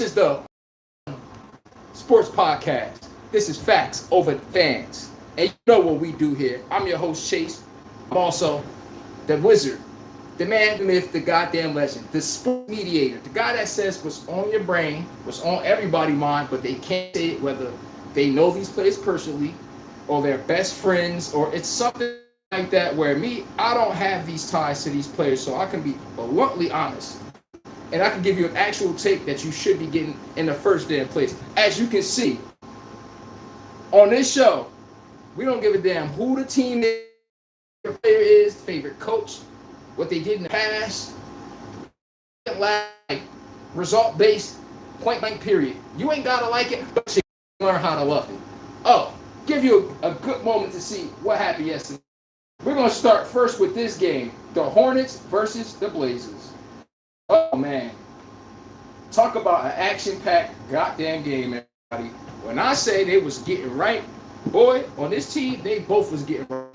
is the sports podcast. This is Facts Over Fans. And you know what we do here. I'm your host, Chase. I'm also the wizard, the man, the myth, the goddamn legend, the sport mediator, the guy that says what's on your brain, what's on everybody's mind, but they can't say it whether they know these players personally or they're best friends or it's something like that where I don't have these ties to these players, so I can be bluntly honest. And I can give you an actual take that you should be getting in the first damn place. As you can see, on this show, we don't give a damn who the team is, your player is, favorite coach, what they did in the past, like result-based, point-blank period. You ain't got to like it, but you learn how to love it. Oh, give you a good moment to see what happened yesterday. We're going to start first with this game, the Hornets versus the Blazers. Oh, man. Talk about an action-packed goddamn game, everybody. When I say they was getting right, boy, on this team, they both was getting right.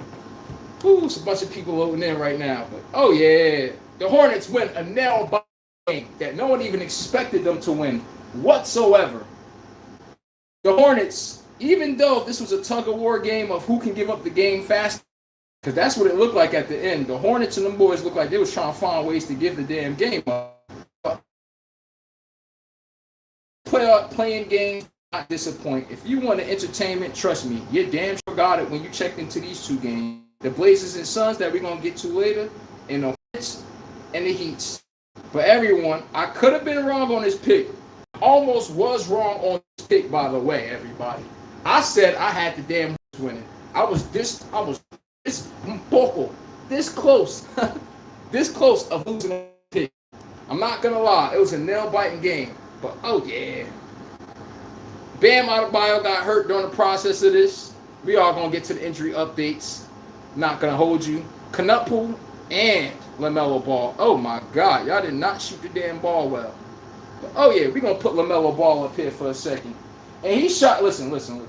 Ooh, it's a bunch of people over there right now. But, oh, yeah. The Hornets win a nail-biter game that no one even expected them to win whatsoever. The Hornets, even though this was a tug-of-war game of who can give up the game fast, because that's what it looked like at the end. The Hornets and them boys looked like they was trying to find ways to give the damn game up. Playing games, not disappoint. If you want entertainment, trust me, you damn sure got it when you checked into these two games. The Blazers and Suns that we're going to get to later, and the Hornets and the Heats. For everyone, I could have been wrong on this pick. Almost was wrong on this pick, by the way, everybody. I said I had the damn Hornets winning. I was this vocal, this close of losing a pick. I'm not going to lie. It was a nail-biting game. But, oh, yeah. Bam Adebayo got hurt during the process of this. We are going to get to the injury updates. Not going to hold you. Canupool and LaMelo Ball. Oh, my God. Y'all did not shoot the damn ball well. But, oh, yeah. We're going to put LaMelo Ball up here for a second. And he shot. Listen.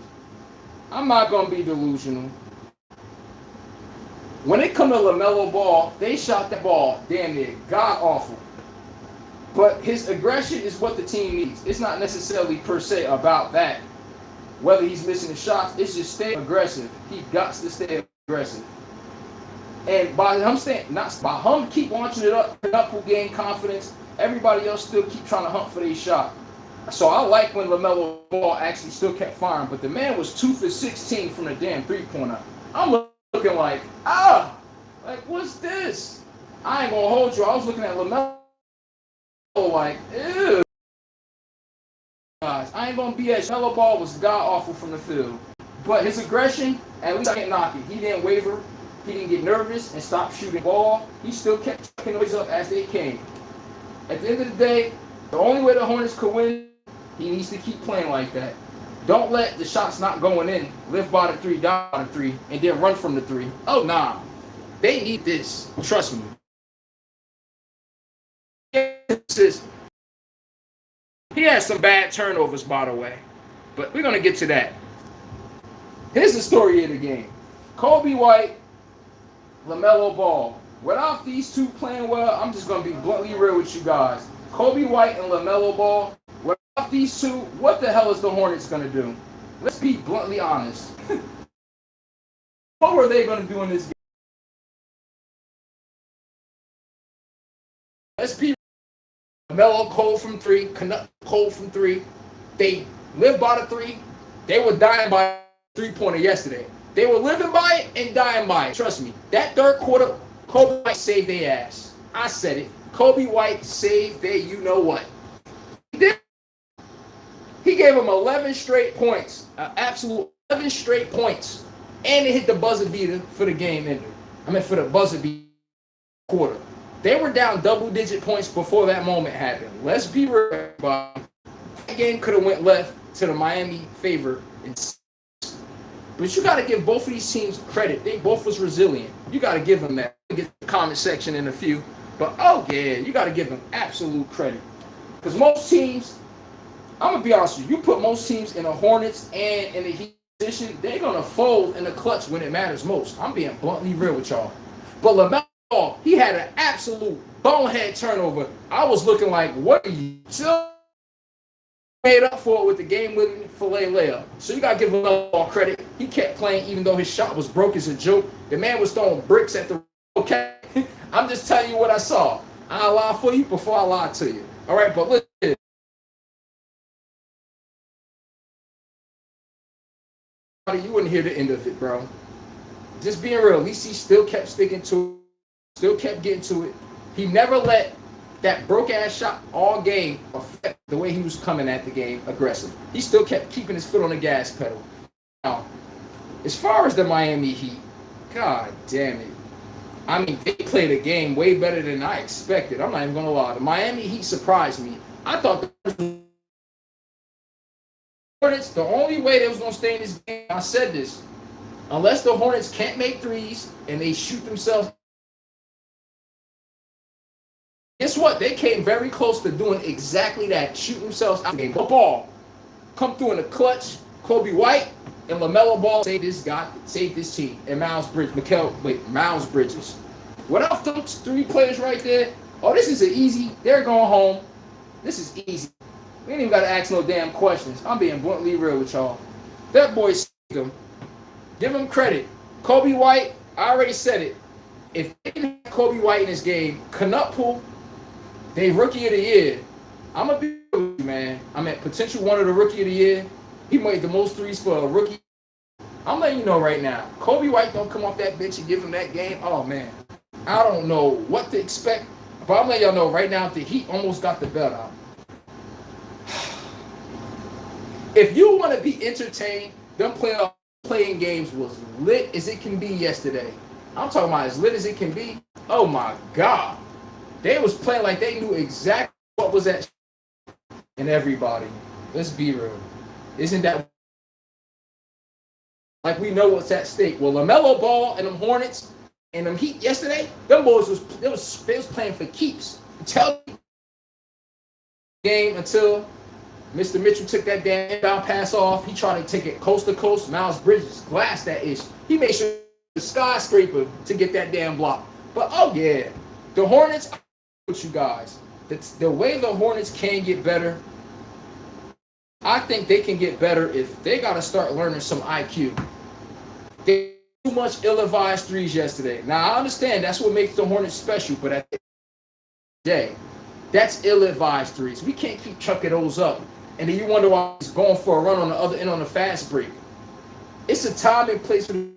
I'm not going to be delusional. When it comes to LaMelo Ball, they shot the ball damn near god-awful. But his aggression is what the team needs. It's not necessarily per se about that. Whether he's missing the shots, it's just stay aggressive. He got to stay aggressive. And by him keep launching it up, who gain confidence, everybody else still keep trying to hunt for their shot. So I like when LaMelo Ball actually still kept firing, but the man was 2 for 16 from the damn three-pointer. I'm looking like, what's this? I ain't gonna hold you. I was looking at LaMelo like, ew. Guys, I ain't gonna BS. LaMelo Ball was god-awful from the field. But his aggression, at least I can't knock it. He didn't waver. He didn't get nervous and stop shooting ball. He still kept chucking those up as they came. At the end of the day, the only way the Hornets could win, he needs to keep playing like that. Don't let the shots not going in, live by the three, down by the three, and then run from the three. Oh, nah. They need this. Trust me. He has some bad turnovers, by the way. But we're going to get to that. Here's the story of the game. Kobe White, LaMelo Ball. Without these two playing well, I'm just going to be bluntly real with you guys. Kobe White and LaMelo Ball, without these two, what the hell is the Hornets going to do? Let's be bluntly honest. What were they going to do in this game? Let's be LaMelo cold from three, Canuck cold from three. They live by the three. They were dying by three-pointer yesterday. They were living by it and dying by it. Trust me. That third quarter, Kobe White saved their ass. I said it. Kobe White saved their you-know-what. He gave them 11 straight points. Absolute 11 straight points. And they hit the buzzer beater for the game ender. For the buzzer beater quarter. They were down double-digit points before that moment happened. Let's be real, but that game could have went left to the Miami favor. But you got to give both of these teams credit. They both was resilient. You got to give them that. We'll get the comment section in a few. But, oh, yeah, you got to give them absolute credit. Because most teams, I'm going to be honest with you, you put most teams in the Hornets and in the Heat position, they're going to fold in the clutch when it matters most. I'm being bluntly real with y'all. But LaMelo, he had an absolute bonehead turnover. I was looking like, what are you doing? made up for it with the game-winning filet layup. So you gotta give him all credit. He kept playing even though his shot was broke as a joke. The man was throwing bricks at the okay. I'm just telling you what I saw. I'll lie for you before I lie to you. All right, but listen. You wouldn't hear the end of it, bro. Just being real. At least he still kept sticking to it, still kept getting to it. He never let that broke-ass shot all game affect the way he was coming at the game aggressive. He still kept keeping his foot on the gas pedal. Now, as far as the Miami Heat, God damn it. I mean, they played a game way better than I expected. I'm not even going to lie. The Miami Heat surprised me. I thought the Hornets, the only way they was going to stay in this game, I said this, unless the Hornets can't make threes and they shoot themselves. Guess what? They came very close to doing exactly that, shoot themselves out of the game. The ball come through in the clutch. Kobe White and LaMelo Ball saved this team. And Miles Bridges. Without those three players right there, oh, this is an easy. They're going home. This is easy. We ain't even got to ask no damn questions. I'm being bluntly real with y'all. That boy saved them. Give him credit. Kobe White, I already said it. If they didn't have Kobe White in this game, Knutpool, they rookie of the year. I'm a big man. I'm at potential one of the rookie of the year. He made the most threes for a rookie. I'm letting you know right now. Kobe White don't come off that bitch and give him that game. Oh man, I don't know what to expect. But I'm letting y'all know right now the Heat almost got the belt out. If you want to be entertained, them playing games was lit as it can be yesterday. I'm talking about as lit as it can be. Oh my God. They was playing like they knew exactly what was at and everybody. Let's be real. Isn't that like we know what's at stake? Well, LaMelo Ball and them Hornets and them Heat yesterday, them boys was playing for keeps. Tell me game until Mr. Mitchell took that damn inbound pass off. He tried to take it coast to coast. Miles Bridges glassed that ish. He made sure the skyscraper to get that damn block. But oh yeah, the Hornets, with you guys, the way the Hornets can get better, I think they can get better if they got to start learning some IQ. They too much ill-advised threes yesterday. Now I understand that's what makes the Hornets special, but at the day, that's ill-advised threes. We can't keep chucking those up. And then you wonder why he's going for a run on the other end on the fast break. It's a time and place for them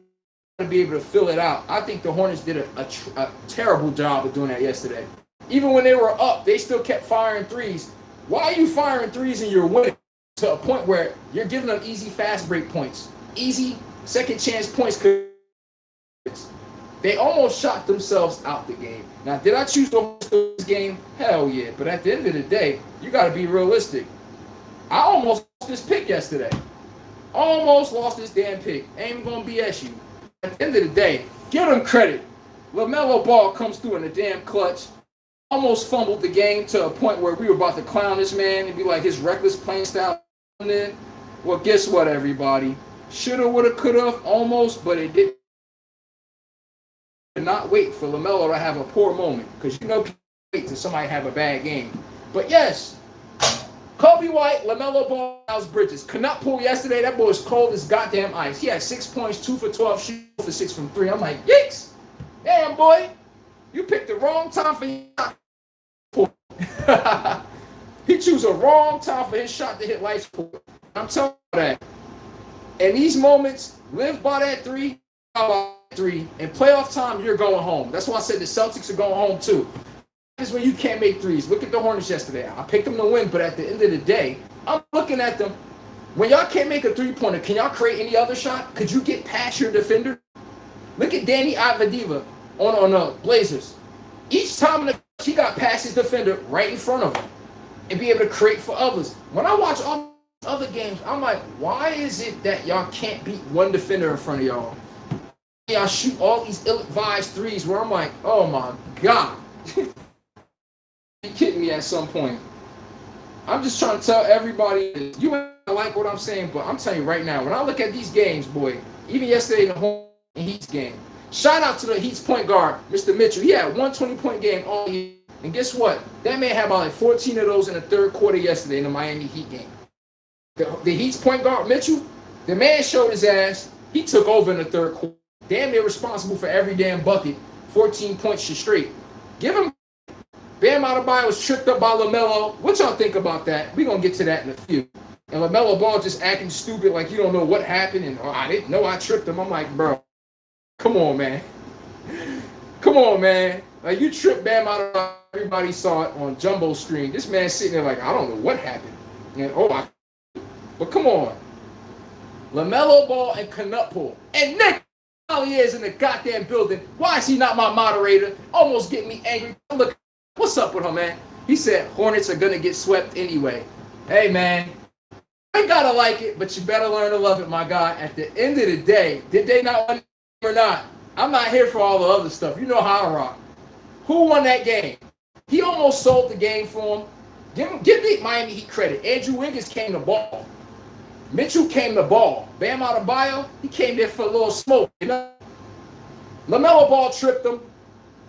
to be able to fill it out. I think the Hornets did a terrible job of doing that yesterday. Even when they were up, they still kept firing threes. Why are you firing threes and you're winning to a point where you're giving them easy fast break points? Easy second chance points. They almost shot themselves out the game. Now, did I choose to lose this game? Hell yeah. But at the end of the day, you got to be realistic. I almost lost this pick yesterday. Almost lost this damn pick. Ain't even going to BS you. At the end of the day, give them credit. LaMelo Ball comes through in the damn clutch. Almost fumbled the game to a point where we were about to clown this man and be like his reckless playing style. Well, guess what, everybody? Shoulda, woulda, coulda, almost, but it didn't. Not wait for LaMelo to have a poor moment, because you know people wait till somebody have a bad game. But yes, Kobe White, LaMelo Ball, Miles Bridges. Knutpool yesterday, that boy was cold as goddamn ice. He had 6 points, 2 for 12, shoot for 6 from 3. I'm like, yikes! Damn, boy, you picked the wrong time for your shot. He chose a wrong time for his shot to hit life support. I'm telling you that. In these moments, live by that three. In playoff time, you're going home. That's why I said the Celtics are going home too. That's when you can't make threes. Look at the Hornets yesterday. I picked them to win, but at the end of the day, I'm looking at them. When y'all can't make a three-pointer, can y'all create any other shot? Could you get past your defender? Look at Danny Avdija on the Blazers. Each time he got past his defender right in front of him and be able to create for others. When I watch all other games, I'm like, why is it that y'all can't beat one defender in front of y'all? Y'all shoot all these ill-advised threes where I'm like, oh my God. You kidding me at some point. I'm just trying to tell everybody, you ain't like what I'm saying, but I'm telling you right now, when I look at these games, boy, even yesterday in the Hornets Heat game, shout out to the Heat's point guard, Mr. Mitchell. He had 120-point game all year. And guess what? That man had about like 14 of those in the third quarter yesterday in the Miami Heat game. The Heat's point guard, Mitchell, the man showed his ass. He took over in the third quarter. Damn near responsible for every damn bucket. 14 points straight. Give him. Bam Adebayo was tripped up by LaMelo. What y'all think about that? We're going to get to that in a few. And LaMelo Ball just acting stupid like you don't know what happened. And I didn't know I tripped him. I'm like, bro, come on, man. Come on, man. Like, you tripped Bam Adebayo. Everybody saw it on jumbo screen. This man sitting there like, I don't know what happened. And but come on. LaMelo Ball and Canupo. And Nick is in the goddamn building. Why is he not my moderator? Almost getting me angry. Look, what's up with him, man? He said Hornets are going to get swept anyway. Hey, man. I gotta like it, but you better learn to love it, my guy. At the end of the day, did they not win or not? I'm not here for all the other stuff. You know how to rock. Who won that game? He almost sold the game for him. Give the Miami Heat credit. Andrew Wiggins came to ball. Mitchell came to ball. Bam Adebayo, he came there for a little smoke, you know? LaMelo Ball tripped him.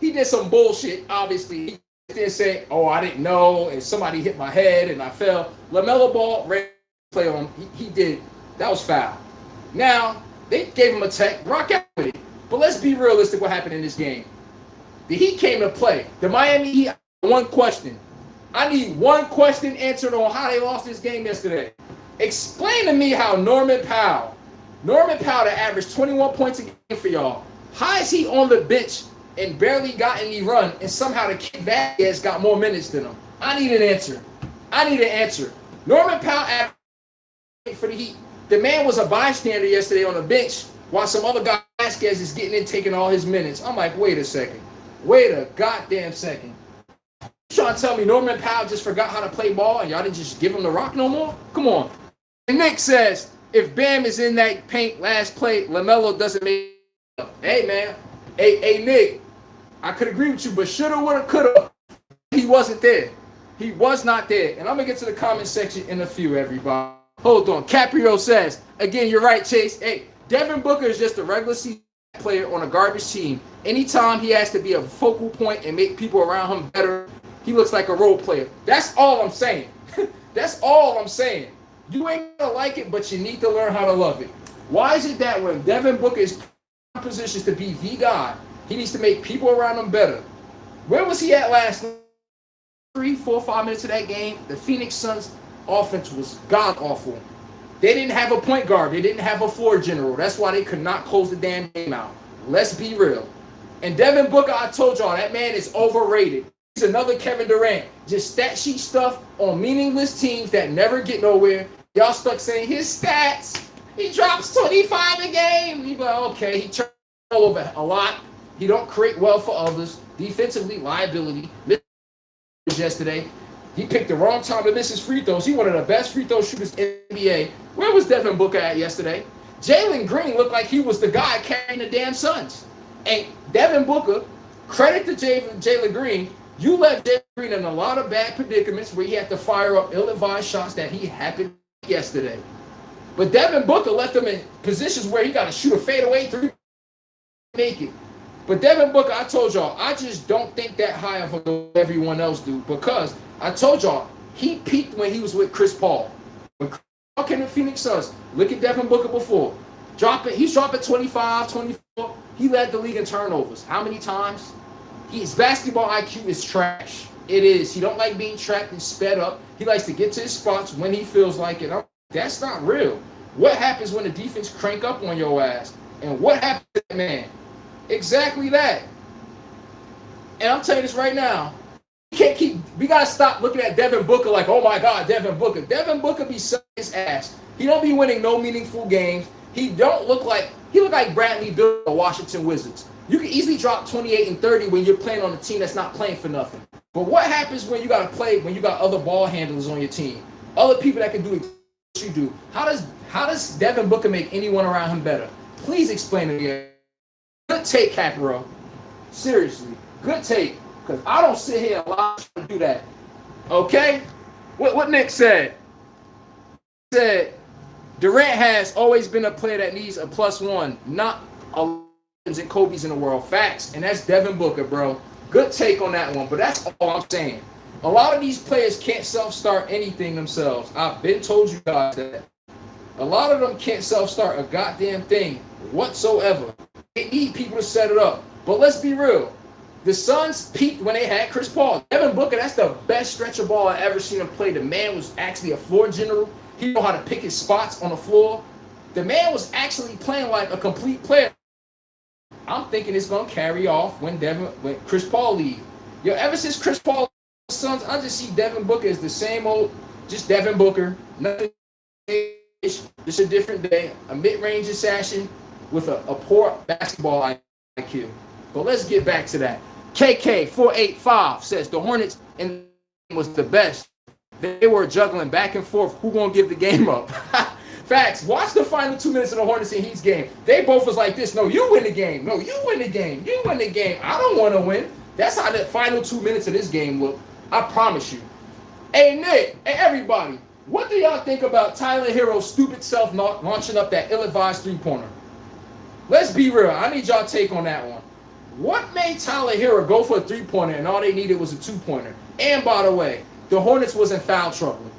He did some bullshit, obviously. He didn't say, oh, I didn't know, and somebody hit my head and I fell. LaMelo Ball ran play on him. He did. That was foul. Now, they gave him a tech. Rock out with it. But let's be realistic what happened in this game. The Heat came to play. The Miami Heat, one question. I need one question answered on how they lost this game yesterday. Explain to me how Norman Powell that averaged 21 points a game for y'all, how is he on the bench and barely got any run, and somehow the kid Vasquez got more minutes than him? I need an answer. Norman Powell averaged for the Heat. The man was a bystander yesterday on the bench while some other guy, Vasquez, is getting in, taking all his minutes. I'm like, wait a second. Wait a goddamn second. You trying to tell me Norman Powell just forgot how to play ball and y'all didn't just give him the rock no more? Come on. And Nick says, if Bam is in that paint last play, LaMelo doesn't make it up. Hey, man. Hey, Nick, I could agree with you, but shoulda, woulda, coulda. He wasn't there. He was not there. And I'm going to get to the comment section in a few, everybody. Hold on. Caprio says, again, you're right, Chase. Hey, Devin Booker is just a regular season player on a garbage team. Anytime he has to be a focal point and make people around him better, he looks like a role player. That's all I'm saying. That's all I'm saying. You ain't gonna like it, but you need to learn how to love it. Why is it that when Devin Booker is in positions to be the guy, he needs to make people around him better? Where was he at last night? 3, 4, 5 minutes of that game, the Phoenix Suns offense was god-awful. They didn't have a point guard. They didn't have a floor general. That's why they could not close the damn game out. Let's be real. And Devin Booker, I told y'all, that man is overrated. He's another Kevin Durant. Just stat sheet stuff on meaningless teams that never get nowhere. Y'all stuck saying his stats. He drops 25 a game. You go, okay, he turns over a lot. He don't create well for others. Defensively, liability. Yesterday, he picked the wrong time to miss his free throws. He one of the best free throw shooters in the NBA. Where was Devin Booker at yesterday? Jalen Green looked like he was the guy carrying the damn Suns. And Devin Booker, credit to Jalen Green, you left Jalen Green in a lot of bad predicaments where he had to fire up ill-advised shots that he happened yesterday. But Devin Booker left him in positions where he got to shoot a fadeaway three, make it. But Devin Booker, I told y'all, I just don't think that high of a everyone else do, because I told y'all he peaked when he was with Chris Paul. When Chris Paul came to Phoenix Suns, look at Devin Booker before. He's dropping 25, 24. He led the league in turnovers. How many times? His basketball IQ is trash. It is. He don't like being trapped and sped up. He likes to get to his spots when he feels like it. That's not real. What happens when the defense crank up on your ass? And what happens to that man? Exactly that. And I'm telling you this right now. We got to stop looking at Devin Booker like, oh my God, Devin Booker. Devin Booker be sucking his ass. He don't be winning no meaningful games. He look like Bradley Beal, the Washington Wizards. You can easily drop 28 and 30 when you're playing on a team that's not playing for nothing. But what happens when you got to play, when you got other ball handlers on your team? Other people that can do what you do. How does Devin Booker make anyone around him better? Please explain to me. Good take, Capro. Seriously, good take. Because I don't sit here a lot to do that. Okay? What Nick said. He said, Durant has always been a player that needs a +1, not a and Kobe's in the world. Facts. And that's Devin Booker, bro. Good take on that one. But that's all I'm saying. A lot of these players can't self-start anything themselves. I've been told you guys that. A lot of them can't self-start a goddamn thing whatsoever. They need people to set it up. But let's be real. The Suns peaked when they had Chris Paul. Devin Booker, that's the best stretch of ball I ever seen him play. The man was actually a floor general. He knew how to pick his spots on the floor. The man was actually playing like a complete player. I'm thinking it's going to carry off when Chris Paul leaves. Yo, ever since Chris Paul Suns, I just see Devin Booker as the same old, just Devin Booker. Nothing, just a different day. A mid-range assassin with a poor basketball IQ. But let's get back to that. KK485 says the Hornets and was the best. They were juggling back and forth. Who gonna give the game up? Facts. Watch the final 2 minutes of the Hornets and Heat's game. They both was like this. No, you win the game. No, you win the game. You win the game. I don't want to win. That's how the final 2 minutes of this game look. I promise you. Hey, Nick. Hey, everybody. What do y'all think about Tyler Hero's stupid self launching up that ill-advised three-pointer? Let's be real. I need y'all take on that one. What made Tyler Hero go for a three-pointer and all they needed was a two-pointer? And by the way, the Hornets was in foul trouble.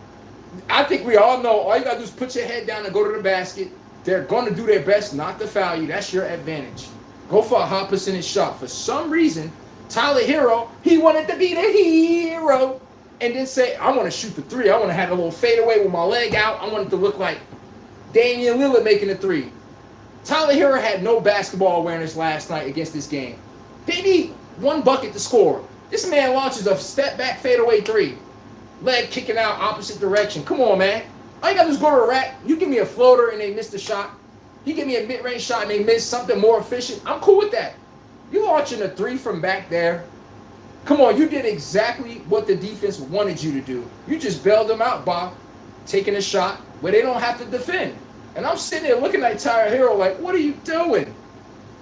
I think we all know all you got to do is put your head down and go to the basket. They're going to do their best not to foul you. That's your advantage. Go for a high percentage shot. For some reason, Tyler Hero, he wanted to be the hero and then say, I want to shoot the three. I want to have a little fadeaway with my leg out. I want it to look like Damian Lillard making the three. Tyler Hero had no basketball awareness last night against this game. They need one bucket to score. This man launches a step back fadeaway three. Leg kicking out opposite direction. Come on, man. All you got to do is go to the rack. You give me a floater and they miss the shot. You give me a mid-range shot and they miss something more efficient. I'm cool with that. You launching a three from back there. Come on, you did exactly what the defense wanted you to do. You just bailed them out by taking a shot where they don't have to defend. And I'm sitting there looking at Tyler Hero like, what are you doing?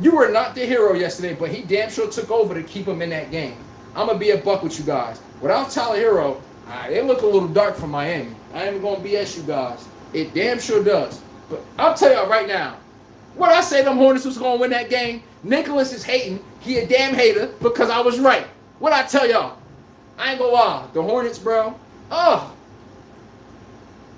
You were not the hero yesterday, but he damn sure took over to keep him in that game. I'm going to be a buck with you guys. Without Tyler Hero, it look a little dark for Miami. I ain't even going to BS you guys. It damn sure does. But I'll tell y'all right now, what I say them Hornets was going to win that game, Nicholas is hating. He a damn hater because I was right. What I tell y'all? I ain't going to lie. The Hornets, bro. Oh.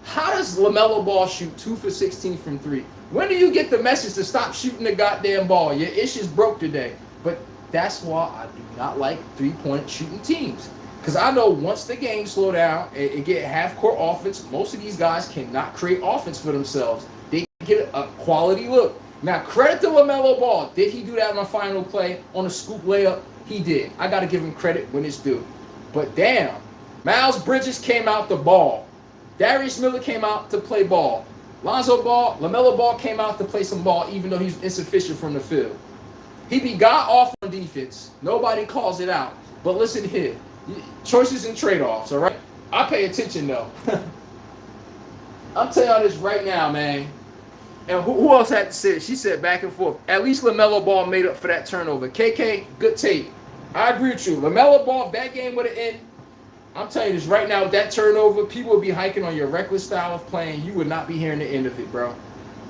How does LaMelo Ball shoot 2 for 16 from 3? When do you get the message to stop shooting the goddamn ball? Your issues broke today. But that's why I do not like three-point shooting teams. Because I know once the game slow down and get half-court offense, most of these guys cannot create offense for themselves. They get a quality look. Now, credit to LaMelo Ball. Did he do that on the final play on a scoop layup? He did. I got to give him credit when it's due. But damn, Miles Bridges came out the ball. Darius Miller came out to play ball. Lonzo Ball, LaMelo Ball came out to play some ball even though he's insufficient from the field. He got off on defense. Nobody calls it out. But listen here. Choices and trade-offs, all right? I pay attention, though. I'm telling y'all this right now, man. And who else had to say it? She said back and forth. At least LaMelo Ball made up for that turnover. KK, good tape. I agree with you. LaMelo Ball, if that game would have ended, I'm telling you this right now, with that turnover, people would be hiking on your reckless style of playing. You would not be hearing the end of it, bro.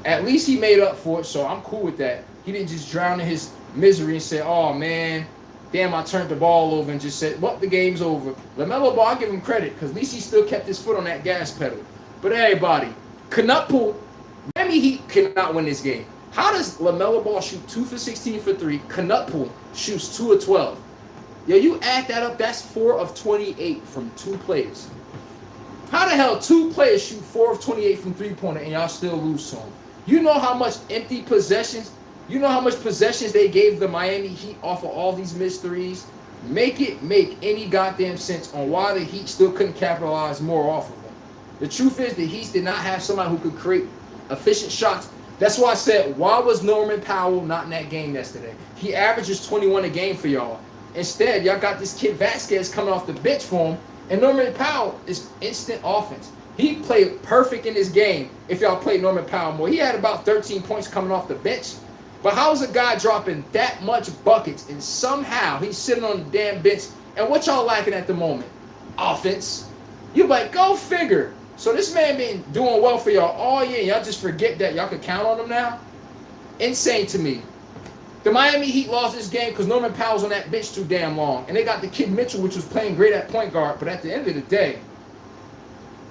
At least he made up for it, so I'm cool with that. He didn't just drown in his misery and say, oh, man, damn, I turned the ball over and just said, well, the game's over. LaMelo Ball, I give him credit because at least he still kept his foot on that gas pedal. But everybody, Miami Heat cannot win this game. How does LaMelo Ball shoot 2 for 16 for 3? Knutpool shoots 2 of 12. Yeah, you add that up, that's 4 of 28 from 2 players. How the hell 2 players shoot 4 of 28 from three-pointer and y'all still lose to them? You know how much empty possessions, you know how much possessions they gave the Miami Heat off of all these missed threes? Make it make any goddamn sense on why the Heat still couldn't capitalize more off of them. The truth is the Heat did not have somebody who could create efficient shots. That's why I said, why was Norman Powell not in that game yesterday? He averages 21 a game for y'all. Instead, y'all got this kid Vasquez coming off the bench for him, and Norman Powell is instant offense. He played perfect in this game if y'all played Norman Powell more. He had about 13 points coming off the bench. But how is a guy dropping that much buckets and somehow he's sitting on the damn bench? And what y'all lacking at the moment? Offense. You like, go figure. So this man been doing well for y'all all year. Y'all just forget that y'all can count on him now? Insane to me. The Miami Heat lost this game because Norman Powell's on that bench too damn long. And they got the kid Mitchell, which was playing great at point guard. But at the end of the day,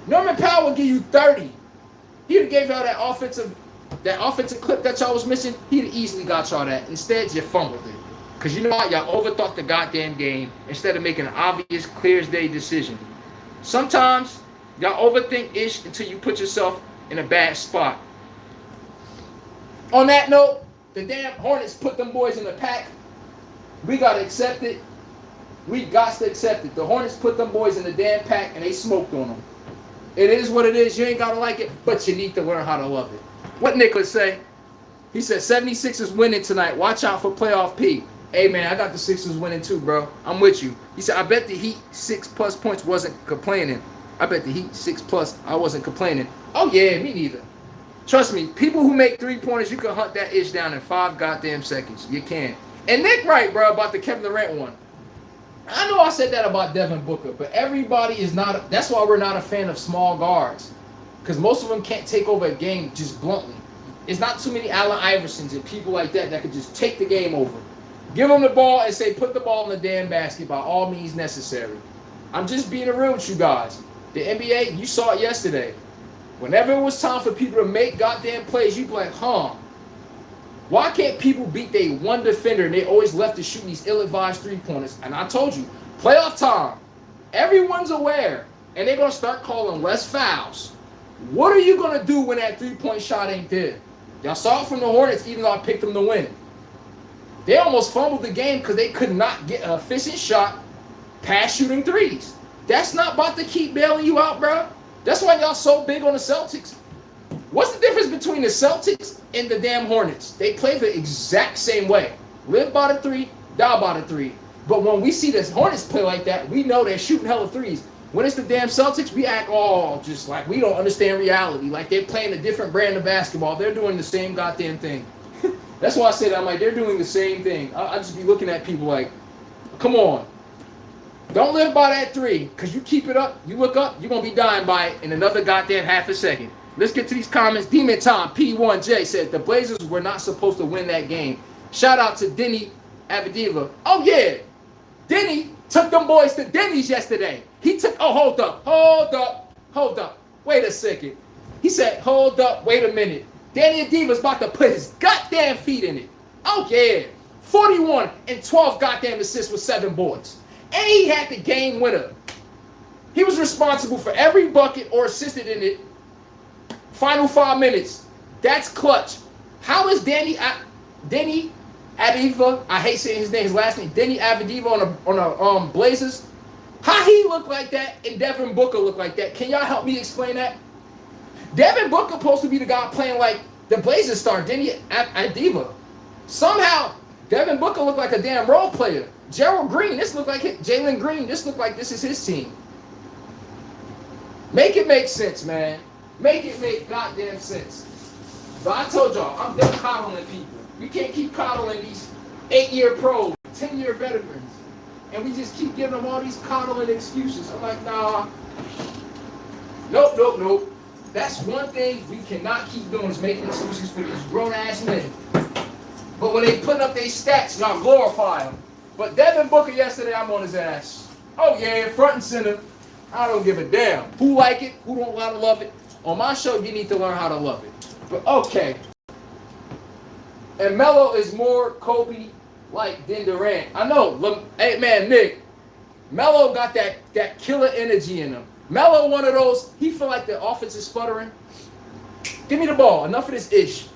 Norman Powell will give you 30. He'd have gave y'all that offensive clip that y'all was missing. He'd have easily got y'all that. Instead, you fumbled it. Because you know what? Y'all overthought the goddamn game instead of making an obvious, clear as day decision. Sometimes, y'all overthink ish until you put yourself in a bad spot. On that note, the damn Hornets put them boys in the pack. We got to accept it. We got to accept it. The Hornets put them boys in the damn pack and they smoked on them. It is what it is. You ain't got to like it, but you need to learn how to love it. What Nicholas say? He said 76ers winning tonight. Watch out for playoff P. Hey, man, I got the Sixers winning too, bro. I'm with you. He said, I bet the Heat 6+ points wasn't complaining. I bet the Heat 6+, I wasn't complaining. Oh, yeah, me neither. Trust me, people who make 3-pointers, you can hunt that ish down in 5 goddamn seconds. You can. And Nick right, bro, about the Kevin Durant one. I know I said that about Devin Booker, but everybody is not. That's why we're not a fan of small guards. Because most of them can't take over a game just bluntly. It's not too many Allen Iversons and people like that could just take the game over. Give them the ball and say, put the ball in the damn basket by all means necessary. I'm just being real with you guys. The NBA, you saw it yesterday. Whenever it was time for people to make goddamn plays, you'd be like, why can't people beat their one defender and they always left to shoot these ill-advised 3-pointers? And I told you, playoff time, everyone's aware, and they're going to start calling less fouls. What are you going to do when that 3-point shot ain't there? Y'all saw it from the Hornets, even though I picked them to win. They almost fumbled the game because they could not get an efficient shot past shooting threes. That's not about to keep bailing you out, bro. That's why y'all so big on the Celtics. What's the difference between the Celtics and the damn Hornets? They play the exact same way. Live by the 3, die by the 3. But when we see the Hornets play like that, we know they're shooting hella threes. When it's the damn Celtics, we act all just like we don't understand reality. Like they're playing a different brand of basketball. They're doing the same goddamn thing. That's why I said I'm like, they're doing the same thing. I just be looking at people like, come on. Don't live by that 3, because you keep it up, you look up, you're going to be dying by it in another goddamn half a second. Let's get to these comments. Demon Tom, P1J, said the Blazers were not supposed to win that game. Shout out to Denny Avediva. Oh, yeah. Denny took them boys to Denny's yesterday. He took, hold up. Wait a second. He said, hold up, wait a minute. Danny Adiva's about to put his goddamn feet in it. Oh, yeah. 41 and 12 goddamn assists with 7 boards. And he had the game winner. He was responsible for every bucket or assisted in it. Final 5 minutes. That's clutch. How is Denny Avediva, I hate saying his last name, Denny Avediva on the Blazers? How he look like that and Devin Booker look like that? Can y'all help me explain that? Devin Booker supposed to be the guy playing like the Blazers star, Denny Avediva. Somehow, Devin Booker look like a damn role player. Gerald Green, this look like Jalen Green. This look like this is his team. Make it make sense, man. Make it make goddamn sense. But I told y'all, I'm done coddling people. We can't keep coddling these 8-year pros, 10-year veterans. And we just keep giving them all these coddling excuses. I'm like, nah. Nope. That's one thing we cannot keep doing is making excuses for these grown-ass men. But when they put up their stats, y'all glorify them. But Devin Booker yesterday, I'm on his ass. Oh, yeah, front and center. I don't give a damn. Who like it? Who don't want to love it? On my show, you need to learn how to love it. But okay. And Melo is more Kobe-like than Durant. I know. Hey, man, Nick. Melo got that killer energy in him. Melo, one of those, he feel like the offense is sputtering. Give me the ball. Enough of this ish.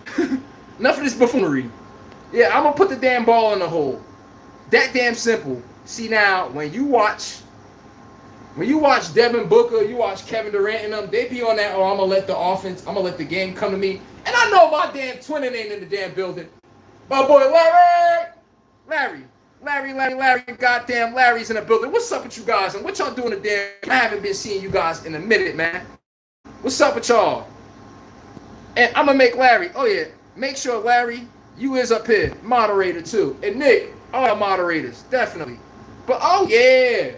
Enough of this buffoonery. Yeah, I'm going to put the damn ball in the hole. That damn simple. See now, when you watch Devin Booker, you watch Kevin Durant and them, they be on that, I'm going to let the offense, I'm going to let the game come to me. And I know my damn twin ain't in the damn building. My boy Larry, goddamn Larry's in the building. What's up with you guys? And what y'all doing today? I haven't been seeing you guys in a minute, man. What's up with y'all? And I'm going to make Larry, oh yeah, make sure Larry, you is up here, moderator too. And Nick, all moderators, definitely. But oh yeah,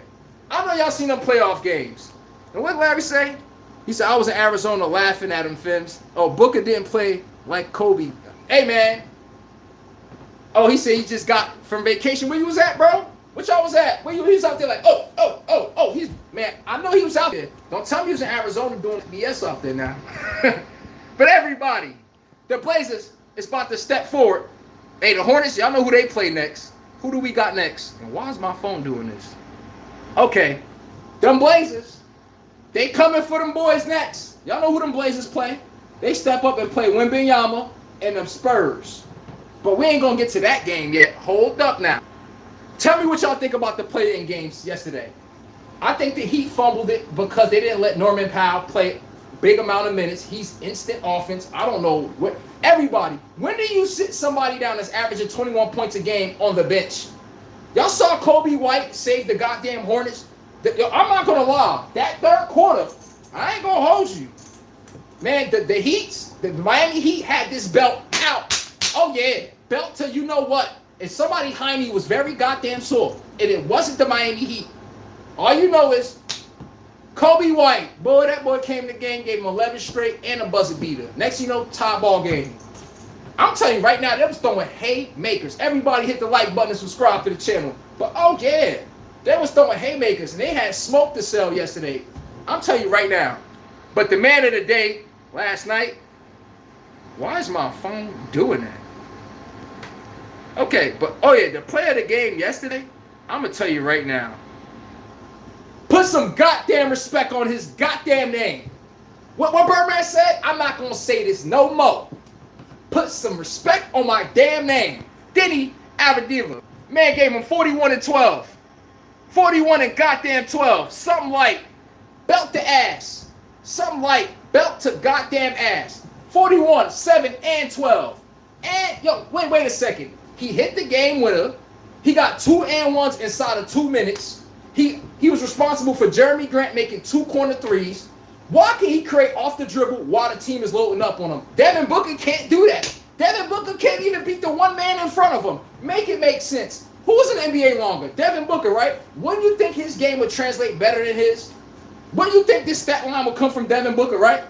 I know y'all seen them playoff games. And what did Larry say? He said, I was in Arizona laughing at him, Fims. Oh, Booker didn't play like Kobe. Hey, man. Oh, he said he just got from vacation. Where you was at, bro? What y'all was at? Where you he was out there like, oh. He's man, I know he was out there. Don't tell me he was in Arizona doing BS out there now. But everybody, the Blazers is about to step forward. Hey, the Hornets, y'all know who they play next. Who do we got next? And why is my phone doing this? Okay, them Blazers, they coming for them boys next. Y'all know who them Blazers play. They step up and play Wembanyama and them Spurs. But we ain't going to get to that game yet. Hold up now. Tell me what y'all think about the play-in games yesterday. I think the Heat fumbled it because they didn't let Norman Powell play big amount of minutes. He's instant offense. I don't know what. Everybody, when do you sit somebody down that's averaging 21 points a game on the bench? Y'all saw Kobe White save the goddamn Hornets. I'm not going to lie. That third quarter, I ain't going to hold you. Man, the Miami Heat had this belt out. Oh, yeah. Belt to you know what. If somebody behind me was very goddamn sore, and it wasn't the Miami Heat, all you know is Kobe White. Boy, that boy came to the game, gave him 11 straight and a buzzer beater. Next you know, tie ball game. I'm telling you right now, they was throwing haymakers. Everybody hit the like button and subscribe to the channel. But oh yeah, they was throwing haymakers, and they had smoke to sell yesterday. I'm telling you right now. But the man of the day last night, why is my phone doing that? Okay, but oh yeah, the player of the game yesterday, I'm gonna tell you right now. Put some goddamn respect on his goddamn name. What Birdman said, I'm not gonna say this no more. Put some respect on my damn name. Diddy Avadiva. Man gave him 41 and 12. 41 and goddamn 12. Something like belt to ass. Something like belt to goddamn ass. 41, 7, and 12. And yo, wait a second. He hit the game winner. He got 2 and 1s inside of 2 minutes. He was responsible for Jeremy Grant making 2 corner threes. Why can he create off the dribble while the team is loading up on him? Devin Booker can't do that. Devin Booker can't even beat the one man in front of him. Make it make sense. Who was in the NBA longer? Devin Booker, right? Wouldn't you think his game would translate better than his? Wouldn't you think this stat line would come from Devin Booker, right?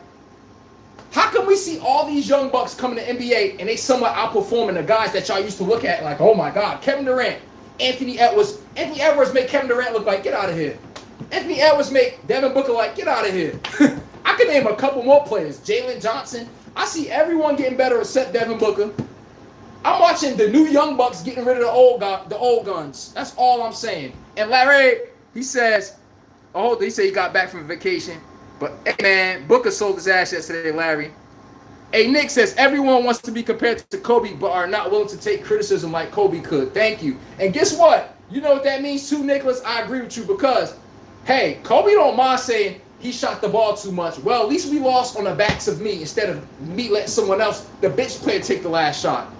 How come we see all these young bucks coming to NBA and they somewhat outperforming the guys that y'all used to look at like, oh my God, Kevin Durant, Anthony Edwards. Anthony Edwards make Kevin Durant look like, get out of here. Anthony Edwards make Devin Booker like, get out of here. I can name a couple more players. Jalen Johnson. I see everyone getting better except Devin Booker. I'm watching the new young bucks getting rid of the old guns. That's all I'm saying. And Larry, he says, oh, he said he got back from vacation. But, hey, man, Booker sold his ass yesterday, Larry. Hey, Nick says, everyone wants to be compared to Kobe, but are not willing to take criticism like Kobe could. Thank you. And guess what? You know what that means too, Nicholas? I agree with you because, hey, Kobe don't mind saying he shot the ball too much. Well, at least we lost on the backs of me instead of me letting someone else, the bench player, take the last shot.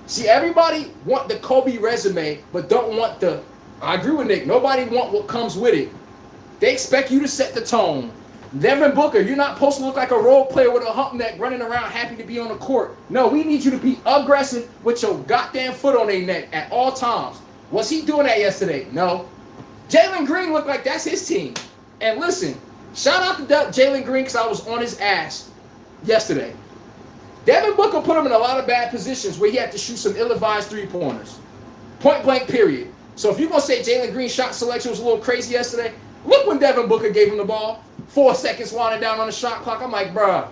See, everybody want the Kobe resume, but don't want the, I agree with Nick, nobody want what comes with it. They expect you to set the tone. Devin Booker, you're not supposed to look like a role player with a hump neck running around happy to be on the court. No, we need you to be aggressive with your goddamn foot on their neck at all times. Was he doing that yesterday? No. Jalen Green looked like that's his team. And listen, shout out to Jalen Green because I was on his ass yesterday. Devin Booker put him in a lot of bad positions where he had to shoot some ill-advised three-pointers. Point blank, period. So if you're going to say Jalen Green's shot selection was a little crazy yesterday, look when Devin Booker gave him the ball. 4 seconds winding down on the shot clock. I'm like, bruh.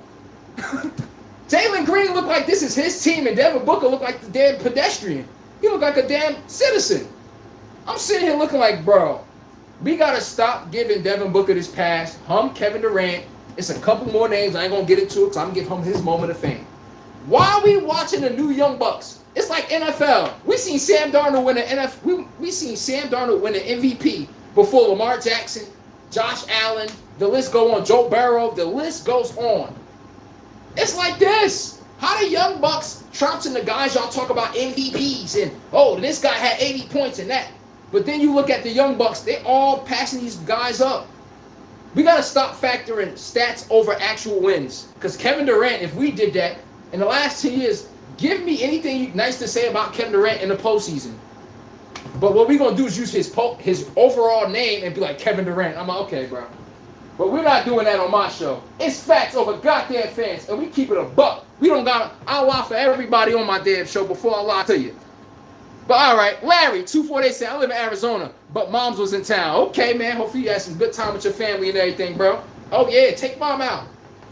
Jalen Green looked like this is his team, and Devin Booker looked like the damn pedestrian. He looked like a damn citizen. I'm sitting here looking like, bro, we got to stop giving Devin Booker this pass. Kevin Durant. It's a couple more names. I ain't going to get into it because I'm going to give him his moment of fame. Why are we watching the new young bucks? It's like NFL. We seen Sam Darnold win the we seen Sam Darnold win the MVP before Lamar Jackson, Josh Allen, the list go on, Joe Burrow, the list goes on. It's like this. How the young bucks trouncing the guys y'all talk about MVPs and, oh, this guy had 80 points and that. But then you look at the young bucks, they all passing these guys up. We got to stop factoring stats over actual wins. Because Kevin Durant, if we did that in the last 10 years, give me anything nice to say about Kevin Durant in the postseason. But what we're going to do is use his overall name and be like, Kevin Durant. I'm like, okay, bro. But we're not doing that on my show. It's facts over goddamn fans, and we keep it a buck. We don't got to, I'll lie for everybody on my damn show before I lie to you. But all right, Larry, 248 said, I live in Arizona, but mom's was in town. Okay, man. Hopefully you had some good time with your family and everything, bro. Oh, yeah, take mom out.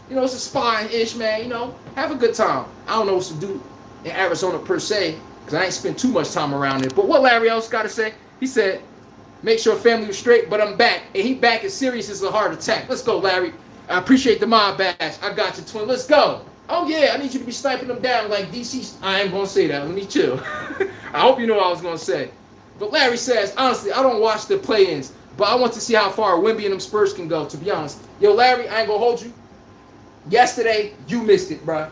You know, it's a spa-ish, man. You know, have a good time. I don't know what to do in Arizona per se, because I ain't spent too much time around it. But what Larry else got to say? He said, make sure family was straight, but I'm back. And he back as serious as a heart attack. Let's go, Larry. I appreciate the mob bash. I got you, twin. Let's go. Oh, yeah, I need you to be sniping them down like DC. I ain't going to say that. Let me chill. I hope you know what I was going to say. But Larry says, honestly, I don't watch the play-ins, but I want to see how far Wemby and them Spurs can go, to be honest. Yo, Larry, I ain't going to hold you. Yesterday, you missed it, bro.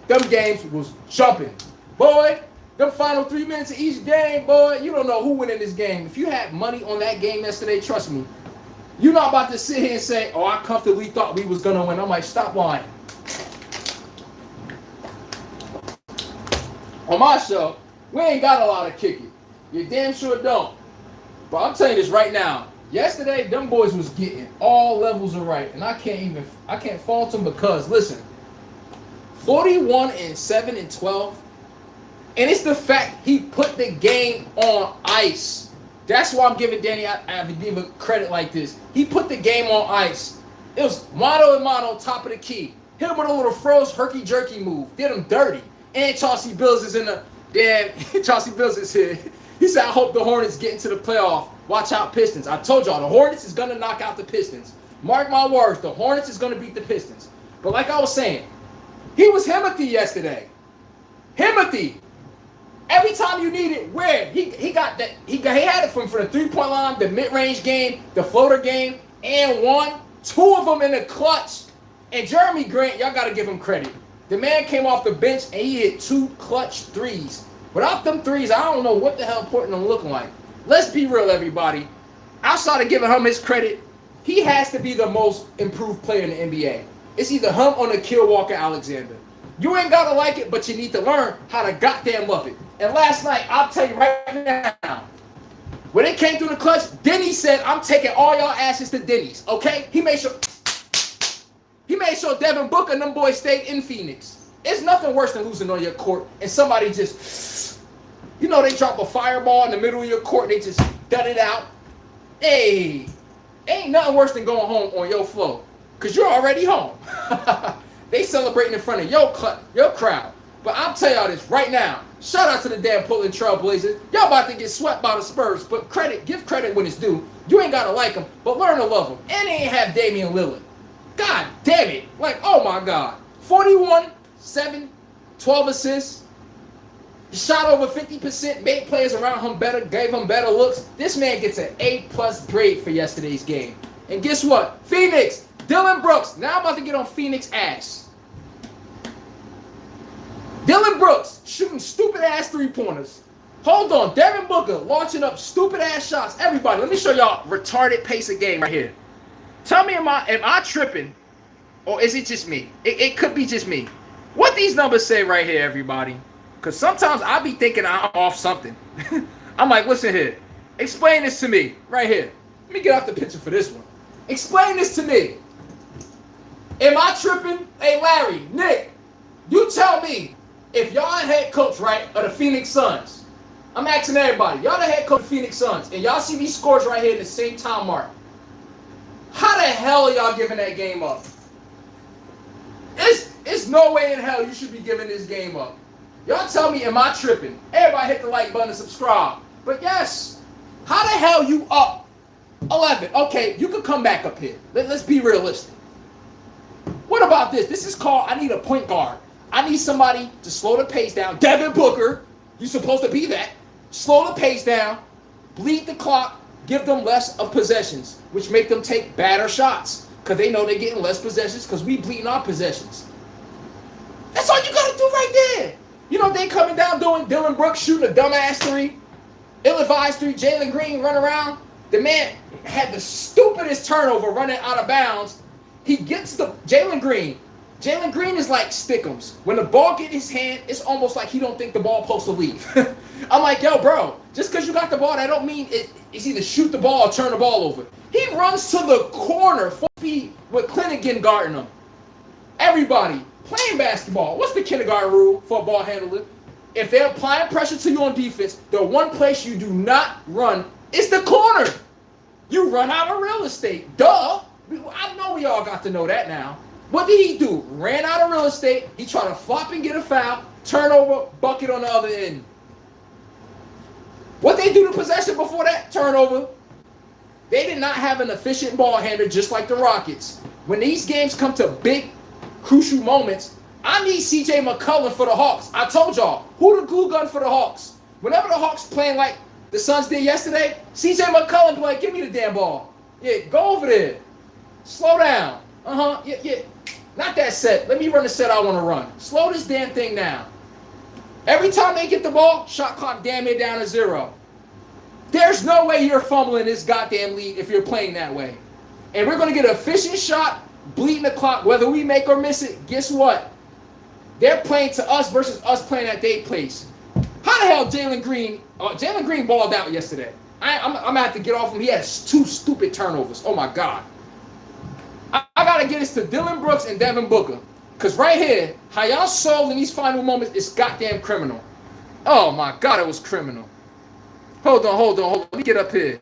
Them games was jumping. Boy, them final 3 minutes of each game, boy, you don't know who win in this game. If you had money on that game yesterday, trust me, you're not about to sit here and say, oh, I comfortably thought we was going to win. I'm like, stop lying. On my show, we ain't got a lot of kicking. You damn sure don't. But I'm telling you this right now. Yesterday, them boys was getting all levels of right. And I can't fault them because, listen, 41-7-12. And it's the fact he put the game on ice. That's why I'm giving Danny Avdiva credit like this. He put the game on ice. It was mano and mano, top of the key. Hit him with a little froze herky-jerky move. Did him dirty. And Chauncey Bills is in the damn. Chauncey Bills is here. He said, I hope the Hornets get into the playoff. Watch out, Pistons. I told y'all, the Hornets is going to knock out the Pistons. Mark my words, the Hornets is going to beat the Pistons. But like I was saying, he was Himothy yesterday. Himothy. Every time you need it, where? He got that. He had it from the three-point line, the mid-range game, the floater game, and one. Two of them in the clutch. And Jeremy Grant, y'all got to give him credit. The man came off the bench and he hit 2 clutch threes. Without them threes, I don't know what the hell Portland looking like. Let's be real, everybody. Outside of giving him his credit, he has to be the most improved player in the NBA. It's either him or Nikhil Walker-Alexander. You ain't got to like it, but you need to learn how to goddamn love it. And last night, I'll tell you right now, when it came through the clutch, Denny said, I'm taking all y'all asses to Denny's, okay? He made sure Devin Booker and them boys stayed in Phoenix. It's nothing worse than losing on your court and somebody just, you know, they drop a fireball in the middle of your court, they just dud it out. Hey, ain't nothing worse than going home on your floor because you're already home. They celebrating in front of your crowd. But I'll tell y'all this right now. Shout out to the damn Portland Trail Blazers. Y'all about to get swept by the Spurs, but give credit when it's due. You ain't got to like them, but learn to love them. And they ain't have Damian Lillard. God damn it. Like, oh my God. 41-7, 12 assists. He shot over 50%, made players around him better, gave him better looks. This man gets an A+ grade for yesterday's game. And guess what? Phoenix, Dylan Brooks. Now I'm about to get on Phoenix ass. Dylan Brooks shooting stupid-ass three-pointers. Hold on. Devin Booker launching up stupid-ass shots. Everybody, let me show y'all retarded pace of game right here. Tell me, am I tripping? Or is it just me? It could be just me. What these numbers say right here, everybody. Because sometimes I be thinking I'm off something. I'm like, listen here. Explain this to me. Right here. Let me get out the picture for this one. Explain this to me. Am I tripping? Hey, Larry, Nick, you tell me. If y'all head coach, right, of the Phoenix Suns, I'm asking everybody, y'all the head coach of the Phoenix Suns, and y'all see these scores right here in the same time mark. How the hell are y'all giving that game up? It's no way in hell you should be giving this game up. Y'all tell me, am I tripping? Everybody hit the like button and subscribe. But yes, how the hell you up 11? Okay, you could come back up here. Let's be realistic. What about this? This is called, I need a point guard. I need somebody to slow the pace down. Devin Booker, you're supposed to be that. Slow the pace down, bleed the clock, give them less of possessions, which make them take badder shots because they know they're getting less possessions because we bleeding our possessions. That's all you got to do right there. You know, they coming down doing Dylan Brooks shooting a dumbass three, ill-advised three, Jalen Green run around. The man had the stupidest turnover running out of bounds. He gets the Jalen Green. Jalen Green is like Stickums. When the ball get his hand, it's almost like he don't think the ball supposed to leave. I'm like, yo, bro, just because you got the ball, that don't mean it's either shoot the ball or turn the ball over. He runs to the corner, 4 feet, with Clingan guarding him. Everybody playing basketball. What's the kindergarten rule for a ball handler? If they're applying pressure to you on defense, the one place you do not run is the corner. You run out of real estate. Duh. I know we all got to know that now. What did he do? Ran out of real estate. He tried to flop and get a foul. Turnover, bucket on the other end. What they do to possession before that turnover? They did not have an efficient ball handler just like the Rockets. When these games come to big, crucial moments, I need C.J. McCollum for the Hawks. I told y'all, who the glue gun for the Hawks? Whenever the Hawks playing like the Suns did yesterday, C.J. McCollum be like, give me the damn ball. Yeah, go over there. Slow down. Yeah. Not that set. Let me run the set I want to run. Slow this damn thing down. Every time they get the ball, shot clock damn near down to 0. There's no way you're fumbling this goddamn lead if you're playing that way. And we're going to get an efficient shot, bleeding the clock, whether we make or miss it. Guess what? They're playing to us versus us playing at their place. How the hell Jalen Green balled out yesterday? I'm going to have to get off him. He had 2 stupid turnovers. Oh, my God. I got to get this to Dylan Brooks and Devin Booker. Because right here, how y'all sold in these final moments is goddamn criminal. Oh, my God, it was criminal. Hold on. Let me get up here.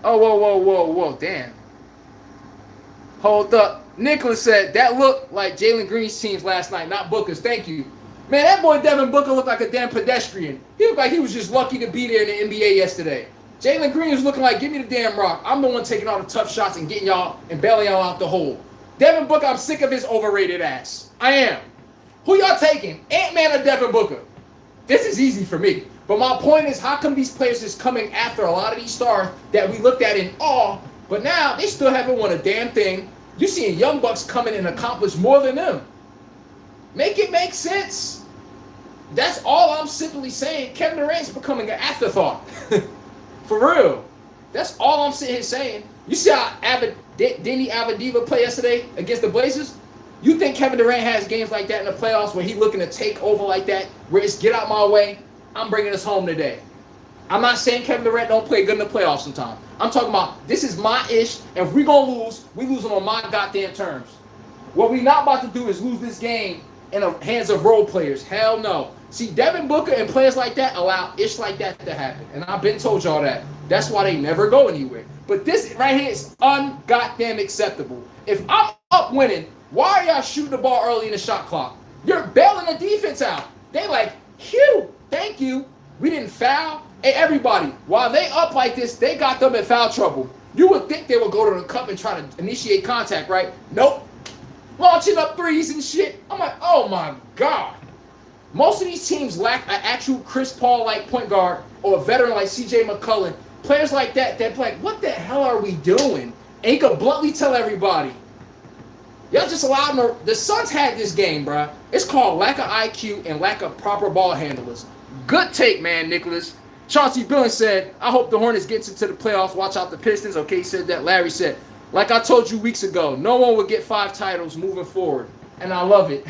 Oh, whoa. Damn. Hold up. Nicholas said, that looked like Jalen Green's teams last night, not Booker's. Thank you. Man, that boy Devin Booker looked like a damn pedestrian. He looked like he was just lucky to be there in the NBA yesterday. Jalen Green was looking like, give me the damn rock. I'm the one taking all the tough shots and getting y'all and bailing y'all out the hole. Devin Booker, I'm sick of his overrated ass. I am. Who y'all taking? Ant-Man or Devin Booker? This is easy for me. But my point is, how come these players is coming after a lot of these stars that we looked at in awe, but now they still haven't won a damn thing? You seeing young bucks come in and accomplish more than them. Make it make sense. That's all I'm simply saying. Kevin Durant's becoming an afterthought. For real. That's all I'm sitting here saying. You see how Denny Avdiva play yesterday against the Blazers? You think Kevin Durant has games like that in the playoffs where he's looking to take over like that, where it's get out my way? I'm bringing us home today. I'm not saying Kevin Durant don't play good in the playoffs sometimes. I'm talking about this is my ish, and if we're going to lose, we losing on my goddamn terms. What we not about to do is lose this game in the hands of role players. Hell no. See, Devin Booker and players like that allow ish like that to happen. And I've been told y'all that. That's why they never go anywhere. But this right here is un-goddamn acceptable. If I'm up winning, why are y'all shooting the ball early in the shot clock? You're bailing the defense out. They like, phew, thank you. We didn't foul. Hey, everybody, while they up like this, they got them in foul trouble. You would think they would go to the cup and try to initiate contact, right? Nope. Launching up threes and shit. I'm like, oh my God. Most of these teams lack an actual Chris Paul-like point guard or a veteran like C.J. McCollum. Players like that like, what the hell are we doing? And he could bluntly tell everybody. Y'all just allowed them to, the Suns had this game, bro. It's called lack of IQ and lack of proper ball handlers. Good take, man, Nicholas. Chauncey Billings said, I hope the Hornets gets into the playoffs. Watch out the Pistons. Okay, he said that. Larry said, like I told you weeks ago, no one would get 5 titles moving forward. And I love it.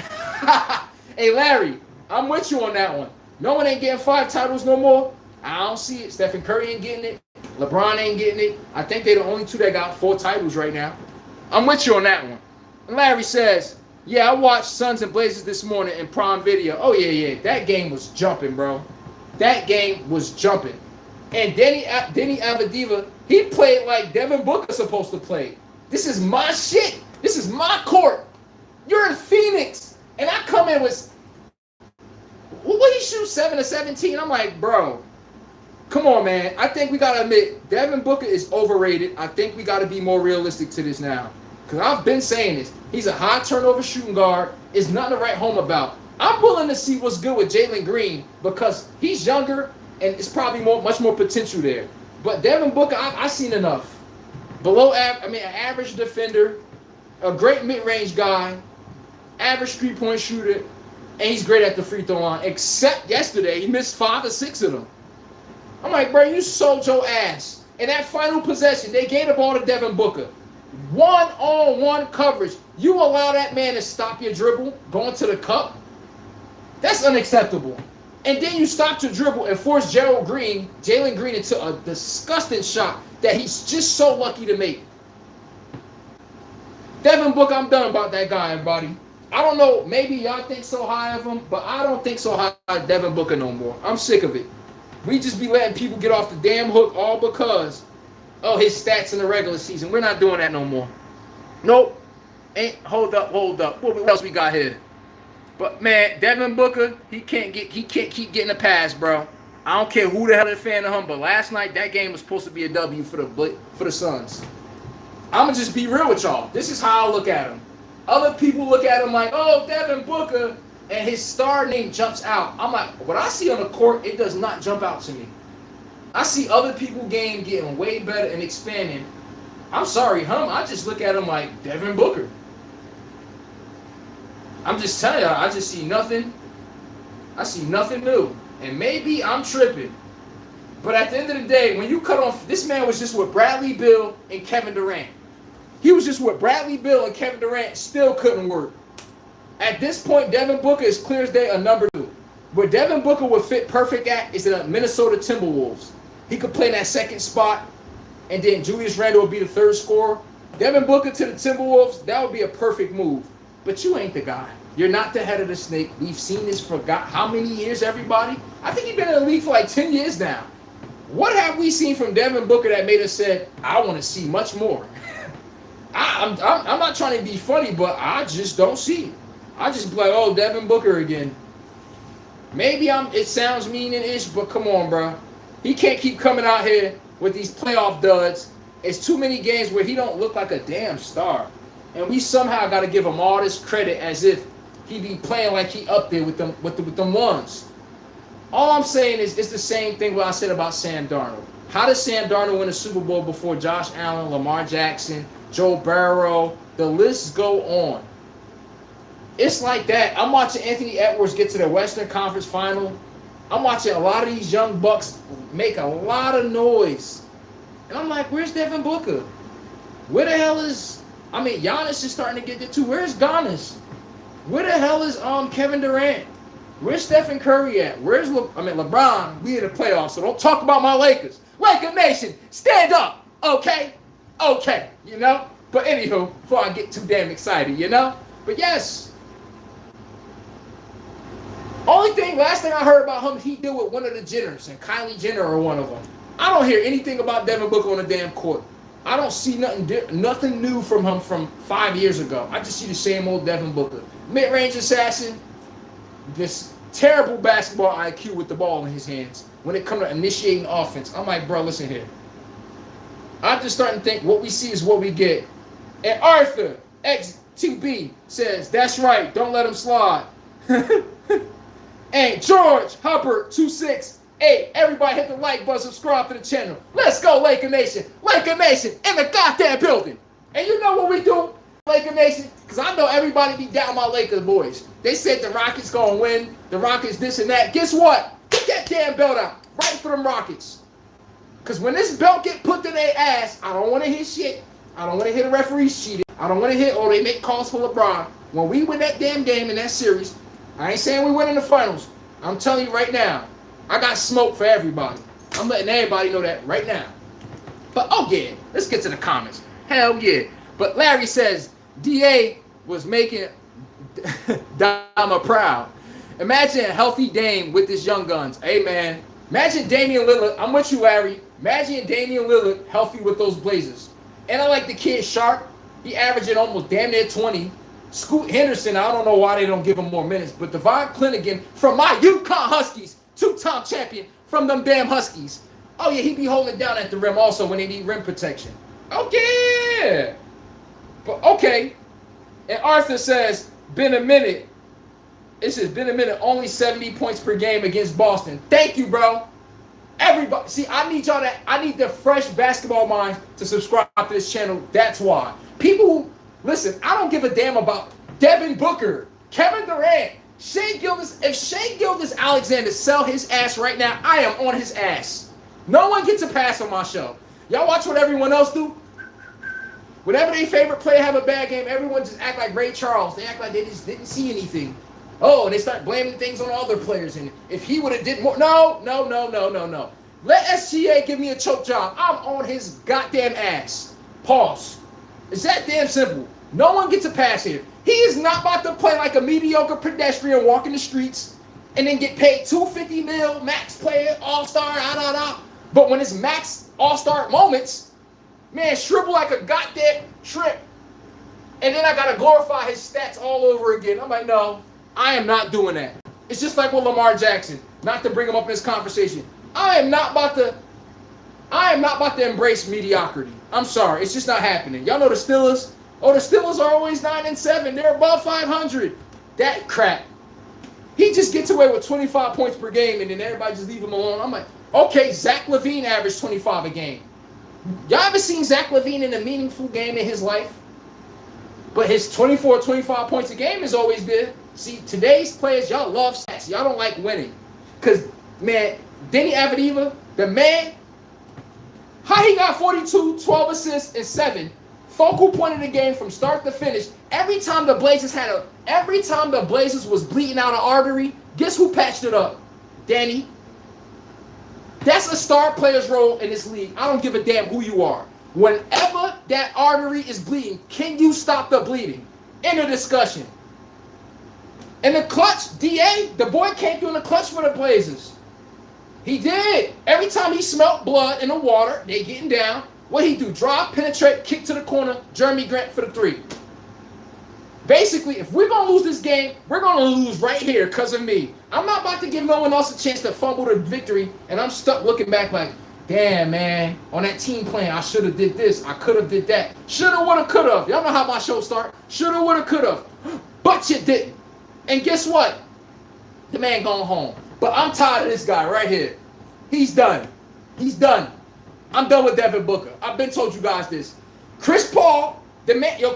Hey, Larry, I'm with you on that one. No one ain't getting 5 titles no more. I don't see it. Stephen Curry ain't getting it. LeBron ain't getting it. I think they're the only 2 that got 4 titles right now. I'm with you on that one. And Larry says, yeah, I watched Suns and Blazers this morning in Prime Video. Oh, yeah. That game was jumping, bro. That game was jumping. And Denny Avdiva, he played like Devin Booker's supposed to play. This is my shit. This is my court. You're in Phoenix. And I come in with, what he shoot, 7 of 17? I'm like, bro, come on, man. I think we got to admit, Devin Booker is overrated. I think we got to be more realistic to this now. Because I've been saying this. He's a high turnover shooting guard. It's nothing to write home about. I'm willing to see what's good with Jalen Green because he's younger and it's probably much more potential there. But Devin Booker, I've seen enough. An average defender, a great mid-range guy, average three-point shooter, and he's great at the free throw line. Except yesterday, he missed 5 or 6 of them. I'm like, bro, you sold your ass. In that final possession, they gave the ball to Devin Booker. One-on-one coverage. You allow that man to stop your dribble going to the cup? That's unacceptable. And then you stop to dribble and force Jalen Green into a disgusting shot that he's just so lucky to make. Devin Booker, I'm done about that guy, everybody. I don't know, maybe y'all think so high of him, but I don't think so high of Devin Booker no more. I'm sick of it. We just be letting people get off the damn hook all because his stats in the regular season. We're not doing that no more. Nope. Ain't hold up. What else we got here? But man, Devin Booker, he can't keep getting a pass, bro. I don't care who the hell is a fan of him, but last night that game was supposed to be a W for the Suns. I'ma just be real with y'all. This is how I look at him. Other people look at him like, oh, Devin Booker, and his star name jumps out. I'm like, what I see on the court, it does not jump out to me. I see other people game getting way better and expanding. I'm sorry, I just look at him like Devin Booker. I'm just telling y'all, I just see nothing. I see nothing new. And maybe I'm tripping. But at the end of the day, when you cut off, this man was just with Bradley Beal and Kevin Durant. He was just with Bradley Beal and Kevin Durant, still couldn't work. At this point, Devin Booker is clear as day a number 2. Where Devin Booker would fit perfect at is the Minnesota Timberwolves. He could play in that second spot, and then Julius Randle would be the third scorer. Devin Booker to the Timberwolves, that would be a perfect move. But you ain't the guy. You're not the head of the snake. We've seen this for how many years, everybody? I think he's been in the league for like 10 years now. What have we seen from Devin Booker that made us say, I want to see much more? I'm not trying to be funny, but I just don't see it. I just be like, oh, Devin Booker again. Maybe it sounds mean-ish, but come on, bro. He can't keep coming out here with these playoff duds. It's too many games where he don't look like a damn star. And we somehow got to give him all this credit as if he be playing like he up there with them ones. All I'm saying is it's the same thing what I said about Sam Darnold. How does Sam Darnold win a Super Bowl before Josh Allen, Lamar Jackson, Joe Burrow? The lists go on. It's like that. I'm watching Anthony Edwards get to the Western Conference Final. I'm watching a lot of these young bucks make a lot of noise. And I'm like, where's Devin Booker? Where the hell is... Giannis is starting to get there too. Where's Giannis? Where the hell is Kevin Durant? Where's Stephen Curry at? Where's LeBron? We in the playoffs, so don't talk about my Lakers. Laker Nation, stand up, okay? Okay, you know? But anywho, before I get too damn excited, you know? But yes. Last thing I heard about him, he deal with one of the Jenners, and Kylie Jenner or one of them. I don't hear anything about Devin Booker on the damn court. I don't see nothing new from him from 5 years ago. I just see the same old Devin Booker. Mid-range assassin, this terrible basketball IQ with the ball in his hands when it comes to initiating offense. I'm like, bro, listen here. I'm just starting to think what we see is what we get. And Arthur, XTB, says, that's right, don't let him slide. And George Hubbard, 268, everybody hit the like button, subscribe to the channel. Let's go, Laker Nation. Laker Nation in the goddamn building. And you know what we do, Laker Nation? Because I know everybody be down my Lakers boys. They said the Rockets gonna win, the Rockets this and that. Guess what? Get that damn belt out. Right for them Rockets. Because when this belt get put to their ass, I don't want to hear shit. I don't want to hear the referees cheated. I don't want to hear, they make calls for LeBron. When we win that damn game in that series, I ain't saying we win in the finals. I'm telling you right now, I got smoke for everybody. I'm letting everybody know that right now. But, yeah, let's get to the comments. Hell yeah. But Larry says, DA was making Dama proud. Imagine a healthy Dame with his young guns. Hey, man. Imagine Damian Lillard. I'm with you, Larry. Imagine Damian Lillard healthy with those Blazers. And I like the kid Sharp. He averaging almost damn near 20. Scoot Henderson, I don't know why they don't give him more minutes. But Devon Clinigan from my UConn Huskies, 2-time champion from them damn Huskies. Oh, yeah, he be holding down at the rim also when they need rim protection. Okay. But, okay. And Arthur says, been a minute. It says, been a minute, only 70 points per game against Boston. Thank you, bro. Everybody, see, I need the fresh basketball minds to subscribe to this channel. That's why. People who, listen, I don't give a damn about Devin Booker, Kevin Durant, Shai Gilgeous. If Shai Gilgeous-Alexander sell his ass right now, I am on his ass. No one gets a pass on my show. Y'all watch what everyone else do? Whenever their favorite player have a bad game, everyone just act like Ray Charles. They act like they just didn't see anything. Oh, and they start blaming things on other players. And if he would have did more. No. Let SGA give me a choke job. I'm on his goddamn ass. Pause. It's that damn simple. No one gets a pass here. He is not about to play like a mediocre pedestrian walking the streets and then get paid $250 million, max player, all-star, But when it's max all-star moments, man, shrivel like a goddamn shrimp. And then I got to glorify his stats all over again. I'm like, no, I am not doing that. It's just like with Lamar Jackson, not to bring him up in this conversation. I am not about to embrace mediocrity. I'm sorry. It's just not happening. Y'all know the Steelers? Oh, the Steelers are always 9-7. They're above 500. That crap. He just gets away with 25 points per game, and then everybody just leave him alone. I'm like, okay, Zach LaVine averaged 25 a game. Y'all ever seen Zach LaVine in a meaningful game in his life? But his 24, 25 points a game is always good. See, today's players, y'all love stats. Y'all don't like winning. Because, man, Denny Avdiva, the man, how he got 42, 12 assists, and 7. Focal point of the game from start to finish. Every time the Blazers was bleeding out an artery, guess who patched it up? Danny. That's a star player's role in this league. I don't give a damn who you are. Whenever that artery is bleeding, can you stop the bleeding? End of discussion. In the clutch, DA, the boy came through in the clutch for the Blazers. He did. Every time he smelled blood in the water, they getting down. What he do? Drive, penetrate, kick to the corner, Jeremy Grant for the 3. Basically, if we're going to lose this game, we're going to lose right here because of me. I'm not about to give no one else a chance to fumble the victory, and I'm stuck looking back like, damn, man, on that team plan, I should have did this. I could have did that. Should have, would have, could have. Y'all know how my show start. Should have, would have, could have. But you didn't. And guess what? The man gone home. But I'm tired of this guy right here. He's done. He's done. I'm done with Devin Booker. I've been told you guys this. Chris Paul,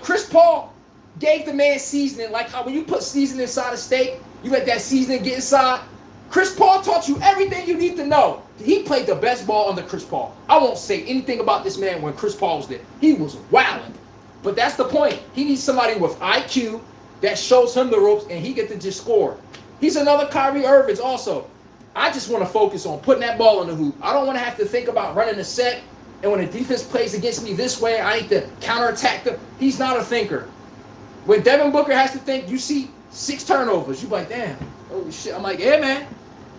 Chris Paul gave the man seasoning, like how when you put seasoning inside a steak, you let that seasoning get inside. Chris Paul taught you everything you need to know. He played the best ball under Chris Paul. I won't say anything about this man when Chris Paul was there. He was wilding. But that's the point. He needs somebody with IQ that shows him the ropes, and he gets to just score. He's another Kyrie Irving also. I just want to focus on putting that ball in the hoop. I don't want to have to think about running a set, and when the defense plays against me this way, I need to counterattack them. He's not a thinker. When Devin Booker has to think, you see 6 turnovers. You're like, damn, holy shit. I'm like, yeah, man.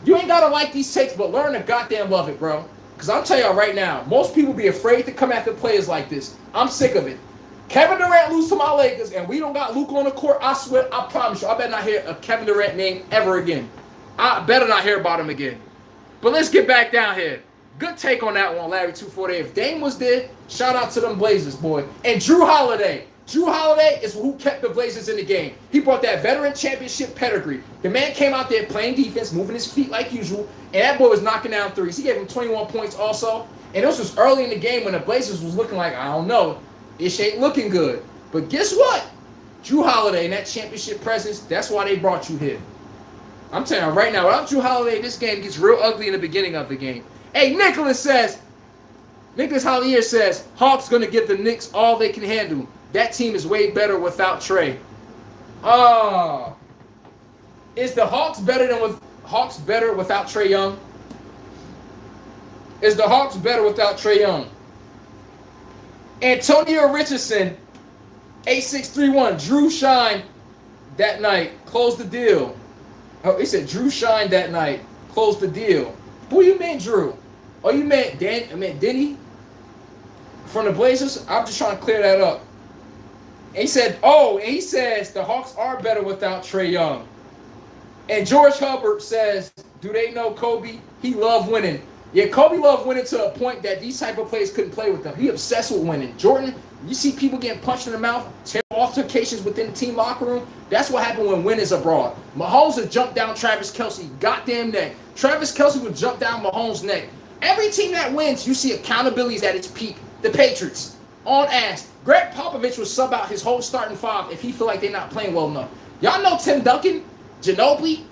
You ain't got to like these takes, but learn to goddamn love it, bro. Because I'll tell y'all right now, most people be afraid to come after players like this. I'm sick of it. Kevin Durant lose to my Lakers, and we don't got Luka on the court. I swear, I promise you, I better not hear a Kevin Durant name ever again. I better not hear about him again. But let's get back down here. Good take on that one, Larry 248. If Dame was there, shout out to them Blazers, boy. And Drew Holiday. Drew Holiday is who kept the Blazers in the game. He brought that veteran championship pedigree. The man came out there playing defense, moving his feet like usual, and that boy was knocking down threes. He gave him 21 points also. And this was early in the game when the Blazers was looking like, I don't know, ish ain't looking good. But guess what? Drew Holiday and that championship presence, that's why they brought you here. I'm telling you right now, without Drew Holiday, this game gets real ugly in the beginning of the game. Hey, Nicholas Hollier says, Hawks going to give the Knicks all they can handle. That team is way better without Trey. Oh. Is the Hawks better without Trae Young? Is the Hawks better without Trae Young? Antonio Richardson, 8631. Drew shined that night. Closed the deal. Oh, he said Drew shined that night. Closed the deal. Who you meant Drew? Oh, you meant Denny from the Blazers? I'm just trying to clear that up. And he said, and he says the Hawks are better without Trae Young. And George Hubbard says, do they know Kobe? He loved winning. Yeah, Kobe loved winning to a point that these type of players couldn't play with him. He obsessed with winning. Jordan, you see people getting punched in the mouth, terrible altercations within the team locker room. That's what happened when win is abroad. Mahomes would jump down Travis Kelce, goddamn neck. Travis Kelce would jump down Mahomes' neck. Every team that wins, you see accountability is at its peak. The Patriots, on ass. Greg Popovich would sub out his whole starting 5 if he feel like they're not playing well enough. Y'all know Tim Duncan, Ginobili,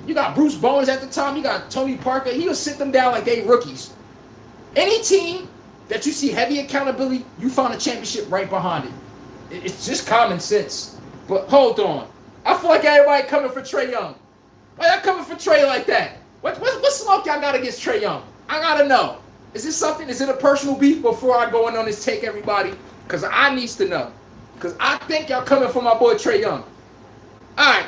you got Bruce Bowens at the time, you got Tony Parker. He would sit them down like they rookies. Any team that you see heavy accountability, you find a championship right behind it. It's just common sense. But hold on. I feel like everybody coming for Trae Young. Why y'all coming for Trae like that? What smoke y'all got against Trae Young? I gotta know. Is this something? Is it a personal beef before I go in on this take, everybody? Because I needs to know. Because I think y'all coming for my boy Trae Young. All right.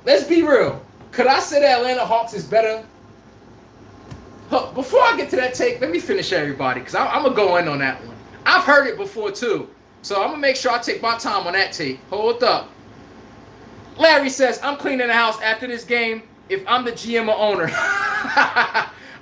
Let's be real. Could I say the Atlanta Hawks is better? Before I get to that take, let me finish everybody, because I'm going to go in on that one. I've heard it before, too. So I'm going to make sure I take my time on that take. Hold up. Larry says, I'm cleaning the house after this game if I'm the GM or owner.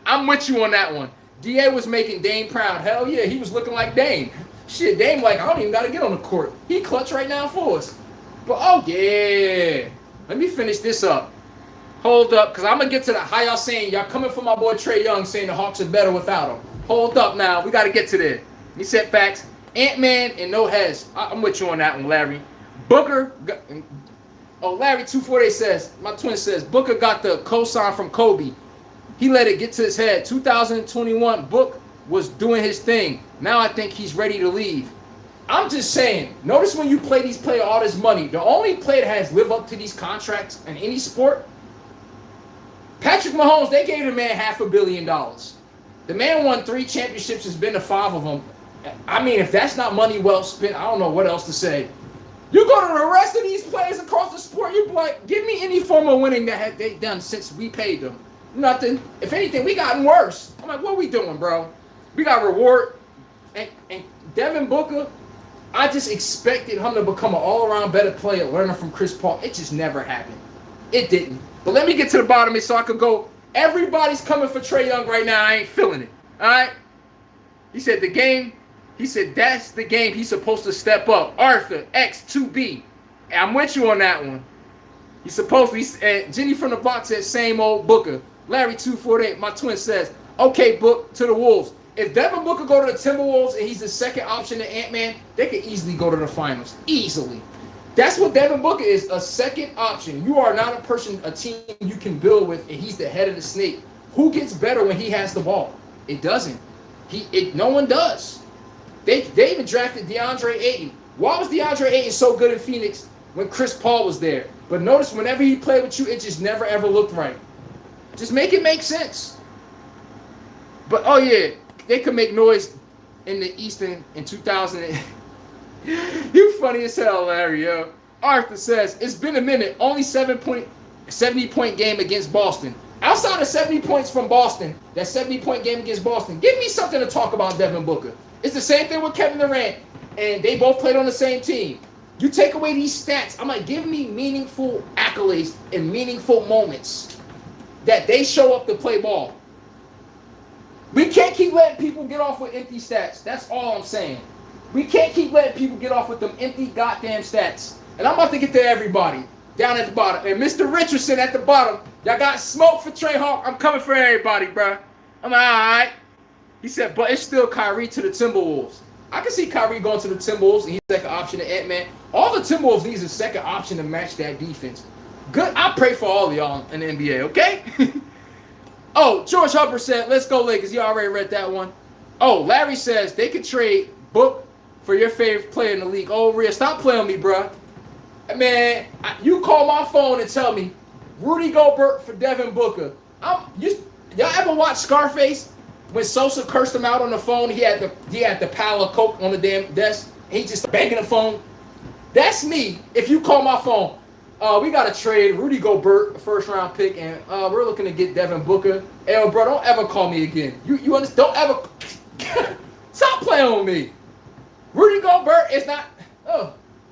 I'm with you on that one. DA was making Dame proud. Hell yeah, he was looking like Dame. Shit, Dame like, I don't even got to get on the court. He clutch right now for us. But, oh, yeah. Let me finish this up. Hold up, because I'm going to get to the how y'all saying, y'all coming for my boy Trae Young saying the Hawks are better without him. Hold up now. We got to get to there. He said facts. Ant-Man and no heads. I'm with you on that one, Larry. Booker. Oh, Larry 248 says, my twin says, Booker got the cosign from Kobe. He let it get to his head. 2021, Book was doing his thing. Now I think he's ready to leave. I'm just saying, notice when you play these players all this money, the only player that has lived up to these contracts in any sport, Patrick Mahomes, they gave the man $500 million. The man won 3 championships, has been to 5 of them. I mean, if that's not money well spent, I don't know what else to say. You go to the rest of these players across the sport, you be like, give me any form of winning that they done since we paid them. Nothing. If anything, we gotten worse. I'm like, what are we doing, bro? We got reward. And Devin Booker, I just expected him to become an all-around better player, learning from Chris Paul. It just never happened. It didn't. But let me get to the bottom of it so I could go. Everybody's coming for Trae Young right now. I ain't feeling it. All right? He said the game. He said that's the game he's supposed to step up. Arthur, X2B. I'm with you on that one. He's supposed to. Jenny from the box said same old Booker. Larry 248, my twin says, okay, Book, to the Wolves. If Devin Booker go to the Timberwolves and he's the second option to Ant-Man, they could easily go to the finals. Easily. That's what Devin Booker is, a second option. You are not a team you can build with, and he's the head of the snake. Who gets better when he has the ball? It doesn't. No one does. They even drafted DeAndre Ayton. Why was DeAndre Ayton so good in Phoenix when Chris Paul was there? But notice whenever he played with you, it just never ever looked right. Just make it make sense. But, oh, yeah, they could make noise in the Eastern in 2000. You funny as hell, Larry, yo. Arthur says, it's been a minute. Only 70-point game against Boston. Outside of 70 points from Boston, that 70-point game against Boston, give me something to talk about Devin Booker. It's the same thing with Kevin Durant, and they both played on the same team. You take away these stats, I'm like, give me meaningful accolades and meaningful moments that they show up to play ball. We can't keep letting people get off with empty stats. That's all I'm saying. We can't keep letting people get off with them empty goddamn stats. And I'm about to get to everybody down at the bottom. And Mr. Richardson at the bottom, y'all got smoke for Trey Hawk. I'm coming for everybody, bro. I'm like, all right. He said, but it's still Kyrie to the Timberwolves. I can see Kyrie going to the Timberwolves, and he's second option to Ant-Man. All the Timberwolves needs a second option to match that defense. Good. I pray for all of y'all in the NBA, okay? Oh, George Hubbard said, let's go Lakers. You already read that one. Oh, Larry says they could trade Book for your favorite player in the league. Oh, Rhea, stop playing with me, bro. Man, you call my phone and tell me Rudy Gobert for Devin Booker. Y'all ever watch Scarface? When Sosa cursed him out on the phone, he had the pile of coke on the damn desk. And he just banging the phone. That's me. If you call my phone, we got to trade Rudy Gobert, first round pick, and we're looking to get Devin Booker. Hey, bro, don't ever call me again. You understand? Don't ever. Stop playing with me. Rudy Gobert is not.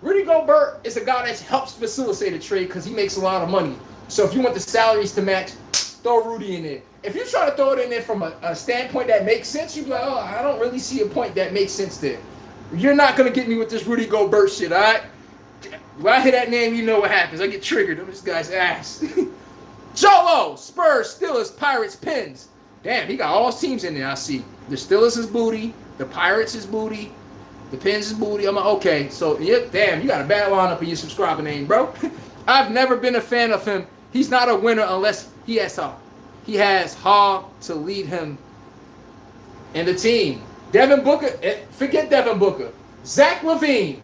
Rudy Gobert is a guy that helps facilitate a trade because he makes a lot of money. So if you want the salaries to match, throw Rudy in there. If you try to throw it in there from a standpoint that makes sense, you'd be like, oh, I don't really see a point that makes sense there. You're not going to get me with this Rudy Gobert shit, all right? When I hear that name, you know what happens. I get triggered. I'm this guy's ass. Jolo, Spurs, Steelers, Pirates, Pens. Damn, he got all teams in there, I see. The Steelers is booty. The Pirates is booty. The Pens is booty. I'm like, okay. So, yeah, damn, you got a bad lineup in your subscriber name, bro. I've never been a fan of him. He's not a winner unless he has Hall to lead him in the team. Devin Booker, forget Devin Booker. Zach LaVine,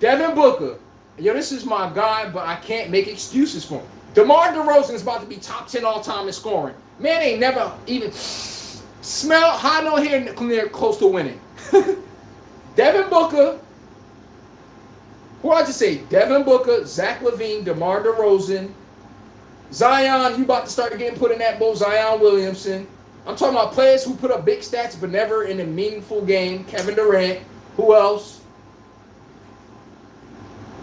Devin Booker. Yo, this is my guy, but I can't make excuses for him. DeMar DeRozan is about to be top 10 all-time in scoring. Man ain't never even smell high no here near close to winning. Devin Booker, Who I just say? Devin Booker, Zach LaVine, DeMar DeRozan, Zion. You about to start getting put in that bowl. Zion Williamson. I'm talking about players who put up big stats but never in a meaningful game. Kevin Durant. Who else?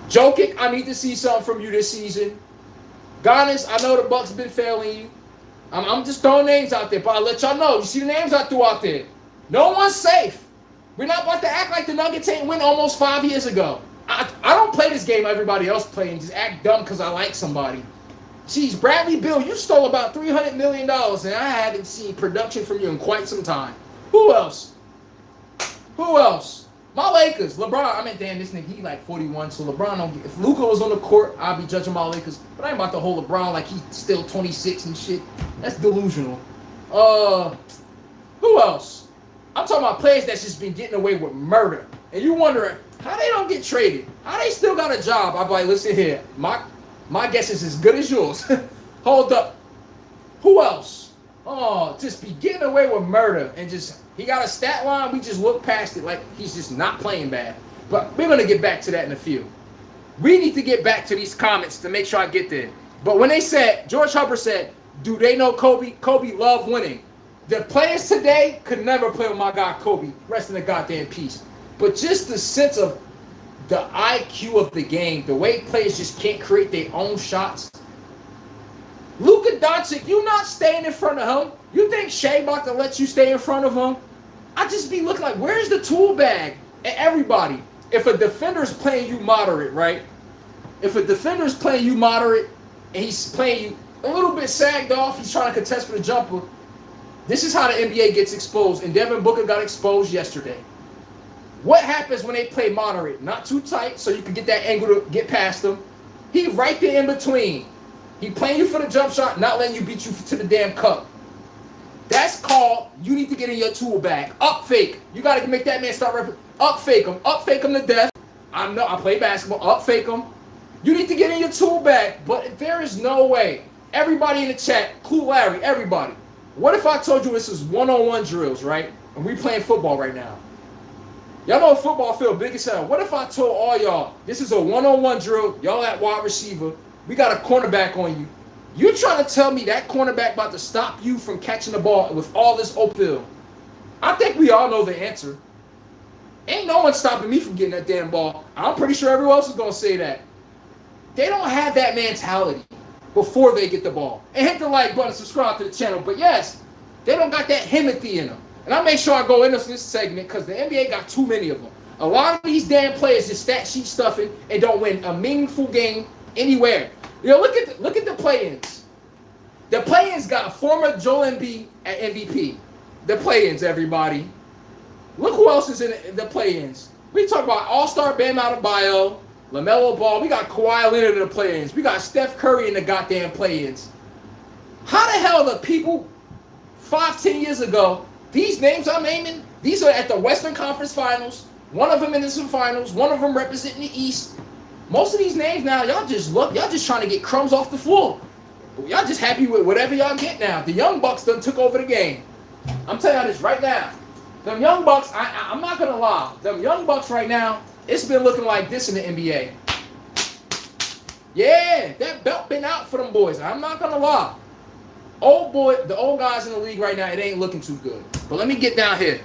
Jokic, I need to see something from you this season. Giannis, I know the Bucks been failing you. I'm just throwing names out there, but I'll let y'all know. You see the names I threw out there. No one's safe. We're not about to act like the Nuggets ain't win almost 5 years ago. I don't play this game everybody else playing. Just act dumb because I like somebody. Jeez, Bradley Beal, you stole about $300 million, and I haven't seen production from you in quite some time. Who else? Who else? My Lakers. LeBron, I mean, damn, this nigga, he like 41, so LeBron don't get... If Luka was on the court, I'd be judging my Lakers, but I ain't about to hold LeBron like he's still 26 and shit. That's delusional. Who else? I'm talking about players that's just been getting away with murder. And you wondering how they don't get traded. How they still got a job. I'm like, listen here. My guess is as good as yours. Hold up. Who else? Oh, just be getting away with murder. And just, he got a stat line. We just look past it like he's just not playing bad. But we're going to get back to that in a few. We need to get back to these comments to make sure I get there. But when they said, George Hubbard said, do they know Kobe? Kobe loved winning. The players today could never play with my guy Kobe. Rest in the goddamn peace. But just the sense of the IQ of the game, the way players just can't create their own shots. Luka Doncic, you not staying in front of him. You think Shea about to let you stay in front of him? I just be looking like, where's the tool bag? And everybody, if a defender's playing you moderate, right? If a defender's playing you moderate and he's playing you a little bit sagged off, he's trying to contest for the jumper, this is how the NBA gets exposed. And Devin Booker got exposed yesterday. What happens when they play moderate? Not too tight, so you can get that angle to get past them. He right there in between. He playing you for the jump shot, not letting you beat you to the damn cup. That's called, you need to get in your tool bag. Up fake. You got to make that man start repping. Up fake him. Up fake him to death. I play basketball. Up fake him. You need to get in your tool bag. But there is no way. Everybody in the chat, Clue Larry, everybody. What if I told you this is one-on-one drills, right? And we playing football right now. Y'all know football field big as hell. What if I told all y'all, this is a one-on-one drill, y'all at wide receiver, we got a cornerback on you. You trying to tell me that cornerback about to stop you from catching the ball with all this open field? I think we all know the answer. Ain't no one stopping me from getting that damn ball. I'm pretty sure everyone else is going to say that. They don't have that mentality before they get the ball. And hit the like button, subscribe to the channel. But yes, they don't got that Himothy in them. And I make sure I go into this segment because the NBA got too many of them. A lot of these damn players just stat sheet stuffing and don't win a meaningful game anywhere. You know, look at the play-ins. The play-ins got former Joel Embiid at MVP. The play-ins, everybody. Look who else is in the play-ins. We talk about All-Star Bam Adebayo, LaMelo Ball. We got Kawhi Leonard in the play-ins. We got Steph Curry in the goddamn play-ins. How the hell the people 5-10 years ago, these names I'm naming, these are at the Western Conference Finals. One of them in the finals. One of them representing the East. Most of these names now, y'all just trying to get crumbs off the floor. Y'all just happy with whatever y'all get now. The Young Bucks done took over the game. I'm telling y'all this right now. Them Young Bucks, I'm not going to lie. Them Young Bucks right now, it's been looking like this in the NBA. Yeah, that belt been out for them boys. I'm not going to lie. The old guys in the league right now, it ain't looking too good. But let me get down here.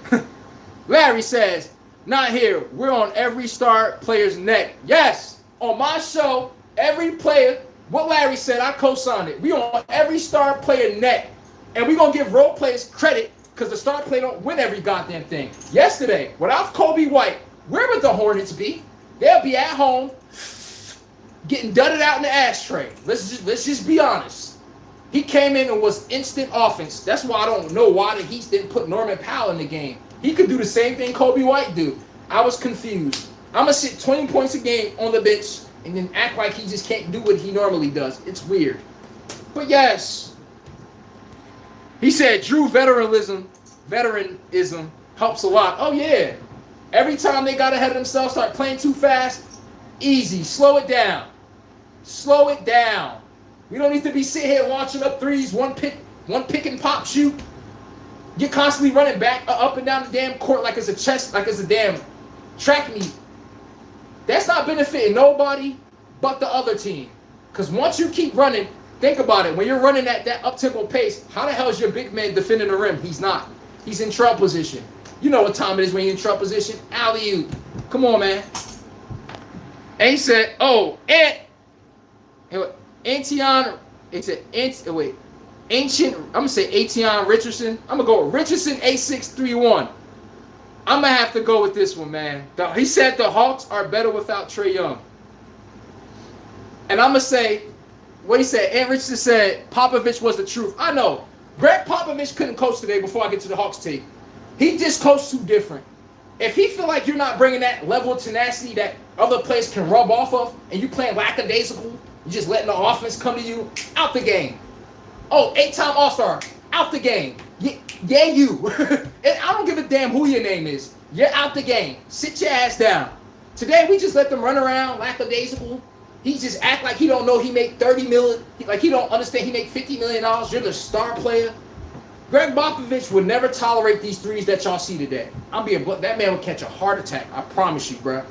Larry says, not here. We're on every star player's neck. Yes, on my show, every player, what Larry said, I co-signed it. We on every star player neck. And we're going to give role players credit because the star player don't win every goddamn thing. Yesterday, without Kobe White, where would the Hornets be? They'll be at home getting dudded out in the ashtray. Let's just be honest. He came in and was instant offense. That's why I don't know why the Heat didn't put Norman Powell in the game. He could do the same thing Kobe White do. I was confused. I'm going to sit 20 points a game on the bench and then act like he just can't do what he normally does. It's weird. But yes, he said Drew veteranism helps a lot. Oh, yeah. Every time they got ahead of themselves, start playing too fast, easy. Slow it down. Slow it down. We don't need to be sitting here launching up threes, one pick and pop shoot. You're constantly running back up and down the damn court like it's a damn track meet. That's not benefiting nobody but the other team. Because once you keep running, think about it. When you're running at that up-tempo pace, how the hell is your big man defending the rim? He's not. He's in trap position. You know what time it is when you're in trap position. Alley-oop. Come on, man. And he said, oh, Antion, it's an wait, Ancient, I'm going to say Ation Richardson. I'm going to go with Richardson A631. I'm going to have to go with this one, man. He said the Hawks are better without Trae Young. And I'm going to say, what he said, Ant Richardson said Popovich was the truth. I know. Greg Popovich couldn't coach today before I get to the Hawks take. He just coached too different. If he feel like you're not bringing that level of tenacity that other players can rub off of, and you playing lackadaisical, you just letting the offense come to you, out the game. Oh, 8-time All-Star, out the game. Yeah, you. And I don't give a damn who your name is. You're out the game. Sit your ass down. Today, we just let them run around lackadaisical. He just act like he don't know he make $30 million, like he don't understand he make $50 million. You're the star player. Greg Popovich would never tolerate these threes that y'all see today. That man would catch a heart attack. I promise you, bro.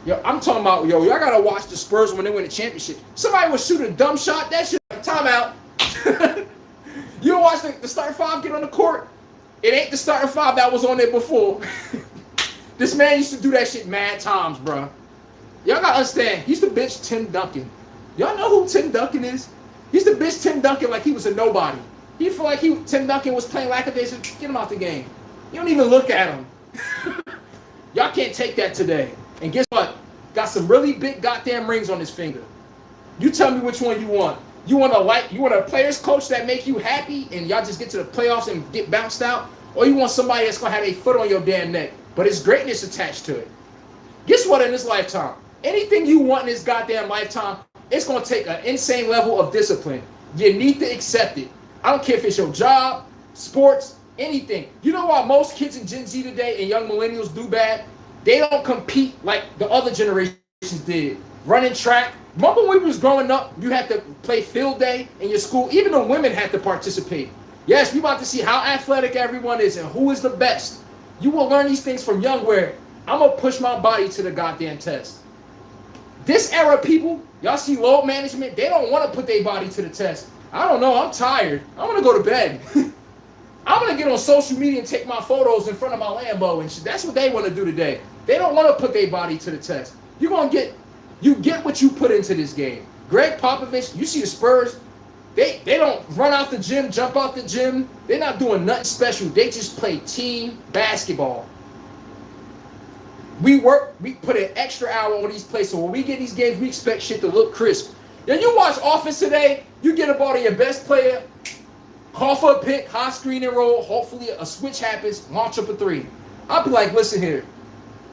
Yo, I'm talking about, y'all gotta watch the Spurs when they win the championship. Somebody would shoot a dumb shot, that shit, timeout. You don't watch the starting five get on the court. It ain't the starting five that was on there before. This man used to do that shit mad times, bro. Y'all gotta understand, he used to bitch Tim Duncan. Y'all know who Tim Duncan is? He used to bitch Tim Duncan like he was a nobody. He feel like Tim Duncan was playing lackadaisical. Get him out the game. You don't even look at him. Y'all can't take that today. And guess what? Got some really big goddamn rings on his finger. You tell me which one you want. You want a players coach that make you happy and y'all just get to the playoffs and get bounced out? Or you want somebody that's gonna have a foot on your damn neck, but it's greatness attached to it? Guess what? In this lifetime, anything you want in this goddamn lifetime, it's gonna take an insane level of discipline. You need to accept it. I don't care if it's your job, sports, anything. You know why most kids in Gen Z today and young millennials do bad? They don't compete like the other generations did. Running track. Remember when we was growing up, you had to play field day in your school? Even the women had to participate. Yes, we about to see how athletic everyone is and who is the best. You will learn these things from young where I'm going to push my body to the goddamn test. This era, people, y'all see load management, they don't want to put their body to the test. I don't know, I'm tired. I want to go to bed. I'm going to get on social media and take my photos in front of my Lambo and shit. That's what they want to do today. They don't want to put their body to the test. You get what you put into this game. Greg Popovich, you see the Spurs, they don't run out the gym, jump out the gym. They're not doing nothing special. They just play team basketball. We put an extra hour on these plays, so when we get these games, we expect shit to look crisp. Then you watch offense today, you get a ball to your best player, call for a pick, high screen and roll, hopefully a switch happens, launch up a three. I'll be like, listen here,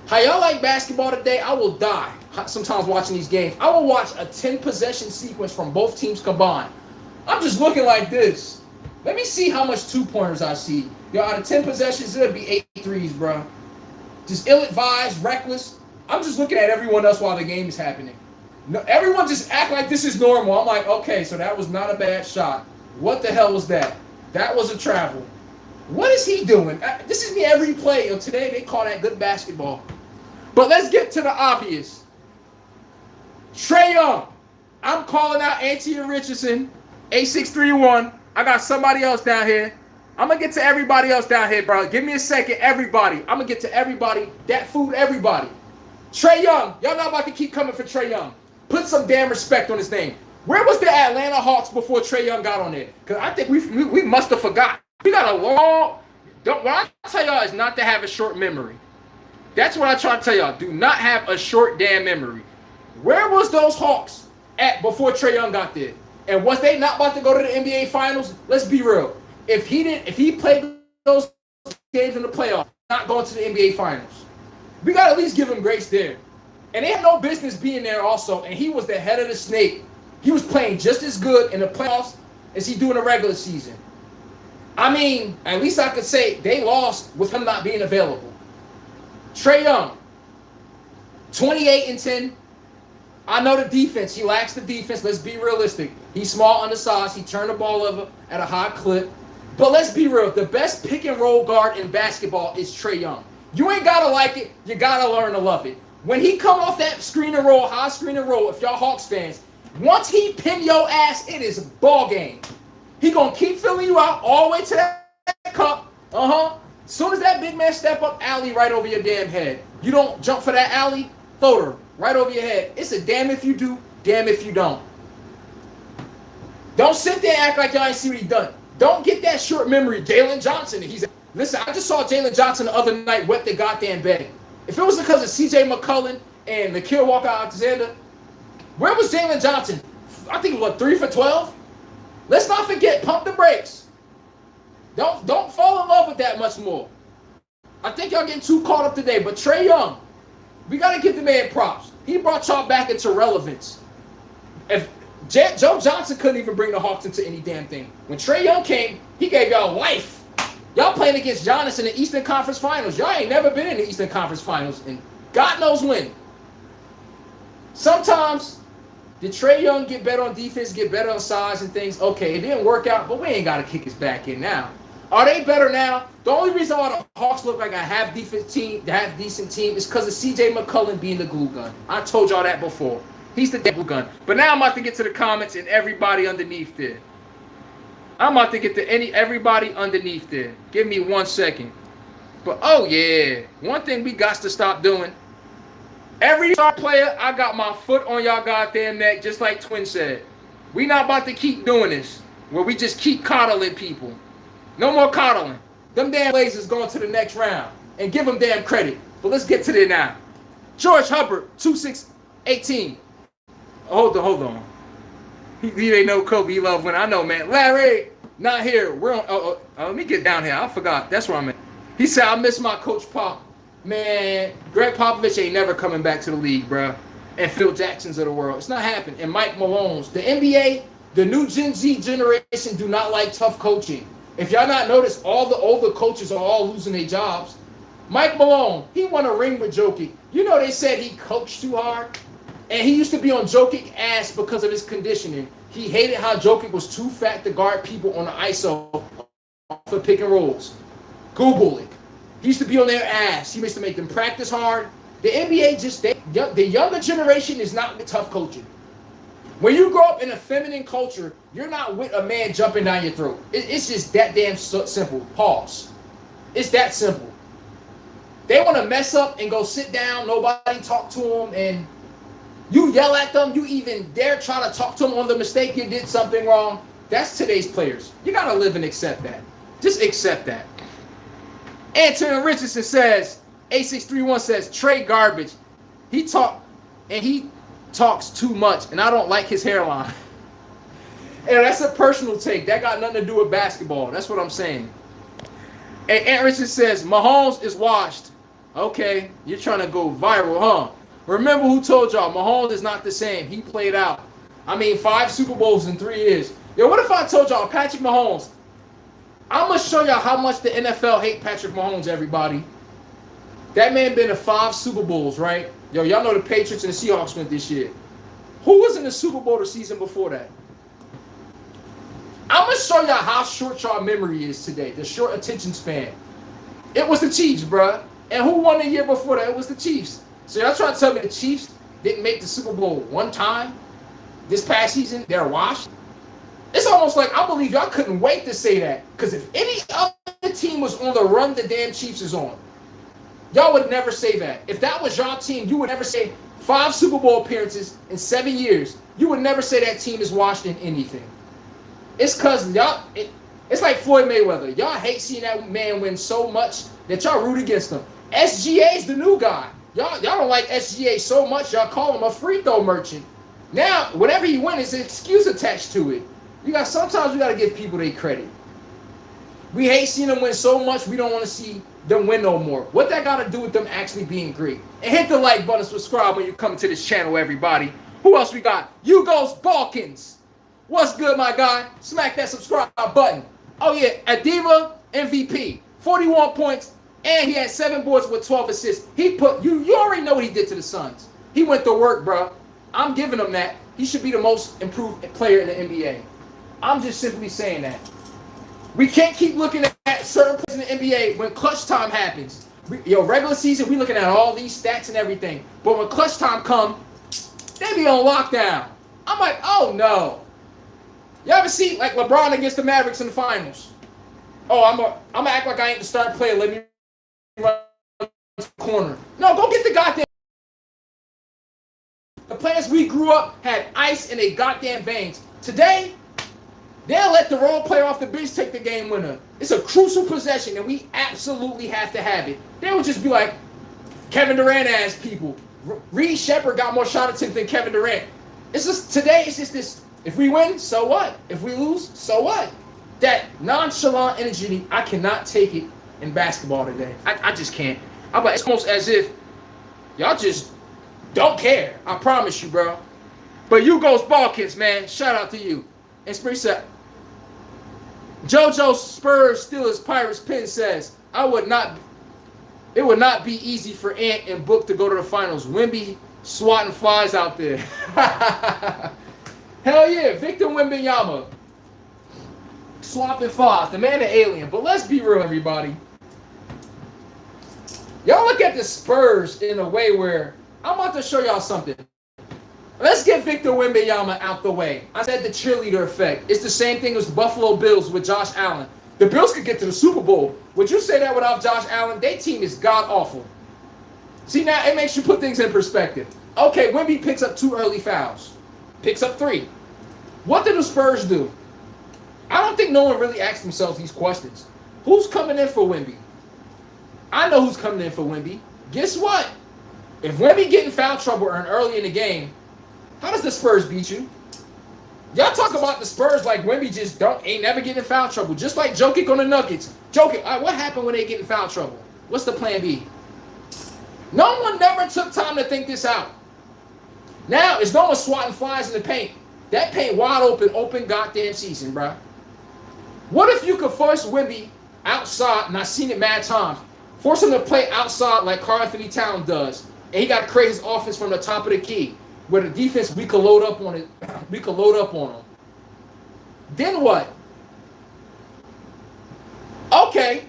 how y'all like basketball today? I will die sometimes watching these games. I will watch a 10-possession sequence from both teams combined. I'm just looking like this. Let me see how much two-pointers I see. Yo, out of 10 possessions, it'll be 8 threes, bro. Just ill-advised, reckless. I'm just looking at everyone else while the game is happening. No, everyone just act like this is normal. I'm like, okay, so that was not a bad shot. What the hell was that? That was a travel. What is he doing? This is me every play. Yo, today they call that good basketball. But let's get to the obvious. Trae Young. I'm calling out Anthony Richardson, A631. I got somebody else down here. I'm going to get to everybody else down here, bro. Give me a second, everybody. I'm going to get to everybody. Dat food, everybody. Trae Young. Y'all not about to keep coming for Trae Young. Put some damn respect on his name. Where was the Atlanta Hawks before Trae Young got on there? Because I think we must have forgot. We got a long... What I tell y'all is not to have a short memory. That's what I try to tell y'all. Do not have a short damn memory. Where was those Hawks at before Trae Young got there? And was they not about to go to the NBA Finals? Let's be real. If he played those games in the playoffs, not going to the NBA Finals, we got to at least give him grace there. And they had no business being there also. And he was the head of the snake. He was playing just as good in the playoffs as he do in the regular season. I mean, at least I could say they lost with him not being available. Trae Young, 28-10. I know the defense. He lacks the defense. Let's be realistic. He's small, undersized. He turned the ball over at a high clip. But let's be real. The best pick and roll guard in basketball is Trae Young. You ain't got to like it. You got to learn to love it. When he come off that screen and roll, high screen and roll, if y'all Hawks fans, once he pin your ass, it is a ball game. He gonna keep filling you out all the way to that cup. As soon as that big man step up, alley right over your damn head. You don't jump for that alley, floater right over your head. It's a damn if you do, damn if you don't. Don't sit there and act like y'all ain't see what he done. Don't get that short memory. Jalen Johnson, listen, I just saw Jalen Johnson the other night wet the goddamn bed. If it was because of C.J. McCollum and Nikhil Walker-Alexander, where was Jalen Johnson? I think it was 3 for 12. Let's not forget, pump the brakes. Don't fall in love with that much more. I think y'all getting too caught up today. But Trae Young, we got to give the man props. He brought y'all back into relevance. If Joe Johnson couldn't even bring the Hawks into any damn thing. When Trae Young came, he gave y'all life. Y'all playing against Giannis in the Eastern Conference Finals. Y'all ain't never been in the Eastern Conference Finals, and God knows when. Sometimes, did Trae Young get better on defense, get better on size and things? Okay, it didn't work out, but we ain't got to kick his back in now. Are they better now? The only reason why the Hawks look like a half-decent team is because of C.J. McCollum being the glue gun. I told y'all that before. He's the glue gun. But now I'm about to get to the comments and everybody underneath there. I'm about to get to everybody underneath there. Give me 1 second. But, oh, yeah. One thing we got to stop doing. Every star player, I got my foot on y'all goddamn neck, just like Twin said. We not about to keep doing this, where we just keep coddling people. No more coddling. Them damn Blazers going to the next round. And give them damn credit. But let's get to there now. George Hubbard, 2618. Hold on. He ain't no Kobe. He love when I know, man. Larry, not here. We're on. Let me get down here. I forgot. That's where I'm at. He said, I miss my coach Pop. Man, Greg Popovich ain't never coming back to the league, bro. And Phil Jacksons of the world. It's not happening. And Mike Malone's. The NBA, the new Gen Z generation do not like tough coaching. If y'all not noticed, all the older coaches are all losing their jobs. Mike Malone, he won a ring with Jokic. You know they said he coached too hard? And he used to be on Jokic's ass because of his conditioning. He hated how Jokic was too fat to guard people on the ISO for pick and rolls. Google it. He used to be on their ass. He used to make them practice hard. The NBA the younger generation is not with tough coaching. When you grow up in a feminine culture, you're not with a man jumping down your throat. It's just that damn simple. Pause. It's that simple. They want to mess up and go sit down. Nobody talk to them, and you yell at them. You even dare try to talk to them on the mistake you did something wrong. That's today's players. You got to live and accept that. Just accept that. Anthony Richardson says, A631 says, Trae garbage. He talks too much, and I don't like his hairline. And that's a personal take. That got nothing to do with basketball. That's what I'm saying. And Ant Richardson says, Mahomes is washed. Okay, you're trying to go viral, huh? Remember who told y'all, Mahomes is not the same. He played out. 5 Super Bowls in 3 years. Yo, what if I told y'all Patrick Mahomes? I'm going to show y'all how much the NFL hate Patrick Mahomes, everybody. That man been to 5 Super Bowls, right? Yo, y'all know the Patriots and the Seahawks went this year. Who was in the Super Bowl the season before that? I'm going to show y'all how short y'all memory is today, the short attention span. It was the Chiefs, bruh. And who won the year before that? It was the Chiefs. So y'all trying to tell me the Chiefs didn't make the Super Bowl one time this past season? They're washed? It's almost like I believe y'all couldn't wait to say that. Because if any other team was on the run the damn Chiefs is on, y'all would never say that. If that was y'all team, you would never say 5 Super Bowl appearances in 7 years. You would never say that team is washed in anything. It's because y'all, it's like Floyd Mayweather. Y'all hate seeing that man win so much that y'all root against him. SGA's the new guy. Y'all don't like SGA so much, y'all call him a free throw merchant. Now, whenever he wins, there's an excuse attached to it. Sometimes we got to give people their credit. We hate seeing them win so much, we don't want to see them win no more. What that got to do with them actually being great? And hit the like button, subscribe when you come to this channel, everybody. Who else we got? Yugos Balkans. What's good, my guy? Smack that subscribe button. Oh, yeah, Adiva MVP. 41 points, and he had 7 boards with 12 assists. You already know what he did to the Suns. He went to work, bro. I'm giving him that. He should be the most improved player in the NBA. I'm just simply saying that. We can't keep looking at certain players in the NBA when clutch time happens. Regular season, we looking at all these stats and everything. But when clutch time come, they be on lockdown. I'm like, oh no. You ever see like LeBron against the Mavericks in the finals? Oh, I'm gonna act like I ain't the starting player. Let me run to the corner. No, go get the goddamn. The players we grew up had ice in their goddamn veins. Today, they'll let the role player off the bench take the game winner. It's a crucial possession, and we absolutely have to have it. They would just be like Kevin Durant ass people. Reed Shepherd got more shot attempts than Kevin Durant. It's just today. It's just this. If we win, so what? If we lose, so what? That nonchalant energy, I cannot take it in basketball today. I just can't. I'm like, it's almost as if y'all just don't care. I promise you, bro. But you Ghost Balkans, man. Shout out to you. And Spring said, JoJo Spurs Steelers Pirates Pin says, it would not be easy for Ant and Book to go to the finals. Wemby swatting flies out there. Hell yeah, Victor Wembanyama. Swapping flies. The man, the alien. But let's be real, everybody. Y'all look at the Spurs in a way where I'm about to show y'all something. Let's get Victor Wembanyama out the way. I said the cheerleader effect. It's the same thing as the Buffalo Bills with Josh Allen. The Bills could get to the Super Bowl. Would you say that without Josh Allen? Their team is god-awful. See, now it makes you put things in perspective. Okay, Wemby picks up 2 early fouls. Picks up 3. What did the Spurs do? I don't think no one really asked themselves these questions. Who's coming in for Wemby? I know who's coming in for Wemby. Guess what? If Wemby get in foul trouble early in the game, how does the Spurs beat you? Y'all talk about the Spurs like Wemby just ain't never getting in foul trouble. Just like Jokic on the Nuggets. Jokic, what happened when they get in foul trouble? What's the plan B? No one never took time to think this out. Now, it's no one swatting flies in the paint. That paint wide open goddamn season, bro. What if you could force Wemby outside, and I've seen it mad times, force him to play outside like Karl-Anthony Towns does, and he got to create his offense from the top of the key, where the defense, we could load up on it. We could load up on him. Then what? Okay.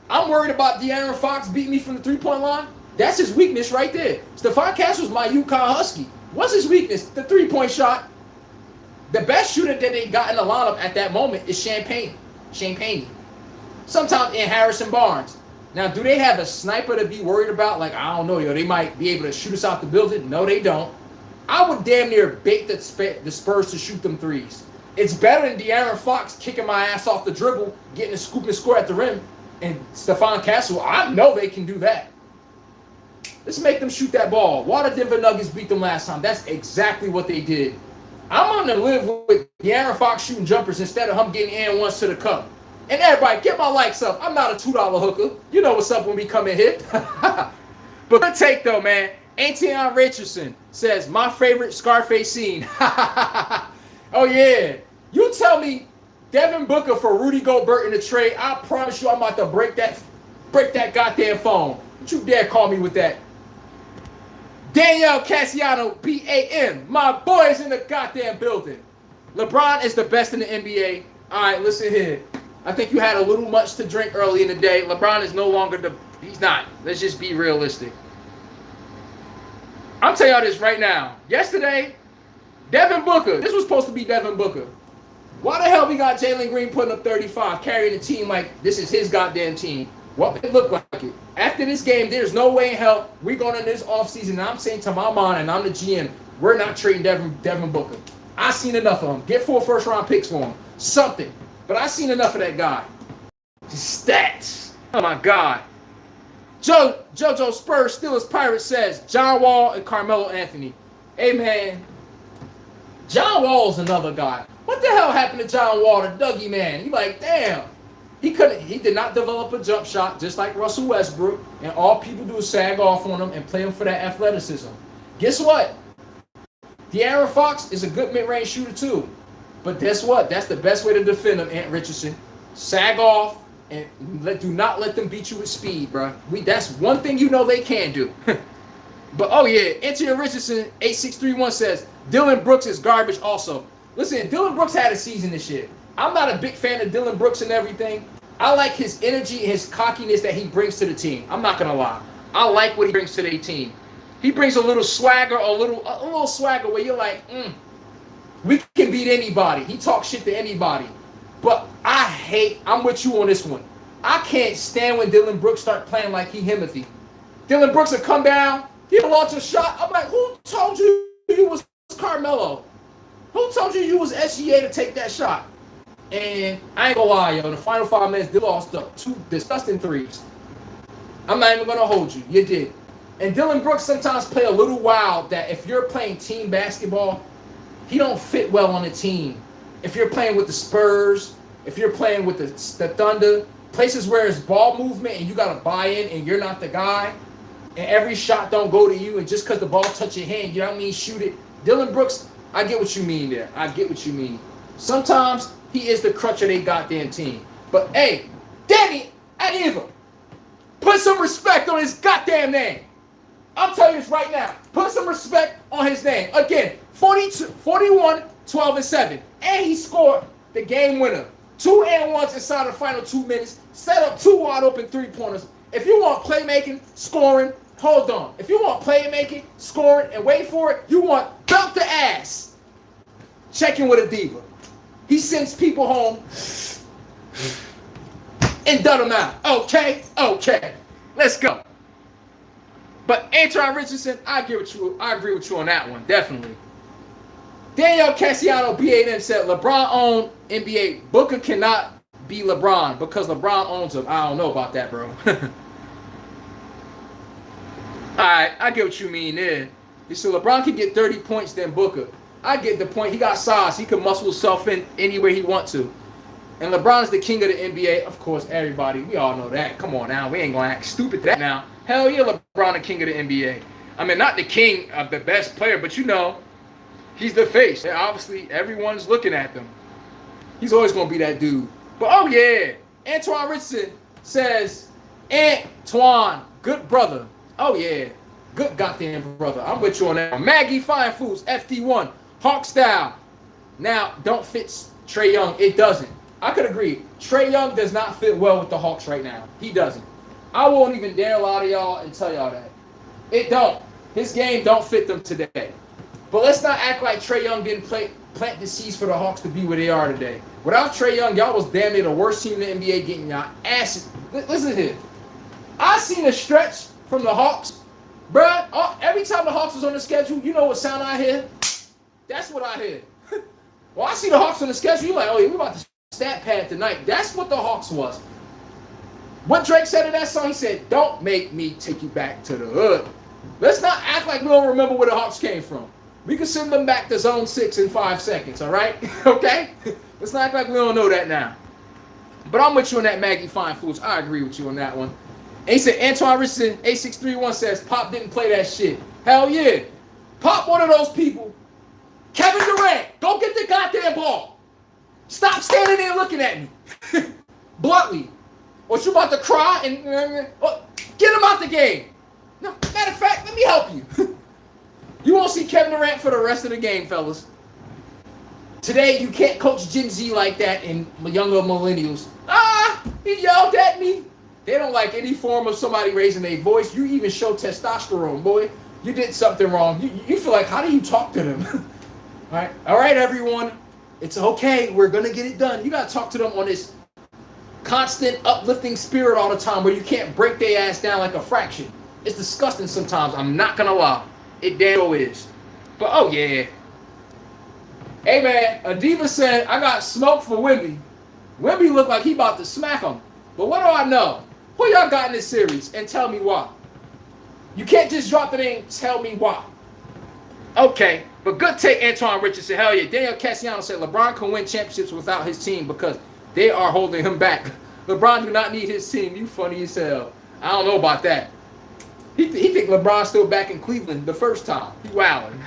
I'm worried about De'Aaron Fox beating me from the three-point line. That's his weakness right there. Stephon Castle's my UConn Husky. What's his weakness? The three-point shot. The best shooter that they got in the lineup at that moment is Champagne. Sometimes in Harrison Barnes. Now, do they have a sniper to be worried about? Like, I don't know, they might be able to shoot us out the building. No, they don't. I would damn near bait the Spurs to shoot them threes. It's better than De'Aaron Fox kicking my ass off the dribble, getting a scoop and score at the rim, and Stephon Castle. I know they can do that. Let's make them shoot that ball. Why the Denver Nuggets beat them last time? That's exactly what they did. I'm going to live with De'Aaron Fox shooting jumpers instead of him getting and ones to the cup. And everybody, get my likes up. I'm not a $2 hooker. You know what's up when we come in here. But good take, though, man. Antion Richardson says, my favorite Scarface scene. Oh, yeah. You tell me Devin Booker for Rudy Gobert in the trade, I promise you I'm about to break that goddamn phone. Don't you dare call me with that. Danielle Cassiano, BAM. My boy is in the goddamn building. LeBron is the best in the NBA. All right, listen here. I think you had a little much to drink early in the day. LeBron is no longer he's not. Let's just be realistic. I'm telling y'all this right now. Yesterday, Devin Booker. This was supposed to be Devin Booker. Why the hell we got Jalen Green putting up 35, carrying the team like this is his goddamn team? What it look like it? After this game, there's no way in hell we're going in this offseason, and I'm saying to my mind, and I'm the GM, we're not trading Devin Booker. I seen enough of him. Get 4 first-round picks for him. Something. But I seen enough of that guy. Stats. Oh, my God. JoJo Spurs Steelers Pirates says, John Wall and Carmelo Anthony. Hey, man. John Wall's another guy. What the hell happened to John Wall, the Dougie man? You like, damn. He did not develop a jump shot just like Russell Westbrook, and all people do is sag off on him and play him for that athleticism. Guess what? De'Aaron Fox is a good mid-range shooter too. But guess what? That's the best way to defend him, Ant Richardson. Sag off and do not let them beat you with speed, bro. That's one thing you know they can do. But, oh yeah, Anthony Richardson, 8631 says, Dylan Brooks is garbage also. Listen, Dylan Brooks had a season this year. I'm not a big fan of Dylan Brooks and everything, I like his energy, his cockiness that he brings to the team. I'm not gonna lie. I like what he brings to the team. He brings a little swagger, a little swagger where you're like, we can beat anybody. He talks shit to anybody. But I'm with you on this one. I can't stand when Dillon Brooks start playing like Himothy. Dillon Brooks will come down, he'll launch a shot. I'm like, who told you was Carmelo? Who told you was SGA to take that shot? And I ain't gonna lie, yo, in the final 5 minutes, they lost up 2 disgusting threes. I'm not even gonna hold you. You did. And Dillon Brooks sometimes play a little wild that if you're playing team basketball, he don't fit well on the team. If you're playing with the Spurs, if you're playing with the Thunder, places where it's ball movement and you got to buy in and you're not the guy, and every shot don't go to you, and just because the ball touch your hand, you know what I mean, shoot it. Dillon Brooks, I get what you mean there. I get what you mean. Sometimes he is the crutch of their goddamn team. But, hey, Danny Adiva, put some respect on his goddamn name. I'm telling you this right now. Put some respect on his name. Again, 41, 12, and 7. And he scored the game winner. 2 and 1s inside the final 2 minutes. Set up 2 wide open 3-pointers. If you want playmaking, scoring, hold on. If you want playmaking, scoring, and wait for it, you want belt the ass. Check in with a diva. He sends people home and done them out. Okay. Let's go. But Antoine Richardson, I agree with you on that one, definitely. Daniel Cassiano, BA&M said LeBron owned NBA. Booker cannot be LeBron because LeBron owns him. I don't know about that, bro. Alright, I get what you mean there. You said LeBron can get 30 points than Booker. I get the point. He got size. He can muscle himself in anywhere he wants to. And LeBron is the king of the NBA. Of course, everybody, we all know that. Come on now. We ain't going to act stupid that now. Hell yeah, LeBron the king of the NBA. I mean, not the king of the best player, but you know, he's the face. And obviously, everyone's looking at them. He's always going to be that dude. But, oh, yeah. Antoine Richardson says, Antoine, good brother. Oh, yeah. Good goddamn brother. I'm with you on that. Maggie Fine Foods, FD1, Hawk Style. Now, don't fit Trae Young. It doesn't. I could agree. Trae Young does not fit well with the Hawks right now. He doesn't. I won't even dare lie to y'all and tell y'all that. It don't. His game don't fit them today. But let's not act like Trae Young didn't plant the seeds for the Hawks to be where they are today. Without Trae Young, y'all was damn near the worst team in the NBA getting y'all asses. Listen here. I seen a stretch from the Hawks. Bruh, every time the Hawks was on the schedule, you know what sound I hear? That's what I hear. Well, I see the Hawks on the schedule, you're like, oh, yeah, we're about to stat pad tonight. That's what the Hawks was. What Drake said in that song, he said, don't make me take you back to the hood. Let's not act like we don't remember where the Hawks came from. We can send them back to zone 6 in 5 seconds, all right? Okay? Let's not act like we don't know that now. But I'm with you on that Maggie Fine Foods. I agree with you on that one. And he said, Antoine Richardson, A631 says, Pop didn't play that shit. Hell yeah. Pop one of those people. Kevin Durant, go get the goddamn ball. Stop standing there looking at me. Bluntly. Or you about to cry and get him out the game. No, matter of fact, let me help you. You won't see Kevin Durant for the rest of the game, fellas. Today, you can't coach Gen Z like that and younger millennials. He yelled at me. They don't like any form of somebody raising their voice. You even show testosterone, boy. You did something wrong. You feel like, how do you talk to them? All right, everyone. It's okay. We're going to get it done. You got to talk to them on this constant uplifting spirit all the time where you can't break their ass down like a fraction. It's disgusting sometimes. I'm not going to lie. It damn is. But, oh, yeah. Hey, man. Adiva said, I got smoke for Wemby. Wemby looked like he about to smack him. But what do I know? Who y'all got in this series? And tell me why. You can't just drop the name. Tell me why. Okay. But good take, Antoine Richardson. Hell yeah. Daniel Cassiano said LeBron can win championships without his team because they are holding him back. LeBron do not need his team. You funny as hell. I don't know about that. He think LeBron's still back in Cleveland the first time. He wilding.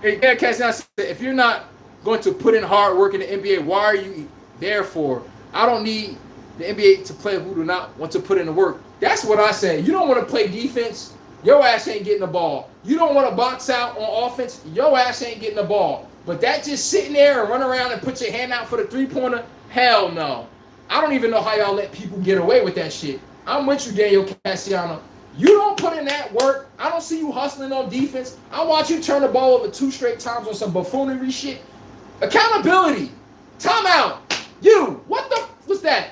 Hey, Daniel Cassiano said, if you're not going to put in hard work in the NBA, why are you there for? I don't need the NBA to play who do not want to put in the work. That's what I say. You don't want to play defense, your ass ain't getting the ball. You don't want to box out on offense, your ass ain't getting the ball. But that just sitting there and run around and put your hand out for the three-pointer, hell no. I don't even know how y'all let people get away with that shit. I'm with you, Daniel Cassiano. You don't put in that work. I don't see you hustling on defense. I watch you turn the ball over 2 straight times on some buffoonery shit. Accountability. Timeout. You. What the was that?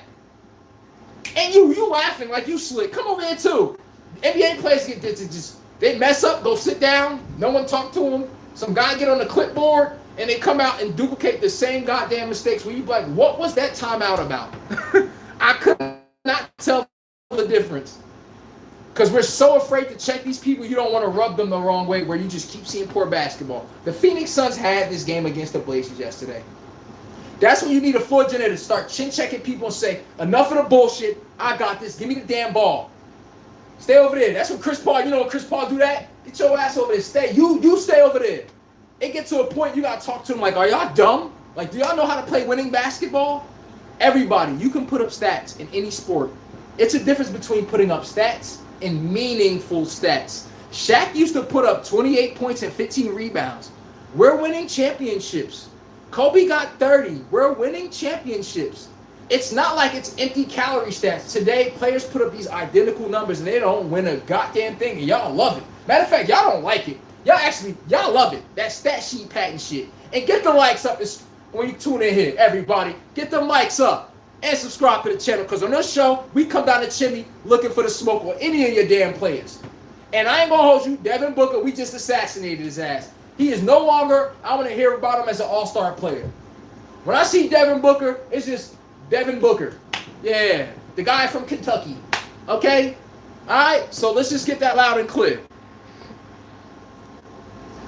And you laughing like you slick. Come over here too. NBA players get just they mess up, go sit down. No one talk to them. Some guy get on the clipboard and they come out and duplicate the same goddamn mistakes. Where you be like, what was that timeout about? I could not tell the difference. Because we're so afraid to check these people, you don't want to rub them the wrong way where you just keep seeing poor basketball. The Phoenix Suns had this game against the Blazers yesterday. That's when you need a floor general to start chin-checking people and say, enough of the bullshit, I got this, give me the damn ball. Stay over there. That's when Chris Paul, you know when Chris Paul do that? Get your ass over there. Stay. You stay over there. It gets to a point you got to talk to them like, are y'all dumb? Like, do y'all know how to play winning basketball? Everybody, you can put up stats in any sport. It's a difference between putting up stats and meaningful stats. Shaq used to put up 28 points and 15 rebounds. We're winning championships. Kobe got 30. We're winning championships. It's not like it's empty calorie stats. Today, players put up these identical numbers and they don't win a goddamn thing, and y'all love it. Matter of fact, y'all don't like it. Y'all love it. That stat sheet patent shit. And get the likes up when you tune in here, everybody. Get the likes up. And subscribe to the channel, because on this show, we come down the chimney looking for the smoke on any of your damn players. And I ain't going to hold you, Devin Booker, we just assassinated his ass. He is no longer, I want to hear about him as an all-star player. When I see Devin Booker, it's just Devin Booker. Yeah, the guy from Kentucky. Okay? All right, so let's just get that loud and clear.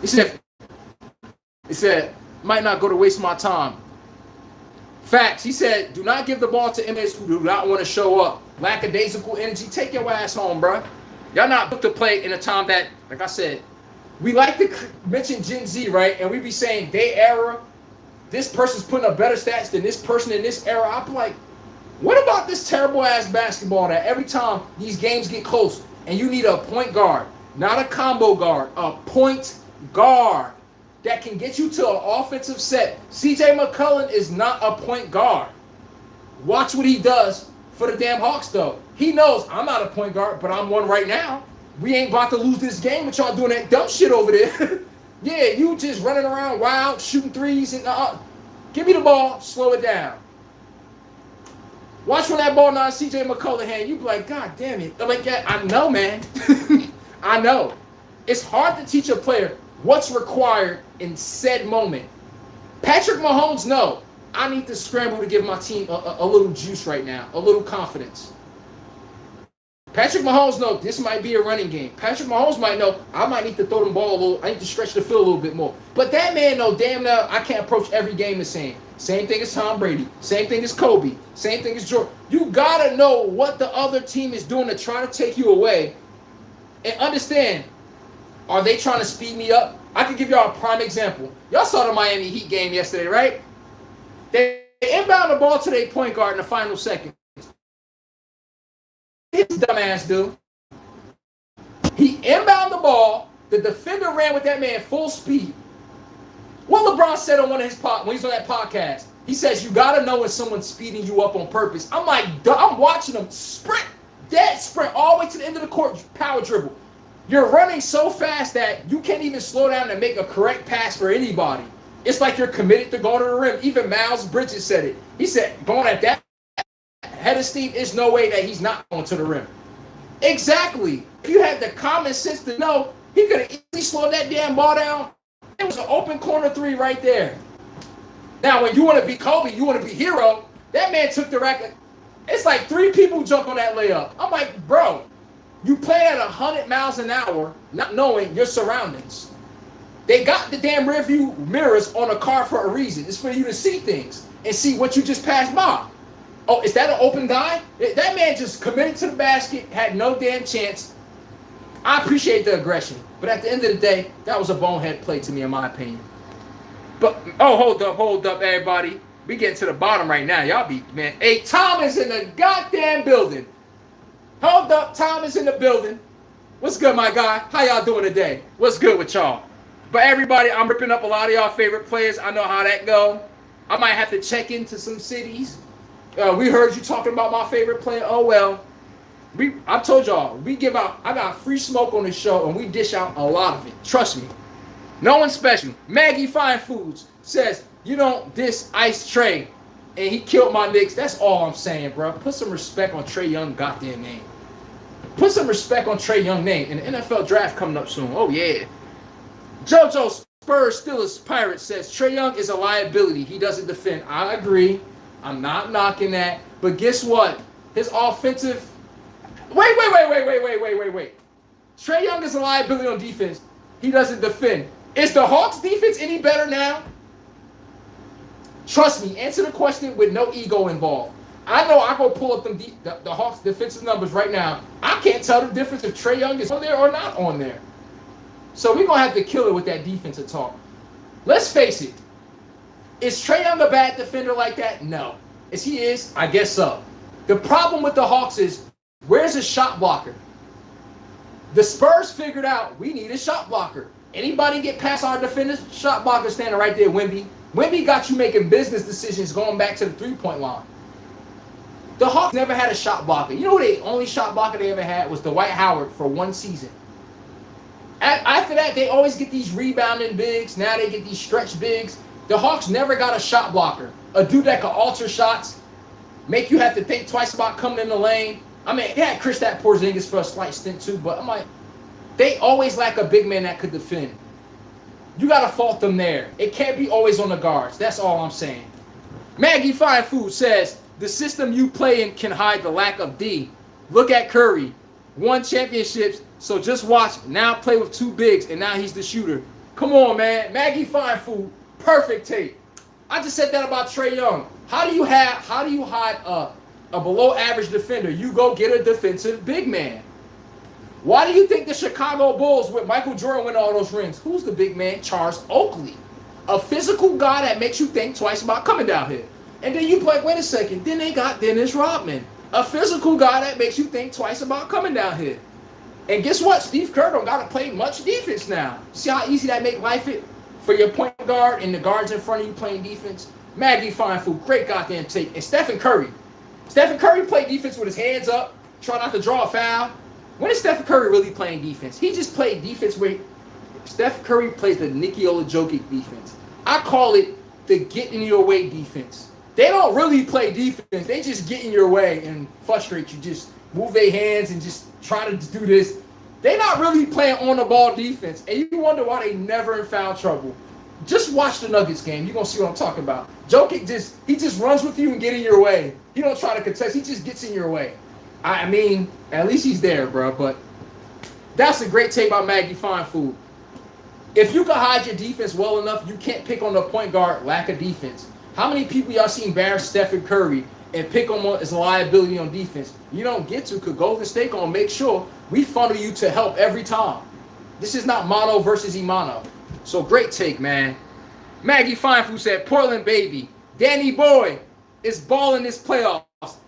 He said, might not go to waste my time. Facts. He said, do not give the ball to inmates who do not want to show up. Lackadaisical energy. Take your ass home, bro. Y'all not booked to play in a time that, like I said, we like to mention Gen Z, right? And we be saying they era, this person's putting up better stats than this person in this era. I'm like, what about this terrible ass basketball that every time these games get close and you need a point guard, not a combo guard, a point guard that can get you to an offensive set. CJ McCollum is not a point guard. Watch what he does for the damn Hawks, though. He knows I'm not a point guard, but I'm one right now. We ain't about to lose this game with y'all doing that dumb shit over there. Yeah, you just running around wild, shooting threes. And give me the ball, slow it down. Watch when that ball not CJ McCollum hand. You be like, God damn it. I'm like, yeah, I know, man. I know. It's hard to teach a player what's required in said moment. Patrick Mahomes, no. I need to scramble to give my team a little juice right now, a little confidence. Patrick Mahomes, no, this might be a running game. Patrick Mahomes might know, I might need to throw the ball a little, I need to stretch the field a little bit more. But that man, no, damn now, I can't approach every game the same. Same thing as Tom Brady. Same thing as Kobe. Same thing as Jordan. You gotta know what the other team is doing to try to take you away. And understand, are they trying to speed me up? I can give y'all a prime example. Y'all saw the Miami Heat game yesterday, right? They inbound the ball to their point guard in the final seconds. His dumbass dude. He inbound the ball. The defender ran with that man full speed. What LeBron said on one of his when he's on that podcast, he says you gotta know when someone's speeding you up on purpose. I'm like, I'm watching them sprint, dead sprint all the way to the end of the court, power dribble. You're running so fast that you can't even slow down and make a correct pass for anybody. It's like you're committed to going to the rim. Even Miles Bridges said it. He said, going at that head of steam, there's no way that he's not going to the rim. Exactly. If you had the common sense to know, he could have easily slowed that damn ball down. It was an open corner three right there. Now, when you want to be Kobe, you want to be hero, that man took the racket. It's like 3 people jump on that layup. I'm like, bro, you play at 100 miles an hour, not knowing your surroundings. They got the damn rearview mirrors on a car for a reason. It's for you to see things and see what you just passed by. Oh, is that an open guy? That man just committed to the basket, had no damn chance. I appreciate the aggression, but at the end of the day, that was a bonehead play to me, in my opinion. But, oh, hold up, everybody. We getting to the bottom right now. Y'all be, man. Hey, Tom is in the goddamn building. Hold up, Tom is in the building. What's good, my guy? How y'all doing today? What's good with y'all? But everybody, I'm ripping up a lot of y'all favorite players. I know how that go. I might have to check into some cities. We heard you talking about my favorite player. Oh well, I told y'all we give out. I got free smoke on this show, and we dish out a lot of it. Trust me. No one special. Maggie Fine Foods says you don't diss Ice Trey, and he killed my Knicks. That's all I'm saying, bro. Put some respect on Trae Young goddamn name. Put some respect on Trae Young name. And the NFL draft coming up soon. Oh yeah. JoJo Spurs Steelers Pirates says Trae Young is a liability. He doesn't defend. I agree. I'm not knocking that. But guess what? His offensive. Wait. Trae Young is a liability on defense. He doesn't defend. Is the Hawks defense any better now? Trust me. Answer the question with no ego involved. I know I go pull up the Hawks defensive numbers right now. I can't tell the difference if Trae Young is on there or not on there. So we're going to have to kill it with that defensive talk. Let's face it. Is Trae Young a bad defender like that? No. Is he is? I guess so. The problem with the Hawks is, where's a shot blocker? The Spurs figured out we need a shot blocker. Anybody get past our defenders? Shot blocker standing right there, Wemby. Wemby got you making business decisions going back to the three-point line. The Hawks never had a shot blocker. You know who the only shot blocker they ever had was Dwight Howard for one season. After that, they always get these rebounding bigs. Now they get these stretch bigs. The Hawks never got a shot blocker. A dude that could alter shots, make you have to think twice about coming in the lane. I mean, they had Kristaps Porzingis for a slight stint too, but I'm like, they always lack a big man that could defend. You got to fault them there. It can't be always on the guards. That's all I'm saying. Maggie Fine Food says, the system you play in can hide the lack of D. Look at Curry. Won championships, so just watch. Now play with two bigs, and now he's the shooter. Come on, man. Maggie Fine Food. Perfect take. I just said that about Trae Young. How do you hide a below average defender? You go get a defensive big man. Why do you think the Chicago Bulls with Michael Jordan win all those rings? Who's the big man? Charles Oakley. A physical guy that makes you think twice about coming down here. And then you play, wait a second, then they got Dennis Rodman. A physical guy that makes you think twice about coming down here. And guess what? Steve Kerr don't got to play much defense now. See how easy that make life it for your point guard and the guards in front of you playing defense? Maggie Fine Food, great goddamn take. And Stephen Curry. Stephen Curry played defense with his hands up, try not to draw a foul. When is Stephen Curry really playing defense? He just played defense where Steph Curry plays the Nikola Jokic defense. I call it the get in your way defense. They don't really play defense. They just get in your way and frustrate you. Just move their hands and just try to do this. They're not really playing on the ball defense. And you wonder why they never in foul trouble. Just watch the Nuggets game. You're going to see what I'm talking about. Jokic just runs with you and get in your way. He don't try to contest. He just gets in your way. I mean, at least he's there, bro. But that's a great take by Maggie Fine Food. If you can hide your defense well enough, you can't pick on the point guard lack of defense. How many people y'all seen embarrass Stephen Curry and pick him as a liability on defense? You don't get to, because Golden State gonna make sure we funnel you to help every time. This is not mono versus Imano. So great take, man. Maggie Fine Food said, Portland baby, Danny Boy is balling this playoffs.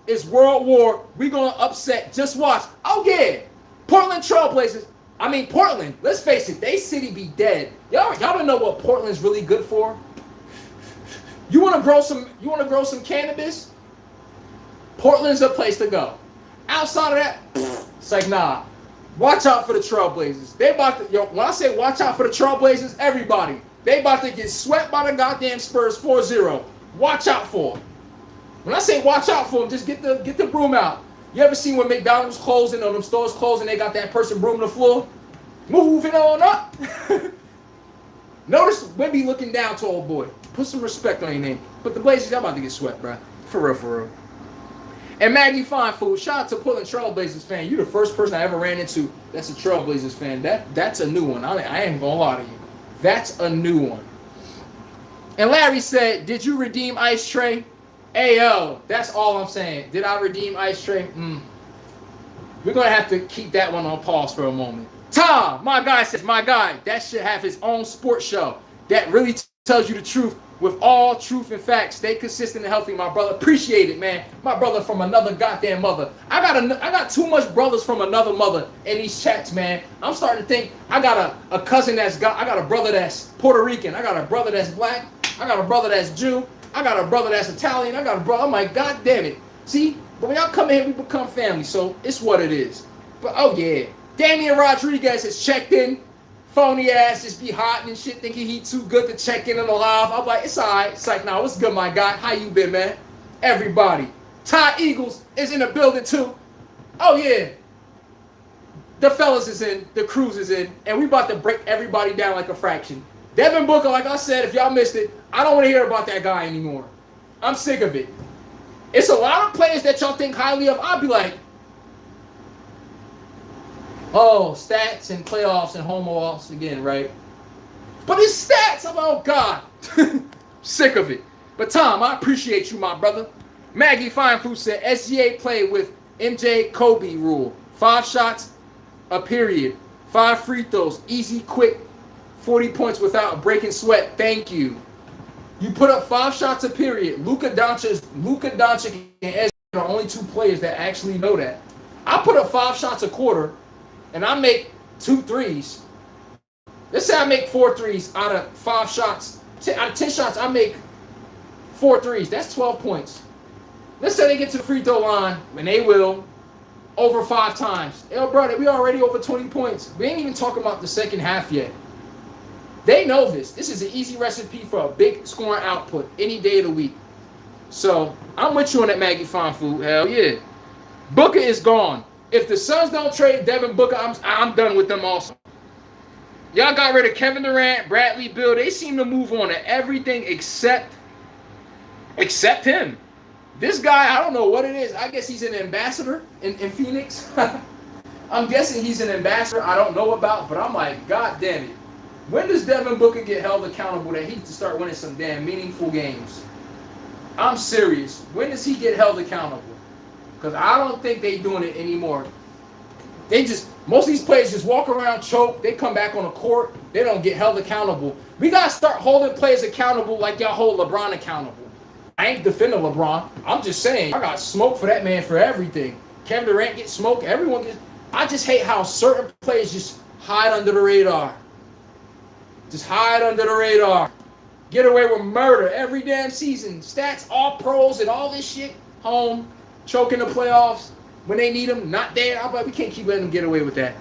It's World War. We gonna upset. Just watch. Oh yeah, Portland Trailblazers. I mean Portland. Let's face it, they city be dead. Y'all don't know what Portland's really good for. You want to grow some cannabis? Portland's a place to go. Outside of that, it's like nah. Watch out for the Trailblazers. They about to when I say watch out for the Trailblazers, everybody, they about to get swept by the goddamn Spurs 4-0. Watch out for them. When I say watch out for them, just get the broom out. You ever seen when McDonald's closing or them stores closing, they got that person brooming the floor? Moving on up. Notice Wemby looking down to old boy. Put some respect on your name. But the Blazers, y'all about to get swept, bro. For real. And Maggie Fine Food, shout out to Portland Trailblazers fan. You're the first person I ever ran into that's a Trailblazers fan. That's a new one. I ain't gonna lie to you. That's a new one. And Larry said, did you redeem Ice Tray? Ayo, that's all I'm saying. Did I redeem Ice Tray? We're gonna have to keep that one on pause for a moment. Tom, my guy says, my guy, that should have his own sports show that really tells you the truth with all truth and facts. Stay consistent and healthy, my brother. Appreciate it, man. My brother from another goddamn mother. I got too much brothers from another mother in these chats, man. I'm starting to think I got a cousin I got a brother that's Puerto Rican. I got a brother that's black. I got a brother that's Jew. I got a brother that's Italian. I got a brother. I'm like, God damn it. See, but when y'all come in here, we become family. So it's what it is. But oh yeah, Damian Rodriguez has checked in. Phony ass, just be hot and shit, thinking he too good to check in on the live. I'm like, it's all right. It's like, nah, what's good, my guy? How you been, man? Everybody. Ty Eagles is in the building too. Oh yeah. The fellas is in, the crews is in, and we about to break everybody down like a fraction. Devin Booker, like I said, if y'all missed it, I don't want to hear about that guy anymore. I'm sick of it. It's a lot of players that y'all think highly of. I'll be like, oh, stats and playoffs and home loss again, right? But it's stats. I'm like, oh, God. Sick of it. But, Tom, I appreciate you, my brother. Maggie Fine Food said, SGA played with MJ Kobe rule. 5 shots, a period. 5 free throws. Easy, quick. 40 points without a breaking sweat. Thank you. You put up 5 shots a period. Luka Doncic and SGA are the only 2 players that actually know that. I put up 5 shots a quarter, and I make 2 threes. Let's say I make 4 threes out of 5 shots. Out of 10 shots, I make 4 threes. That's 12 points. Let's say they get to the free throw line, and they will, over 5 times. Yo, brother, we already over 20 points. We ain't even talking about the second half yet. They know this. This is an easy recipe for a big scoring output any day of the week. So, I'm with you on that Maggie Fine Food. Hell yeah. Booker is gone. If the Suns don't trade Devin Booker, I'm done with them also. Y'all got rid of Kevin Durant, Bradley Beal. They seem to move on to everything except him. This guy, I don't know what it is. I guess he's an ambassador in Phoenix. I'm guessing he's an ambassador I don't know about, but I'm like, God damn it. When does Devin Booker get held accountable that he needs to start winning some damn meaningful games? I'm serious. When does he get held accountable? Because I don't think they're doing it anymore. Most of these players just walk around, choke. They come back on the court. They don't get held accountable. We got to start holding players accountable like y'all hold LeBron accountable. I ain't defending LeBron. I'm just saying, I got smoke for that man for everything. Kevin Durant gets smoke. Everyone gets. I just hate how certain players just hide under the radar. Just hide under the radar. Get away with murder every damn season. Stats, all pros and all this shit. Home, choking the playoffs. When they need them, not there. I'm like, we can't keep letting them get away with that.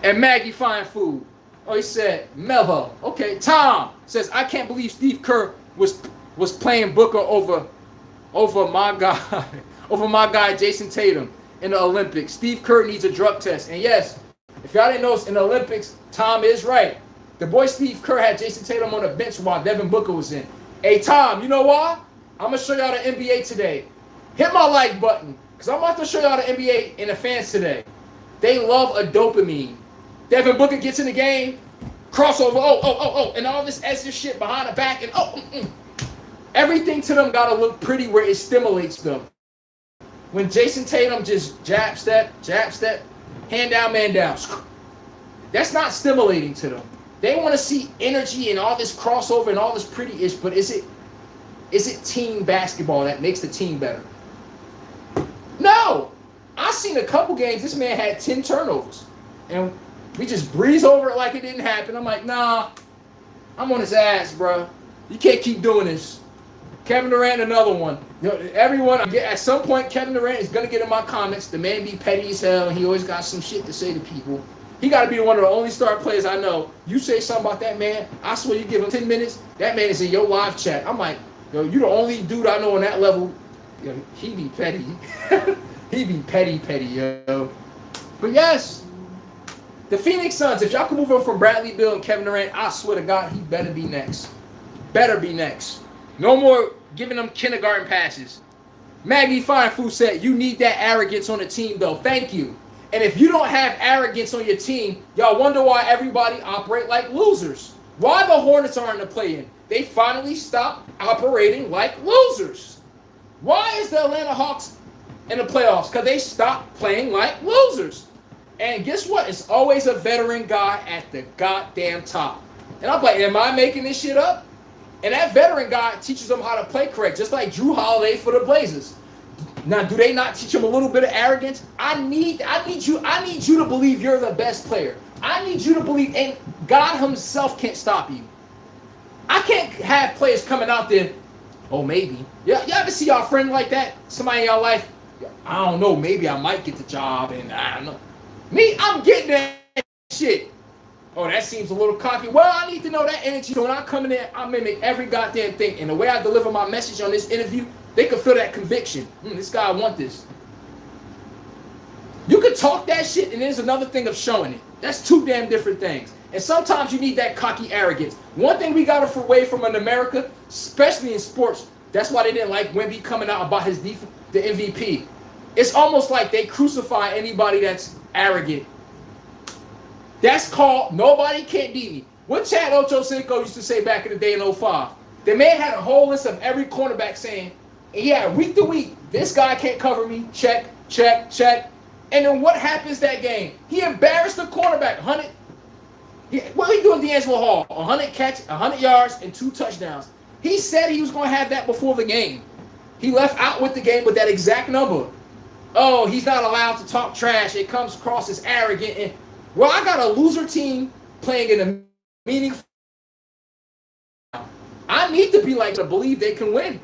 And Maggie Fine Food. Oh, he said, Melvo. Okay, Tom says, I can't believe Steve Kerr was playing Booker over my guy Jason Tatum in the Olympics. Steve Kerr needs a drug test. And yes, if y'all didn't know, in the Olympics, Tom is right. The boy Steve Kerr had Jason Tatum on the bench while Devin Booker was in. Hey, Tom, you know why? I'm going to show y'all the NBA today. Hit my like button, because I'm about to show y'all the NBA and the fans today. They love a dopamine. Devin Booker gets in the game, crossover, and all this extra shit behind the back, and everything to them got to look pretty where it stimulates them. When Jason Tatum just jab step, hand down, man down, that's not stimulating to them. They want to see energy and all this crossover and all this pretty-ish, but is it team basketball that makes the team better? No! I seen a couple games, this man had 10 turnovers. And we just breeze over it like it didn't happen. I'm like, nah, I'm on his ass, bro. You can't keep doing this. Kevin Durant, another one. You know, everyone, at some point, Kevin Durant is going to get in my comments. The man be petty as hell, and he always got some shit to say to people. He got to be one of the only star players I know. You say something about that man, I swear you give him 10 minutes, that man is in your live chat. I'm like, yo, you the only dude I know on that level. Yo, he be petty. He be petty, yo. But yes, the Phoenix Suns, if y'all can move on from Bradley Beal and Kevin Durant, I swear to God, he better be next. Better be next. No more giving them kindergarten passes. Maggie Fine Food said, you need that arrogance on the team, though. Thank you. And if you don't have arrogance on your team, y'all wonder why everybody operate like losers. Why the Hornets are in the play-in? They finally stopped operating like losers. Why is the Atlanta Hawks in the playoffs? Because they stopped playing like losers. And guess what? It's always a veteran guy at the goddamn top. And I'm like, am I making this shit up? And that veteran guy teaches them how to play correct, just like Drew Holiday for the Blazers. Now, do they not teach him a little bit of arrogance? I need you to believe you're the best player. I need you to believe, and God himself can't stop you. I can't have players coming out there Oh, maybe. Yeah, y'all ever see y'all friend like that? Somebody in y'all life? I don't know. Maybe I might get the job, and I don't know. Me, I'm getting that shit. Oh, that seems a little cocky. Well, I need to know that energy. So when I come in there, I mimic every goddamn thing. And the way I deliver my message on this interview, they can feel that conviction. This guy want this. You can talk that shit, and there's another thing of showing it. That's two damn different things. And sometimes you need that cocky arrogance. One thing we got away from in America, especially in sports, that's why they didn't like Wemby coming out about his the MVP. It's almost like they crucify anybody that's arrogant. That's called nobody can't beat me. What Chad Ochocinco used to say back in the day in 05. The man had a whole list of every cornerback saying, yeah, week to week, this guy can't cover me. Check, check, check. And then what happens that game? He embarrassed the cornerback. 100. What are he doing, D'Angelo Hall? 100 catch, 100 yards, and 2 touchdowns. He said he was going to have that before the game. He left out with the game with that exact number. Oh, he's not allowed to talk trash. It comes across as arrogant. And well, I got a loser team playing in a meaningful. I need to be like to believe they can win.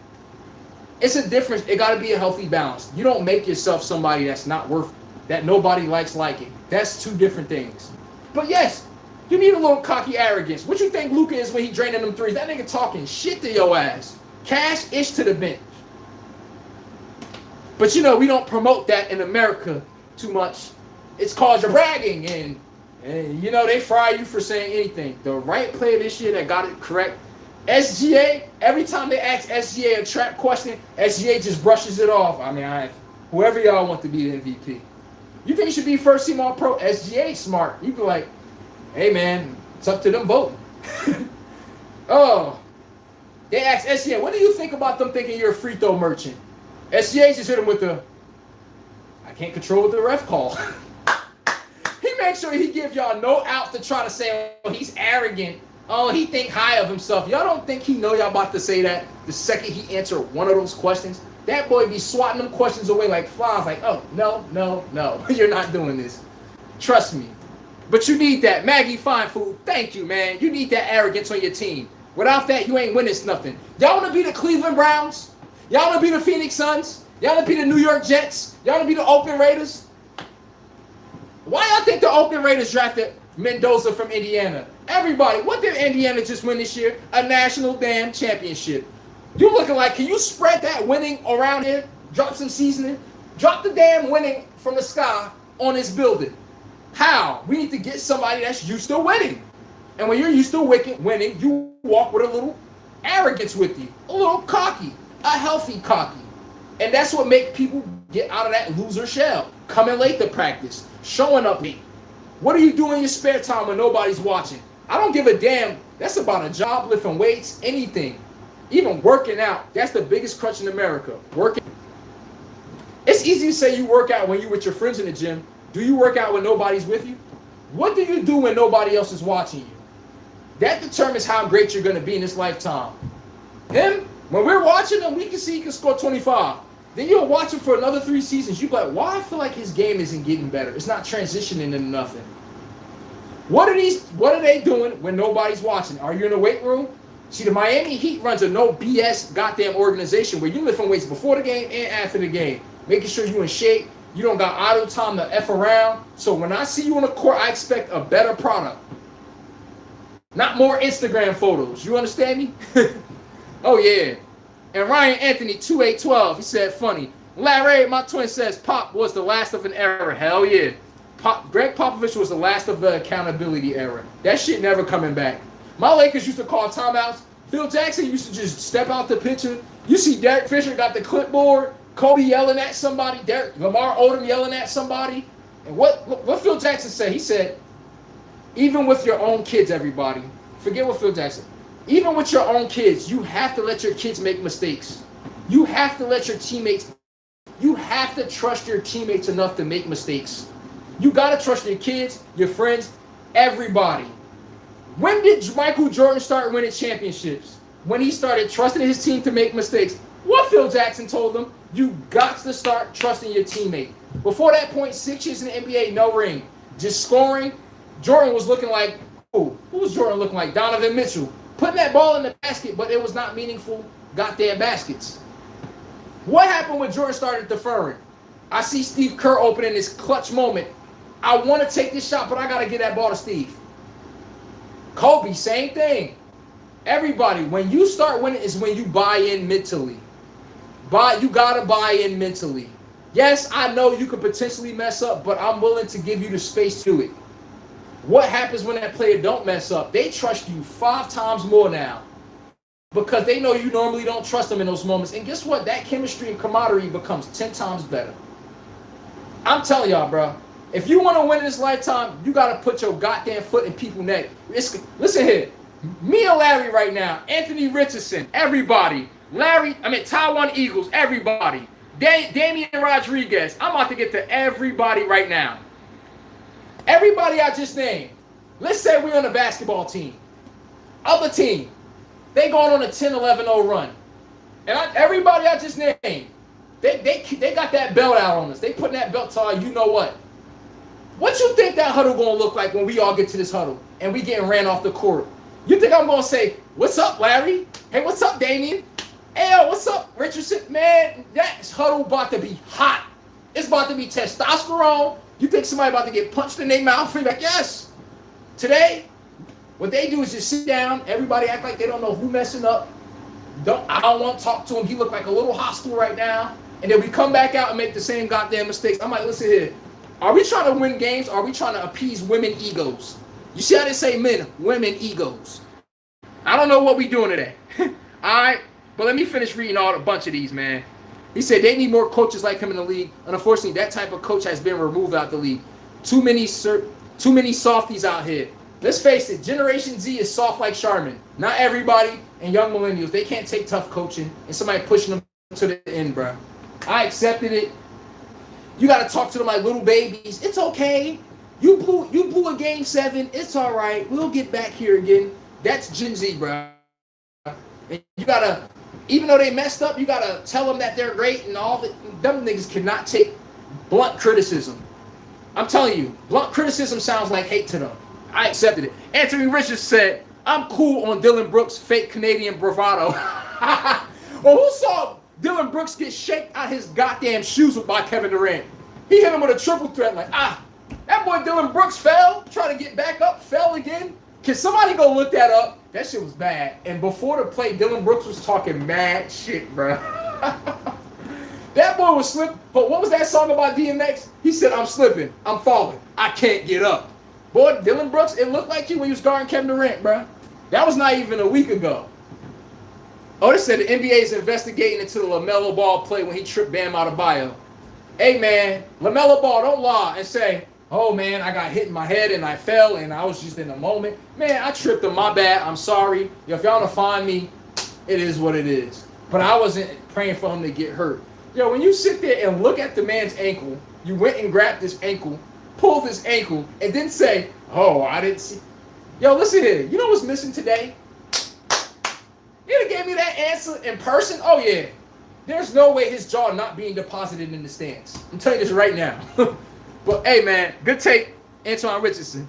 It's a difference. It got to be a healthy balance. You don't make yourself somebody that's not worth it, that nobody likes liking. That's two different things. But yes, you need a little cocky arrogance. What you think Luka is when he draining them threes? That nigga talking shit to your ass. Cash-ish to the bench. But you know, we don't promote that in America too much. It's called your bragging, and you know, they fry you for saying anything. The right player this year that got it correct, SGA, every time they ask SGA a trap question, SGA just brushes it off. I mean, whoever y'all want to be the MVP. You think you should be first team all pro? SGA smart. You be like, hey man, it's up to them voting. Oh, they asked SGA, what do you think about them thinking you're a free throw merchant? SGA just hit him with the, I can't control what the ref call. He makes sure he give y'all no out to try to say, oh, he's arrogant. Oh, he think high of himself. Y'all don't think he know y'all about to say that the second he answer one of those questions? That boy be swatting them questions away like flies, like, oh, no, no, no. You're not doing this. Trust me. But you need that. Maggie Fine Food, thank you, man. You need that arrogance on your team. Without that, you ain't winning nothing. Y'all want to be the Cleveland Browns? Y'all want to be the Phoenix Suns? Y'all want to be the New York Jets? Y'all want to be the Oakland Raiders? Why y'all think the Oakland Raiders drafted Mendoza from Indiana? Everybody, what did Indiana just win this year? A national damn championship. You looking like, can you spread that winning around here? Drop some seasoning? Drop the damn winning from the sky on this building. How? We need to get somebody that's used to winning. And when you're used to winning, you walk with a little arrogance with you. A little cocky. A healthy cocky. And that's what makes people get out of that loser shell. Coming late to practice. Showing up late. What are you doing in your spare time when nobody's watching? I don't give a damn. That's about a job, lifting weights, anything. Even working out. That's the biggest crutch in America. Working. It's easy to say you work out when you're with your friends in the gym. Do you work out when nobody's with you? What do you do when nobody else is watching you? That determines how great you're going to be in this lifetime. Him, when we're watching him, we can see he can score 25. Then you'll watch him for another 3 seasons. You'll be like, why I feel like his game isn't getting better? It's not transitioning into nothing. What are they doing when nobody's watching? Are you in the weight room? See, the Miami Heat runs a no BS goddamn organization where you lifting weights before the game and after the game. Making sure you're in shape. You don't got idle time to F around. So when I see you on the court, I expect a better product. Not more Instagram photos. You understand me? Oh, yeah. And Ryan Anthony, 2812, he said, funny. Larry, my twin says Pop was the last of an era. Hell yeah. Greg Popovich was the last of the accountability era. That shit never coming back. My Lakers used to call timeouts. Phil Jackson used to just step out the picture. You see Derek Fisher got the clipboard. Kobe yelling at somebody. Lamar Odom yelling at somebody. And what Phil Jackson said? He said, even with your own kids, everybody. Forget what Phil Jackson. Even with your own kids, you have to let your kids make mistakes. You have to let your teammates. You have to trust your teammates enough to make mistakes. You got to trust your kids, your friends, everybody. When did Michael Jordan start winning championships? When he started trusting his team to make mistakes. What Phil Jackson told them, you got to start trusting your teammate. Before that point, 6 years in the NBA, no ring. Just scoring. Jordan was looking like, who was Jordan looking like? Donovan Mitchell. Putting that ball in the basket, but it was not meaningful. goddamn baskets. What happened when Jordan started deferring? I see Steve Kerr opening this clutch moment. I want to take this shot, but I got to get that ball to Steve. Kobe, same thing. Everybody, when you start winning is when you buy in mentally. You got to buy in mentally. Yes, I know you could potentially mess up, but I'm willing to give you the space to it. What happens when that player don't mess up? They trust you 5 times more now because they know you normally don't trust them in those moments. And guess what? That chemistry and camaraderie becomes 10 times better. I'm telling y'all, bro. If you want to win in this lifetime, you got to put your goddamn foot in people's neck. Listen here. Me and Larry right now. Anthony Richardson. Everybody. Taiwan Eagles. Everybody. Damian Rodriguez. I'm about to get to everybody right now. Everybody I just named. Let's say we're on a basketball team. Other team. They going on a 10-11-0 run. And everybody I just named, they got that belt out on us. They putting that belt to you know what. What you think that huddle going to look like when we all get to this huddle and we getting ran off the court? You think I'm going to say, what's up, Larry? Hey, what's up, Damian? Hey, yo, what's up, Richardson? Man, that huddle about to be hot. It's about to be testosterone. You think somebody about to get punched in their mouth? You're like, yes. Today, what they do is just sit down. Everybody act like they don't know who messing up. I don't want to talk to him. He look like a little hostile right now. And then we come back out and make the same goddamn mistakes. I'm like, listen here. Are we trying to win games? Or are we trying to appease women egos? You see how they say men, women egos. I don't know what we doing today. All right. But let me finish reading a bunch of these, man. He said they need more coaches like him in the league. And unfortunately, that type of coach has been removed out the league. Too many softies out here. Let's face it, Generation Z is soft like Charmin. Not everybody and young millennials. They can't take tough coaching and somebody pushing them to the end, bro. I accepted it. You got to talk to them like little babies. It's okay. You blew a game 7. It's all right. We'll get back here again. That's Gen Z, bro. And you got to, even though they messed up, you got to tell them that they're great and all that. Them niggas cannot take blunt criticism. I'm telling you, blunt criticism sounds like hate to them. I accepted it. Anthony Richards said, I'm cool on Dylan Brooks' fake Canadian bravado. Well, who saw Dylan Brooks get shanked out his goddamn shoes by Kevin Durant? He hit him with a triple threat like, that boy Dylan Brooks fell, trying to get back up, fell again. Can somebody go look that up? That shit was bad. And before the play, Dylan Brooks was talking mad shit, bro. That boy was slipping. But what was that song about DMX? He said, I'm slipping. I'm falling. I can't get up. Boy, Dylan Brooks, it looked like you when you was guarding Kevin Durant, bro. That was not even a week ago. Oh, they said the NBA is investigating into the LaMelo Ball play when he tripped Bam Adebayo. Hey, man, LaMelo Ball, don't lie and say, oh, man, I got hit in my head and I fell and I was just in the moment. Man, I tripped him. My bad. I'm sorry. Yo, if y'all want to find me, it is what it is. But I wasn't praying for him to get hurt. Yo, when you sit there and look at the man's ankle, you went and grabbed his ankle, pulled his ankle, and then say, oh, I didn't see. Yo, listen here. You know what's missing today? You done gave me that answer in person? Oh, yeah. There's no way his jaw not being deposited in the stands. I'm telling you this right now. But, hey, man, good take, Antoine Richardson.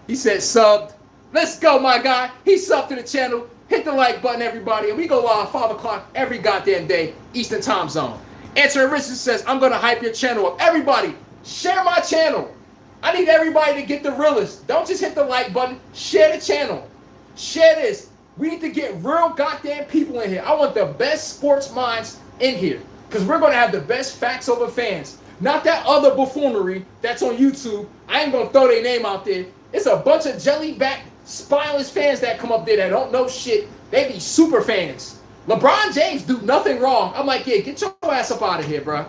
He said subbed. Let's go, my guy. He subbed to the channel. Hit the like button, everybody. And we go live 5 o'clock every goddamn day, Eastern time zone. Antoine Richardson says, I'm going to hype your channel up. Everybody, share my channel. I need everybody to get the realest. Don't just hit the like button. Share the channel. Share this. We need to get real goddamn people in here. I want the best sports minds in here. Because we're going to have the best facts over fans. Not that other buffoonery that's on YouTube. I ain't going to throw their name out there. It's a bunch of jelly-back, spineless fans that come up there that don't know shit. They be super fans. LeBron James do nothing wrong. I'm like, yeah, get your ass up out of here, bro.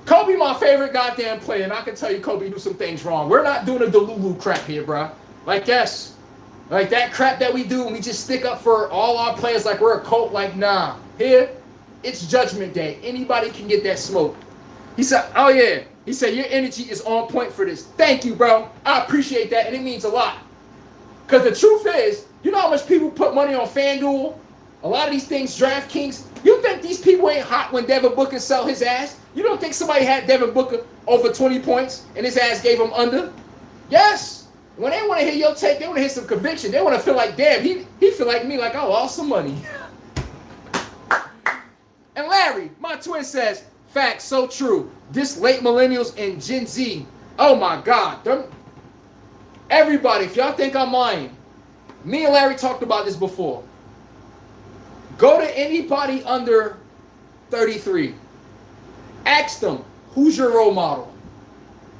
Kobe, my favorite goddamn player, and I can tell you Kobe do some things wrong. We're not doing a Delulu crap here, bro. Like, yes. Like that crap that we do and we just stick up for all our players like we're a cult. Like, nah. Here, it's Judgment Day. Anybody can get that smoke. He said, oh, yeah. He said, your energy is on point for this. Thank you, bro. I appreciate that, and it means a lot. Because the truth is, you know how much people put money on FanDuel? A lot of these things, DraftKings. You think these people ain't hot when Devin Booker sell his ass? You don't think somebody had Devin Booker over 20 points and his ass gave him under? Yes. When they want to hear your take, they want to hear some conviction. They want to feel like, damn, he feel like me, like I lost some money. And Larry, my twin, says, facts, so true. This late millennials and Gen Z, oh my God. Everybody, if y'all think I'm lying, me and Larry talked about this before. Go to anybody under 33. Ask them, who's your role model?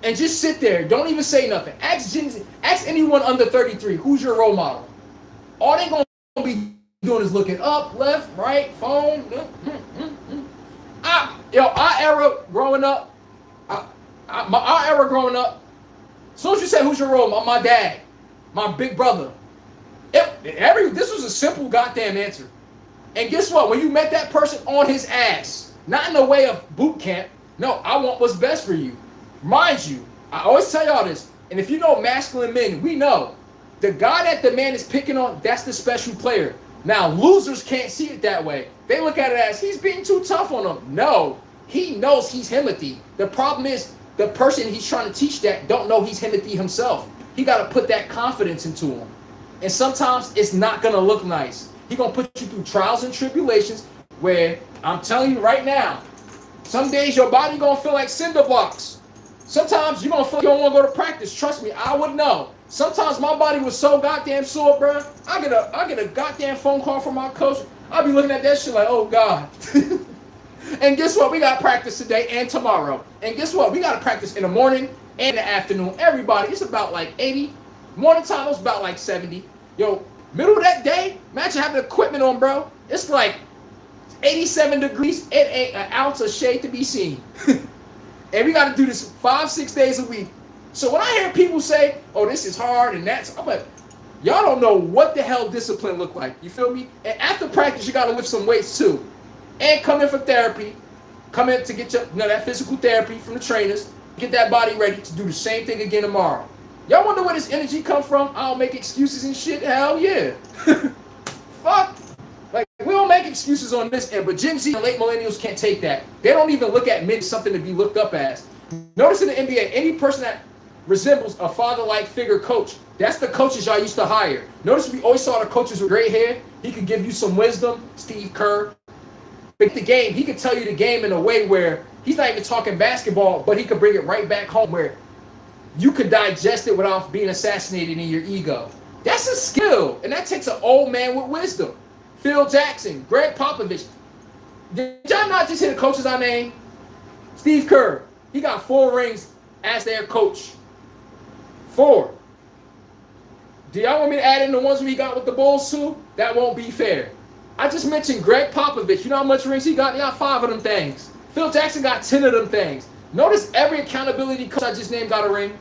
And just sit there. Don't even say nothing. Ask anyone under 33, who's your role model? All they going to be doing is looking up, left, right, phone. Our era growing up, as soon as you say who's your role model, my dad, my big brother. This was a simple goddamn answer. And guess what? When you met that person on his ass, not in the way of boot camp, no, I want what's best for you. Mind you, I always tell y'all this, and if you know masculine men, we know the guy that the man is picking on, that's the special player. Now, losers can't see it that way. They look at it as he's being too tough on them. No, he knows he's Himothy. The problem is the person he's trying to teach that don't know he's Himothy himself. He got to put that confidence into him. And sometimes it's not going to look nice. He's going to put you through trials and tribulations where I'm telling you right now, some days your body going to feel like cinder blocks. Sometimes you're going to feel you don't want to go to practice. Trust me, I would know. Sometimes my body was so goddamn sore, bro. I get a goddamn phone call from my coach. I'll be looking at that shit like, oh, God. And guess what? We got practice today and tomorrow. And guess what? We got to practice in the morning and the afternoon. Everybody, it's about like 80. Morning time, it's about like 70. Yo, middle of that day, imagine having equipment on, bro. It's like 87 degrees. It ain't an ounce of shade to be seen. And we got to do this 5-6 days a week. So when I hear people say, oh, this is hard and that's, I'm like, y'all don't know what the hell discipline look like. You feel me? And after practice, you got to lift some weights too. And come in for therapy. Come in to get your, that physical therapy from the trainers. Get that body ready to do the same thing again tomorrow. Y'all wonder where this energy come from? I don't make excuses and shit. Hell yeah. Fuck. Like, we don't make excuses on this end, but Gen Z and late millennials can't take that. They don't even look at men as something to be looked up as. Notice in the NBA, any person that resembles a father-like figure coach, that's the coaches y'all used to hire. Notice we always saw the coaches with gray hair. He could give you some wisdom. Steve Kerr. But the game, he could tell you the game in a way where he's not even talking basketball, but he could bring it right back home where you could digest it without being assassinated in your ego. That's a skill, and that takes an old man with wisdom. Phil Jackson, Greg Popovich. Did y'all not just hear the coaches I named? Steve Kerr, he got 4 rings as their coach. 4. Do y'all want me to add in the ones we got with the Bulls too? That won't be fair. I just mentioned Greg Popovich. You know how much rings he got? He got 5 of them things. Phil Jackson got 10 of them things. Notice every accountability coach I just named got a ring.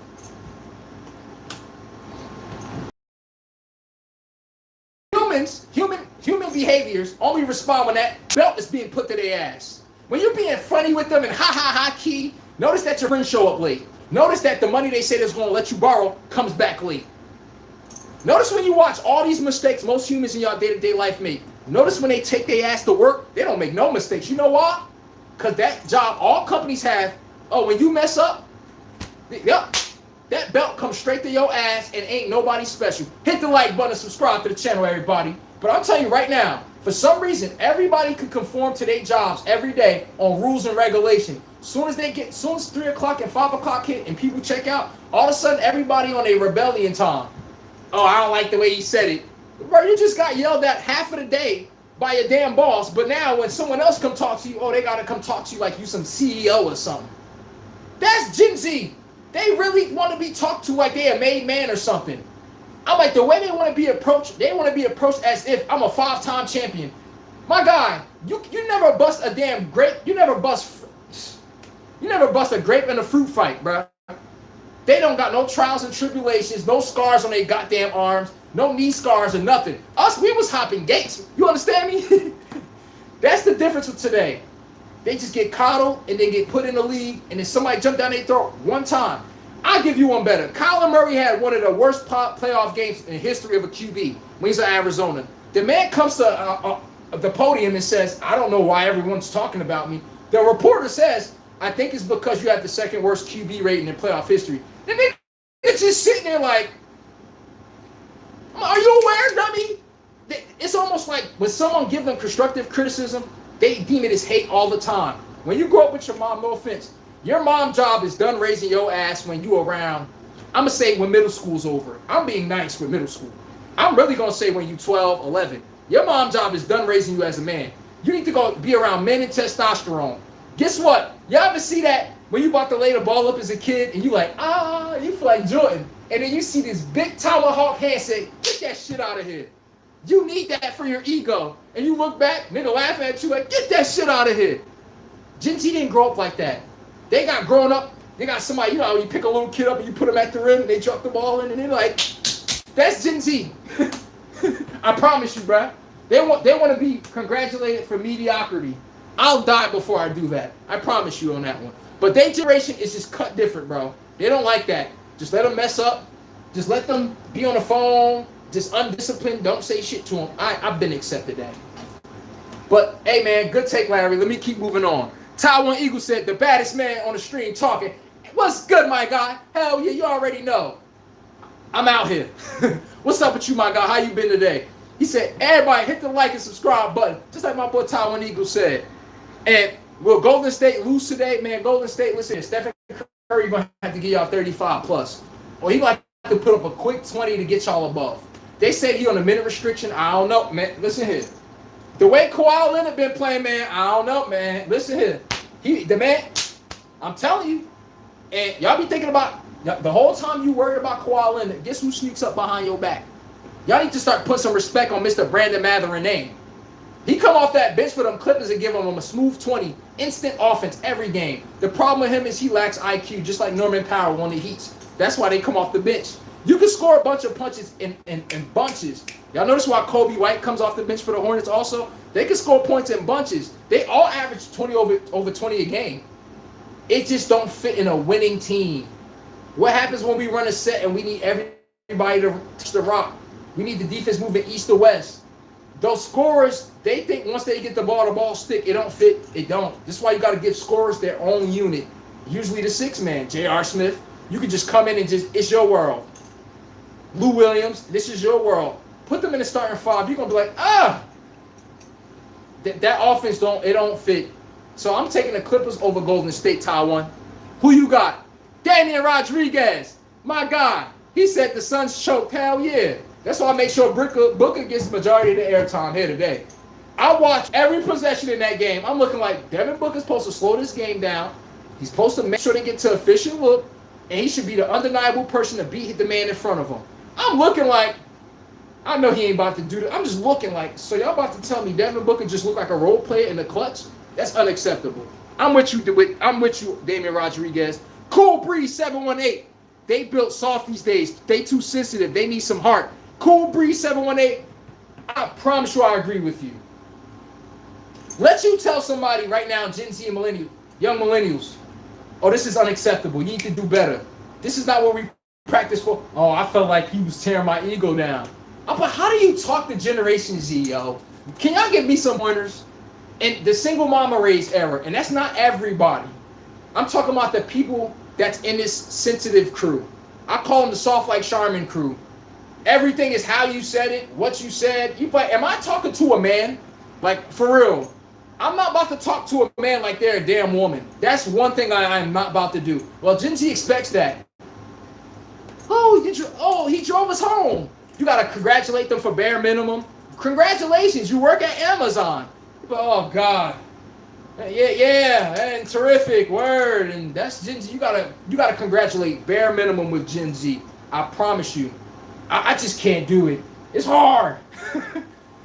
Human behaviors only respond when that belt is being put to their ass. When you're being funny with them and ha key, notice that your friends show up late. Notice that the money they say they're going to let you borrow comes back late. Notice when you watch all these mistakes most humans in your day-to-day life make. Notice when they take their ass to work, they don't make no mistakes. You know why? Because that job all companies have, when you mess up, that belt comes straight to your ass and ain't nobody special. Hit the like button and subscribe to the channel, everybody. But I'm telling you right now, for some reason, everybody can conform to their jobs every day on rules and regulation. Soon as 3 o'clock and 5 o'clock hit and people check out, all of a sudden everybody on a rebellion time. Oh, I don't like the way he said it. Bro, you just got yelled at half of the day by your damn boss. But now when someone else come talk to you, they got to come talk to you like you some CEO or something. That's Gen Z. They really want to be talked to like they a made man or something. I'm like, the way they want to be approached, they want to be approached as if I'm a 5-time champion. My guy, you never bust a damn grape. You never bust a grape in a fruit fight, bro. They don't got no trials and tribulations, no scars on their goddamn arms, no knee scars or nothing. Us, we was hopping gates. You understand me? That's the difference with today. They just get coddled and then get put in the league, and then somebody jump down their throat one time. I'll give you one better. Kyler Murray had one of the worst playoff games in the history of a QB when he's at Arizona. The man comes to the podium and says, I don't know why everyone's talking about me. The reporter says, I think it's because you had the 2nd worst QB rating in playoff history. And they're just sitting there like, are you aware, dummy? It's almost like when someone gives them constructive criticism, They deem it as hate all the time. When you grow up with your mom, no offense, your mom's job is done raising your ass when you around, I'm going to say when middle school's over. I'm being nice with middle school. I'm really going to say when you 12, 11. Your mom's job is done raising you as a man. You need to go be around men and testosterone. Guess what? Y'all ever see that when you about to lay the ball up as a kid and you like, you feel like Jordan. And then you see this big tomahawk hand say, get that shit out of here. You need that for your ego. And you look back, nigga laughing at you like, get that shit out of here. Gen Z didn't grow up like that. They got grown up. They got somebody, you know, you pick a little kid up and you put him at the rim and they drop the ball in and they're like, that's Gen Z. I promise you, bruh. They want to be congratulated for mediocrity. I'll die before I do that. I promise you on that one. But their generation is just cut different, bro. They don't like that. Just let them mess up. Just let them be on the phone. Just undisciplined. Don't say shit to them. I've been accepted that. But, hey, man, good take, Larry. Let me keep moving on. Taiwan Eagle said, the baddest man on the stream talking. What's good, my guy? Hell yeah, you already know. I'm out here. What's up with you, my guy? How you been today? He said, everybody hit the like and subscribe button. Just like my boy Taiwan Eagle said. And will Golden State lose today? Man, Golden State, listen, Stephen Curry going to have to give y'all 35 plus. Or he might have to put up a quick 20 to get y'all above. They said he on a minute restriction. I don't know, man. Listen here. The way Kawhi Leonard been playing, man, I don't know, man. Listen here. The man, I'm telling you. And y'all be thinking about, the whole time you worried about Kawhi Leonard, guess who sneaks up behind your back? Y'all need to start putting some respect on Mr. Brandon Mathurin name. He come off that bench for them Clippers and give him a smooth 20. Instant offense every game. The problem with him is he lacks IQ, just like Norman Powell on the Heat. That's why they come off the bench. You can score a bunch of punches in bunches. Y'all notice why Kobe White comes off the bench for the Hornets also? They can score points in bunches. They all average 20 over 20 a game. It just don't fit in a winning team. What happens when we run a set and we need everybody to touch the rock? We need the defense moving east to west. Those scorers, they think once they get the ball stick, it don't fit. It don't. This is why you got to give scorers their own unit. Usually the six man, J.R. Smith. You can just come in and it's your world. Lou Williams, this is your world. Put them in the starting five. You're going to be like, that offense don't fit. So I'm taking the Clippers over Golden State, Taiwan. Who you got? Damian Rodriguez, my guy. He said the Suns choked. Hell yeah. That's why I make sure Booker gets the majority of the airtime here today. I watch every possession in that game. I'm looking like Devin Booker's supposed to slow this game down. He's supposed to make sure they get to efficient look, and he should be the undeniable person to beat the man in front of him. I'm looking like, I know he ain't about to do that. I'm just looking like, so y'all about to tell me Devin Booker just look like a role player in the clutch? That's unacceptable. I'm with you, Damian Rodriguez. Cool Breeze 718. They built soft these days. They too sensitive. They need some heart. Cool Breeze 718. I promise you I agree with you. Let you tell somebody right now, Gen Z and young millennials, oh, this is unacceptable. You need to do better. This is not what we practice for. Oh, I felt like he was tearing my ego down. But how do you talk to Generation Z, yo? Can y'all give me some pointers? And the single mama raised era, and that's not everybody. I'm talking about the people that's in this sensitive crew. I call them the soft like Charmin crew. Everything is how you said it, what you said. You like, am I talking to a man? Like, for real. I'm not about to talk to a man like they're a damn woman. That's one thing I am not about to do. Well, Gen Z expects that. Oh, he drove us home. You got to congratulate them for bare minimum. Congratulations, you work at Amazon. Oh, God. Yeah, and terrific word. And that's Gen Z. You gotta congratulate bare minimum with Gen Z. I promise you. I just can't do it. It's hard.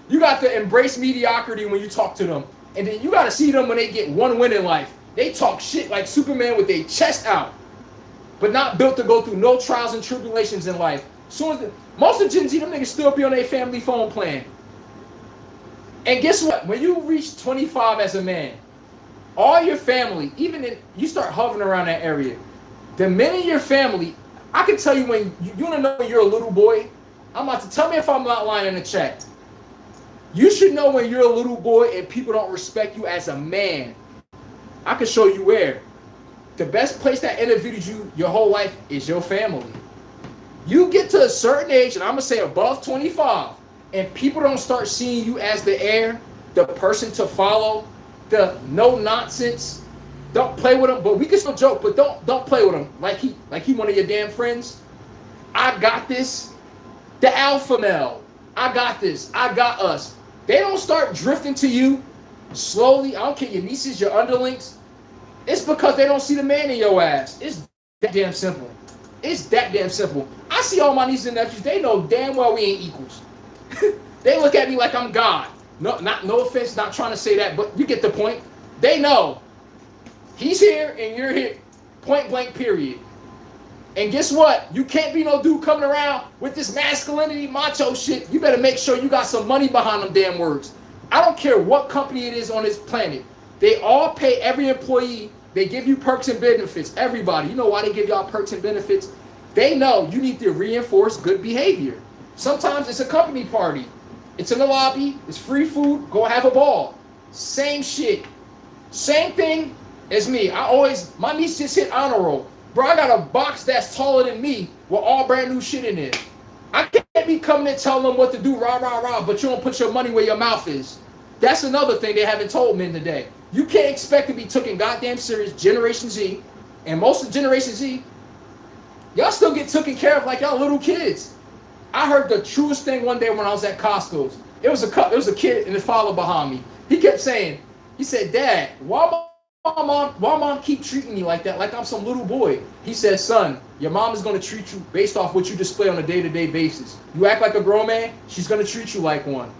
You got to embrace mediocrity when you talk to them. And then you got to see them when they get one win in life. They talk shit like Superman with their chest out. But not built to go through no trials and tribulations in life. Most of Gen Z, them niggas still be on their family phone plan. And guess what? When you reach 25 as a man, all your family, you start hovering around that area. The men in your family, I can tell you when you want to know when you're a little boy. I'm about to tell me if I'm not lying in the chat. You should know when you're a little boy and people don't respect you as a man. I can show you where. The best place that interviewed you your whole life is your family. You get to a certain age, and I'm going to say above 25, and people don't start seeing you as the heir, the person to follow, the no nonsense. Don't play with him, but we can still joke, but don't play with him like he one of your damn friends. I got this. The alpha male. I got this. I got us. They don't start drifting to you slowly. I don't care your nieces, your underlings. It's because they don't see the man in your ass. It's that damn simple. It's that damn simple. I see all my nieces and nephews. They know damn well we ain't equals. They look at me like I'm God. No offense, not trying to say that, but you get the point. They know he's here and you're here. Point blank, period. And guess what? You can't be no dude coming around with this masculinity macho shit. You better make sure you got some money behind them damn words. I don't care what company it is on this planet. They all pay every employee. They give you perks and benefits. Everybody. You know why they give y'all perks and benefits? They know you need to reinforce good behavior. Sometimes it's a company party. It's in the lobby. It's free food. Go have a ball. Same shit. Same thing as me. My niece just hit honor roll. Bro, I got a box that's taller than me with all brand new shit in it. I can't be coming and telling them what to do, rah, rah, rah, but you don't put your money where your mouth is. That's another thing they haven't told men today. You can't expect to be taken goddamn serious, Generation Z, and most of Generation Z, y'all still get taken care of like y'all little kids. I heard the truest thing one day when I was at Costco's. It was a kid and his father behind me. He kept saying, he said, Dad, why mom keep treating me like that, like I'm some little boy? He said, son, your mom is going to treat you based off what you display on a day-to-day basis. You act like a grown man, she's going to treat you like one.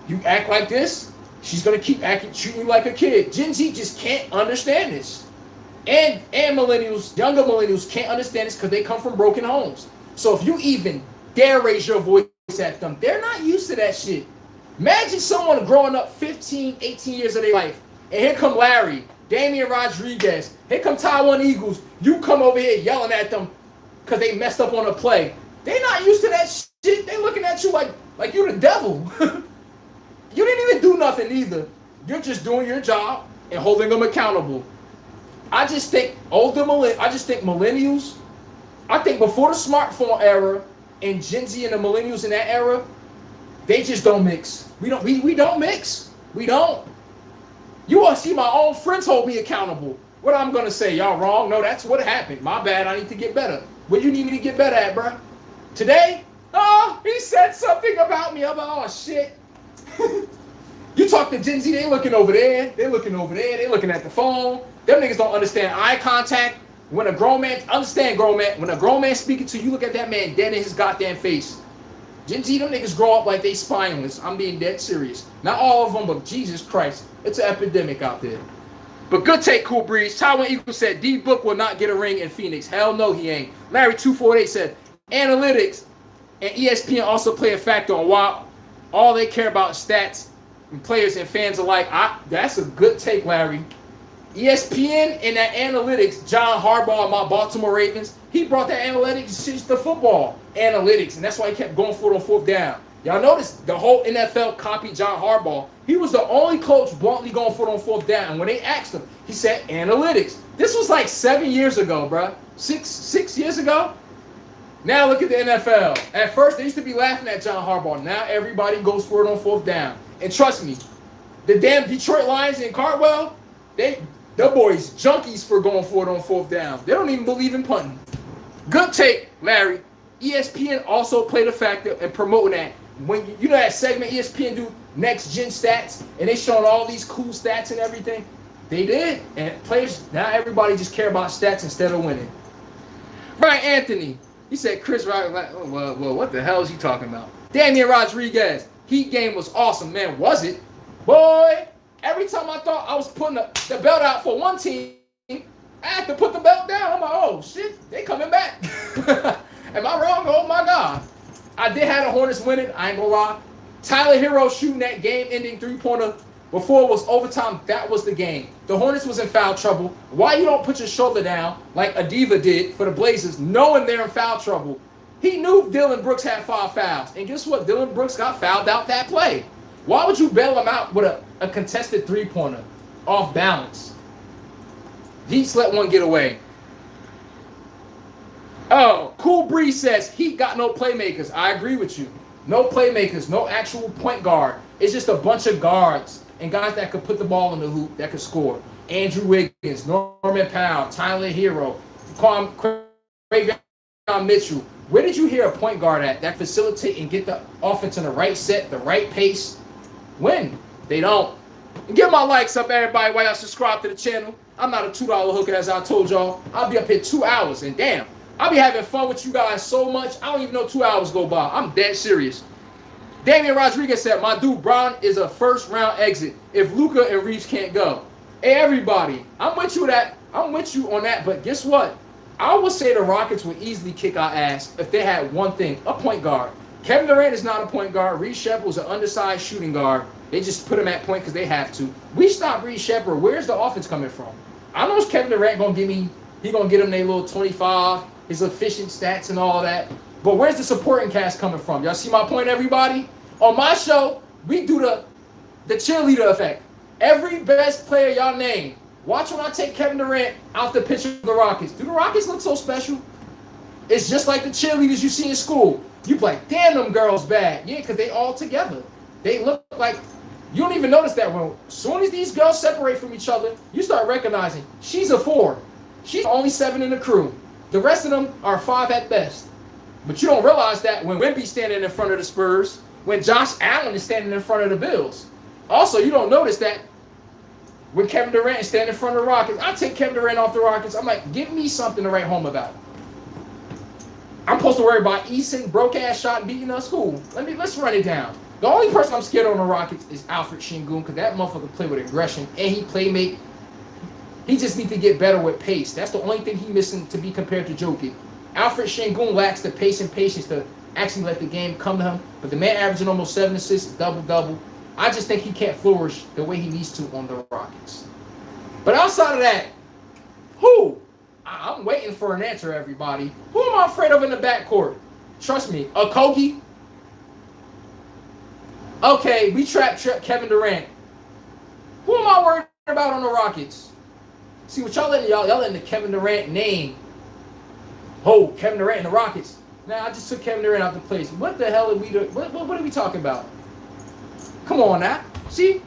You act like this, she's going to keep treating you like a kid. Gen Z just can't understand this. And millennials, younger millennials can't understand this because they come from broken homes. So if you even dare raise your voice at them, they're not used to that shit. Imagine someone growing up 15, 18 years of their life, and here come Larry, Damian Rodriguez, here come Taiwan Eagles. You come over here yelling at them because they messed up on a play. They're not used to that shit. They looking at you like you're the devil. You didn't even do nothing either. You're just doing your job and holding them accountable. I just think millennials, I think before the smartphone era and Gen Z and the millennials in that era, they just don't mix. We don't mix. We don't. You want to see my own friends hold me accountable. What I'm going to say, y'all wrong? No, that's what happened. My bad. I need to get better. What you need me to get better at, bro? Today? Oh, he said something about me. I'm like, oh, shit. You talk to Gen Z, they looking over there. They're looking over there. They're looking at the phone. Them niggas don't understand eye contact. When a grown man, when a grown man speaking to you, look at that man dead in his goddamn face. Gen Z, them niggas grow up like they spineless. I'm being dead serious. Not all of them, but Jesus Christ. It's an epidemic out there. But good take, Cool Breeze. Taiwan Equals said, D-Book will not get a ring in Phoenix. Hell no, he ain't. Larry248 said, analytics and ESPN also play a factor on why all they care about is stats and players and fans alike. That's a good take, Larry. ESPN and that analytics, John Harbaugh, my Baltimore Ravens, he brought that analytics shit to football. Analytics, and that's why he kept going for it on fourth down. Y'all notice the whole NFL copied John Harbaugh. He was the only coach bluntly going for it on fourth down. And when they asked him, he said analytics. This was like 7 years ago, bro. Six years ago? Now look at the NFL. At first, they used to be laughing at John Harbaugh. Now everybody goes for it on fourth down. And trust me, the damn Detroit Lions and Cardwell, the boys junkies for going for it on fourth down. They don't even believe in punting. Good take, Larry. ESPN also played a factor in promoting that. When you know that segment ESPN do next gen stats, and they showing all these cool stats and everything. They did, and players now everybody just care about stats instead of winning. Ryan Anthony, he said Chris Rock. Well, what the hell is he talking about? Damian Rodriguez, Heat game was awesome, man. Was it, boy? Every time I thought I was putting the belt out for one team, I had to put the belt down. I'm like, oh shit, they coming back. Am I wrong? Oh my God. I did have the Hornets winning, I ain't gonna lie. Tyler Hero shooting that game-ending three-pointer before it was overtime, that was the game. The Hornets was in foul trouble. Why you don't put your shoulder down like Adiva did for the Blazers, knowing they're in foul trouble? He knew Dylan Brooks had 5 fouls. And guess what? Dylan Brooks got fouled out that play. Why would you bail him out with a contested three-pointer off balance? He let one get away. Oh, Cool Breeze says Heat got no playmakers. I agree with you. No playmakers, no actual point guard. It's just a bunch of guards. and guys that could put the ball in the hoop, that could score. Andrew Wiggins, Norman Powell, Tyler Hero, Quavion Mitchell. Where did you hear a point guard at that facilitate and get the offense in the right set, the right pace? When? They don't. And get my likes up, everybody, while y'all subscribe to the channel. I'm not a $2 hooker, as I told y'all. I'll be up here 2 hours, and damn, I'll be having fun with you guys so much, I don't even know 2 hours go by. I'm dead serious. Damian Rodriguez said, my dude, Bron is a first-round exit if Luka and Reeves can't go. Hey, everybody, I'm with you on that, but guess what? I would say the Rockets would easily kick our ass if they had one thing, a point guard. Kevin Durant is not a point guard. Reed Sheppard was an undersized shooting guard. They just put him at point because they have to. We stop Reed Sheppard. Where's the offense coming from? I know it's Kevin Durant going to give me, he going to get him their little 25, his efficient stats and all that. But where's the supporting cast coming from? Y'all see my point, everybody? On my show, we do the cheerleader effect. Every best player y'all name. Watch when I take Kevin Durant out the picture of the Rockets. Do the Rockets look so special? It's just like the cheerleaders you see in school. You be like, damn, them girls bad. Yeah, because they all together. They look like, you don't even notice that when, as soon as these girls separate from each other, you start recognizing she's a 4. She's only 7 in the crew. The rest of them are 5 at best. But you don't realize that when Wemby's standing in front of the Spurs, when Josh Allen is standing in front of the Bills. Also, you don't notice that when Kevin Durant is standing in front of the Rockets. I take Kevin Durant off the Rockets. I'm like, give me something to write home about. I'm supposed to worry about Eason, broke-ass shot, and beating us. Who? Let's run it down. The only person I'm scared on the Rockets is Alfred Şengün, because that motherfucker play with aggression, and he playmate. He just needs to get better with pace. That's the only thing he's missing to be compared to Jokic. Alfred Şengün lacks the pace and patience to actually let the game come to him, but the man averaging almost 7 assists, double-double. I just think he can't flourish the way he needs to on the Rockets. But outside of that, who? I'm waiting for an answer, everybody. Who am I afraid of in the backcourt? Trust me, a Kogi. Okay, we trap Kevin Durant. Who am I worried about on the Rockets? See what y'all letting the Kevin Durant name. Oh, Kevin Durant and the Rockets. Now I just took Kevin Durant out the place. What the hell are we doing? What are we talking about? Come on now. See,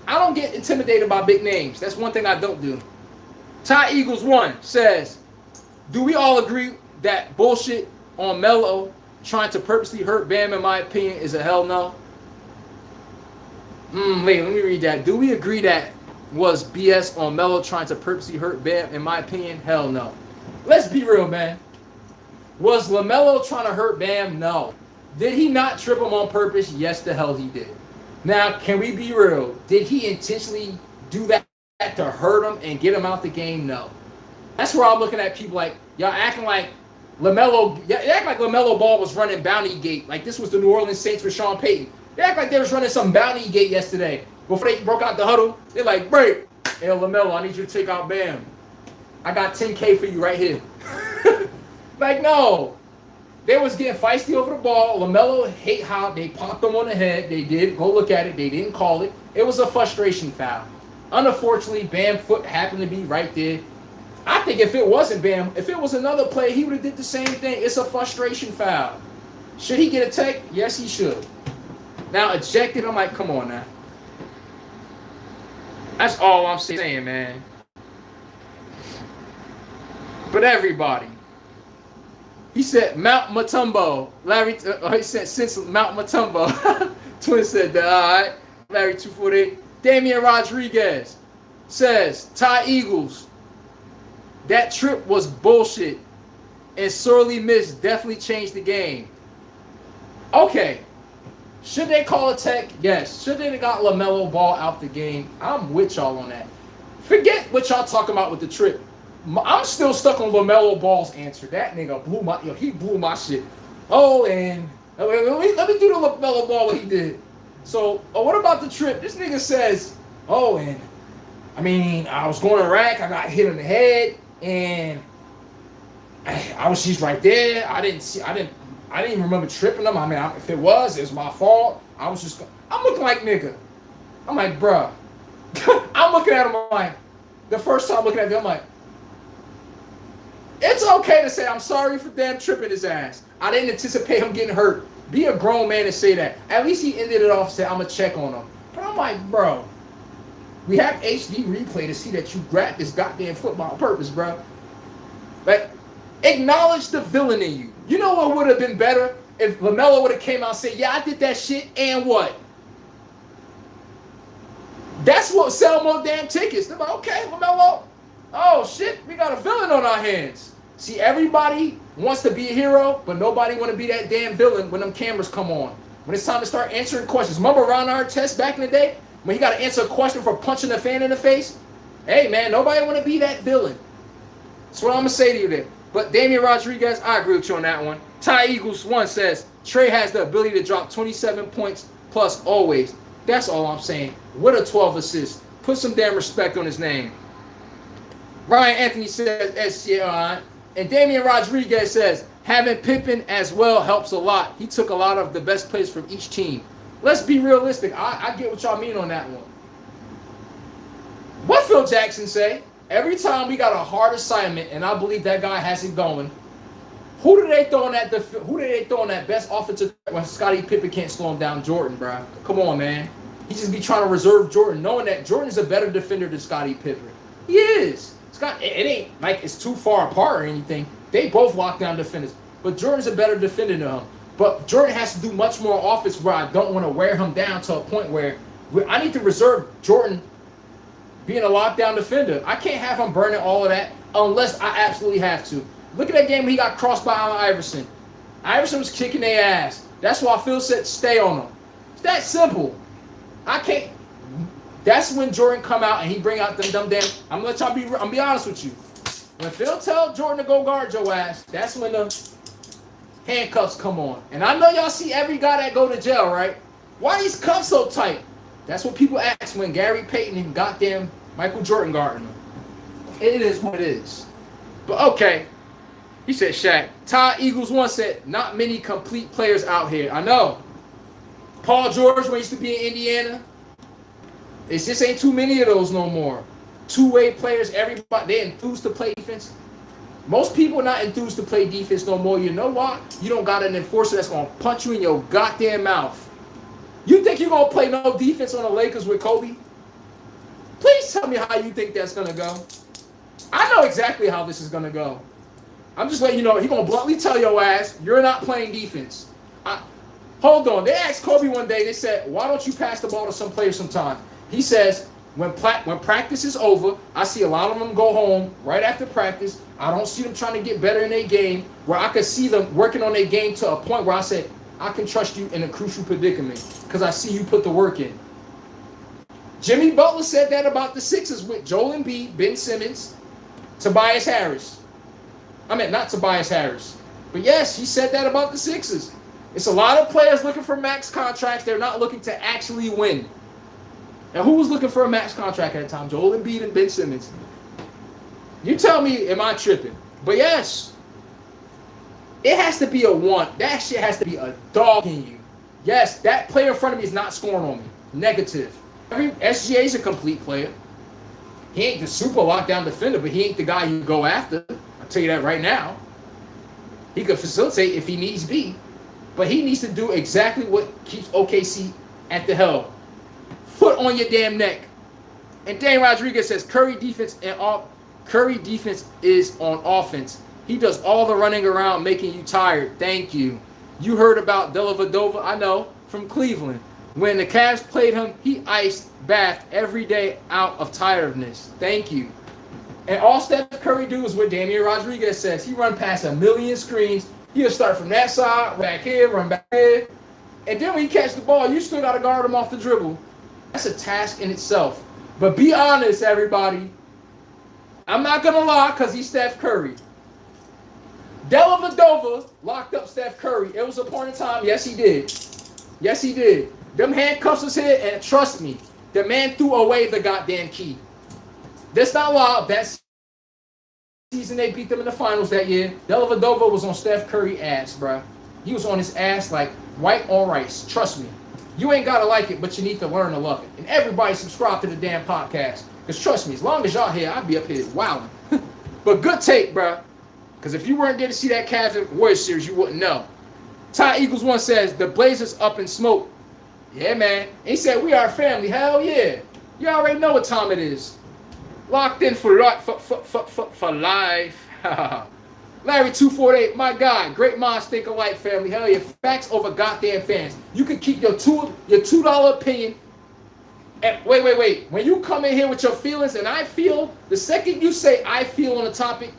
I don't get intimidated by big names. That's one thing I don't do. Ty Eagles 1 says, do we all agree that bullshit on Melo trying to purposely hurt Bam, in my opinion, is a hell no? Wait, let me read that. Do we agree that was BS on Melo trying to purposely hurt Bam, in my opinion? Hell no. Let's be real, man. Was LaMelo trying to hurt Bam? No. Did he not trip him on purpose? Yes, the hell he did. Now, can we be real? Did he intentionally do that to hurt him and get him out the game? No. That's where I'm looking at people like, y'all acting like LaMelo, y'all act like LaMelo Ball was running Bounty Gate. Like this was the New Orleans Saints with Sean Payton. They act like they was running some Bounty Gate yesterday. Before they broke out the huddle, they're like, break. Hey, LaMelo, I need you to take out Bam. I got 10K for you right here. Like, no. They was getting feisty over the ball. LaMelo hate how they popped him on the head. They did. Go look at it. They didn't call it. It was a frustration foul. Unfortunately, Bam foot happened to be right there. I think if it wasn't Bam, if it was another play, he would have did the same thing. It's a frustration foul. Should he get a tech? Yes, he should. Now, ejected, I'm like, come on now. That's all I'm saying, man. But everybody. He said Mount Mutombo. Larry, he said since Mount Mutombo. Twin said that, all right. Larry 248. Damian Rodriguez says, Ty Eagles, that trip was bullshit and sorely missed. Definitely changed the game. Okay. Should they call a tech? Yes. Should they have got LaMelo Ball out the game? I'm with y'all on that. Forget what y'all talking about with the trip. I'm still stuck on LaMelo Ball's answer. That nigga blew my, he blew my shit. Oh, and let me do the LaMelo Ball what he did. So, what about the trip? This nigga says, oh, and I mean, I was going to rack, I got hit in the head, and she's right there. I didn't even remember tripping them. I mean, if it was my fault. I'm looking like nigga. I'm like, bruh. I'm looking at him like, the first time looking at him, I'm like, it's okay to say I'm sorry for damn tripping his ass. I didn't anticipate him getting hurt. Be a grown man and say that. At least he ended it off and said, I'm going to check on him. But I'm like, bro, We have HD replay to see that you grabbed this goddamn football on purpose, bro. Like, acknowledge the villain in you. You know what would have been better if LaMelo would have came out and said, yeah, I did that shit, and what? That's what sell more damn tickets. They're like, okay, LaMelo. Oh, shit, we got a villain on our hands. See, everybody wants to be a hero, but nobody want to be that damn villain when them cameras come on. When it's time to start answering questions. Remember Ron Artest back in the day? When he got to answer a question for punching a fan in the face? Hey, man, nobody want to be that villain. That's what I'm going to say to you there. But Damian Rodriguez, I agree with you on that one. Ty Eagles 1 says, Trey has the ability to drop 27 points plus always. That's all I'm saying. With a 12 assists. Put some damn respect on his name. Ryan Anthony says, SCI. And Damian Rodriguez says, having Pippen as well helps a lot. He took a lot of the best players from each team. Let's be realistic. I get what y'all mean on that one. What Phil Jackson say? Every time we got a hard assignment, and I believe that guy has it going, who do they throw in that best offensive when Scottie Pippen can't slow him down? Jordan, bro. Come on, man. He just be trying to reserve Jordan, knowing that Jordan is a better defender than Scottie Pippen. He is. It ain't like it's too far apart or anything. They both lock down defenders. But Jordan's a better defender than him. But Jordan has to do much more offense where I don't want to wear him down to a point where I need to reserve Jordan being a lockdown defender. I can't have him burning all of that unless I absolutely have to. Look at that game when he got crossed by Allen Iverson. Iverson was kicking their ass. That's why Phil said stay on them. It's that simple. I can't. That's when Jordan come out and he bring out them damn. I'm gonna let y'all be honest with you. When Phil tell Jordan to go guard your ass, that's when the handcuffs come on. And I know y'all see every guy that go to jail, right? Why are these cuffs so tight? That's what people ask when Gary Payton and goddamn Michael Jordan guarding them. It is what it is. But okay. He said Shaq. Ty Eagles 1 said, not many complete players out here. I know. Paul George, when he used to be in Indiana, it just ain't too many of those no more. Two-way players, everybody, they're enthused to play defense. Most people are not enthused to play defense no more. You know why? You don't got an enforcer that's going to punch you in your goddamn mouth. You think you're going to play no defense on the Lakers with Kobe? Please tell me how you think that's going to go. I know exactly how this is going to go. I'm just letting you know, he's going to bluntly tell your ass, you're not playing defense. Hold on. They asked Kobe one day, they said, why don't you pass the ball to some players sometime? He says, when practice is over, I see a lot of them go home right after practice. I don't see them trying to get better in their game, where I could see them working on their game to a point where I said, I can trust you in a crucial predicament because I see you put the work in. Jimmy Butler said that about the Sixers with Joel Embiid, Ben Simmons, Tobias Harris. I mean, not Tobias Harris. But yes, he said that about the Sixers. It's a lot of players looking for max contracts. They're not looking to actually win. Now, who was looking for a max contract at the time? Joel Embiid and Ben Simmons. You tell me, am I tripping? But yes, it has to be a want. That shit has to be a dog in you. Yes, that player in front of me is not scoring on me. Negative. SGA is a complete player. He ain't the super lockdown defender, but he ain't the guy you go after. I'll tell you that right now. He could facilitate if he needs be, but he needs to do exactly what keeps OKC at the helm. Foot on your damn neck. And Dan Rodriguez says Curry defense is on offense. He does all the running around, making you tired. Thank you. You heard about Dellavedova, I know, from Cleveland. When the Cavs played him, he iced bathed every day out of tiredness. Thank you. And all Steph Curry do is what Damian Rodriguez says. He run past a million screens. He'll start from that side, back here, run back here. And then when he catch the ball, you still got to guard him off the dribble. That's a task in itself. But be honest, everybody. I'm not going to lie because he's Steph Curry. Dellavedova locked up Steph Curry. It was a point in time. Yes, he did. Yes, he did. Them handcuffs was here, and trust me, the man threw away the goddamn key. That's not lie. That season they beat them in the finals that year. Dellavedova was on Steph Curry's ass, bro. He was on his ass like white on rice. Trust me. You ain't got to like it, but you need to learn to love it. And everybody subscribe to the damn podcast. Because trust me, as long as y'all here, I'll be up here wilding. But good take, bro. Because if you weren't there to see that Cavs and Warriors series, you wouldn't know. Ty Eagles 1 says, the Blazers up in smoke. Yeah, man. He said, we are family. Hell yeah. You already know what time it is. Locked in for life. Larry 248, my God, great minds think alike, family. Hell yeah, facts over goddamn fans. You can keep your $2 opinion. And wait. When you come in here with your feelings and I feel, the second you say I feel on the topic,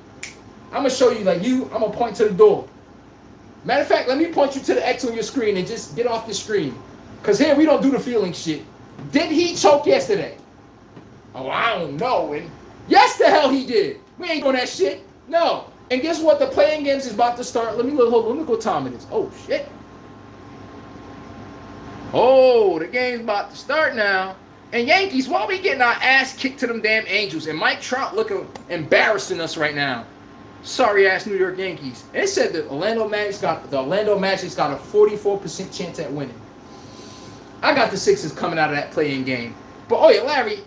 I'm gonna show you I'm gonna point to the door. Matter of fact, let me point you to the X on your screen and just get off the screen. Cause here we don't do the feeling shit. Did he choke yesterday? Oh, I don't know. And yes, the hell he did. We ain't doing that shit. No. And guess what? The playing games is about to start. Let me look what time it is. Oh, shit. Oh, the game's about to start now. And Yankees, why are we getting our ass kicked to them damn Angels? And Mike Trout looking embarrassing us right now. Sorry ass New York Yankees. And it said the Orlando Magic's got a 44% chance at winning. I got the Sixers coming out of that playing game. But oh yeah, Larry,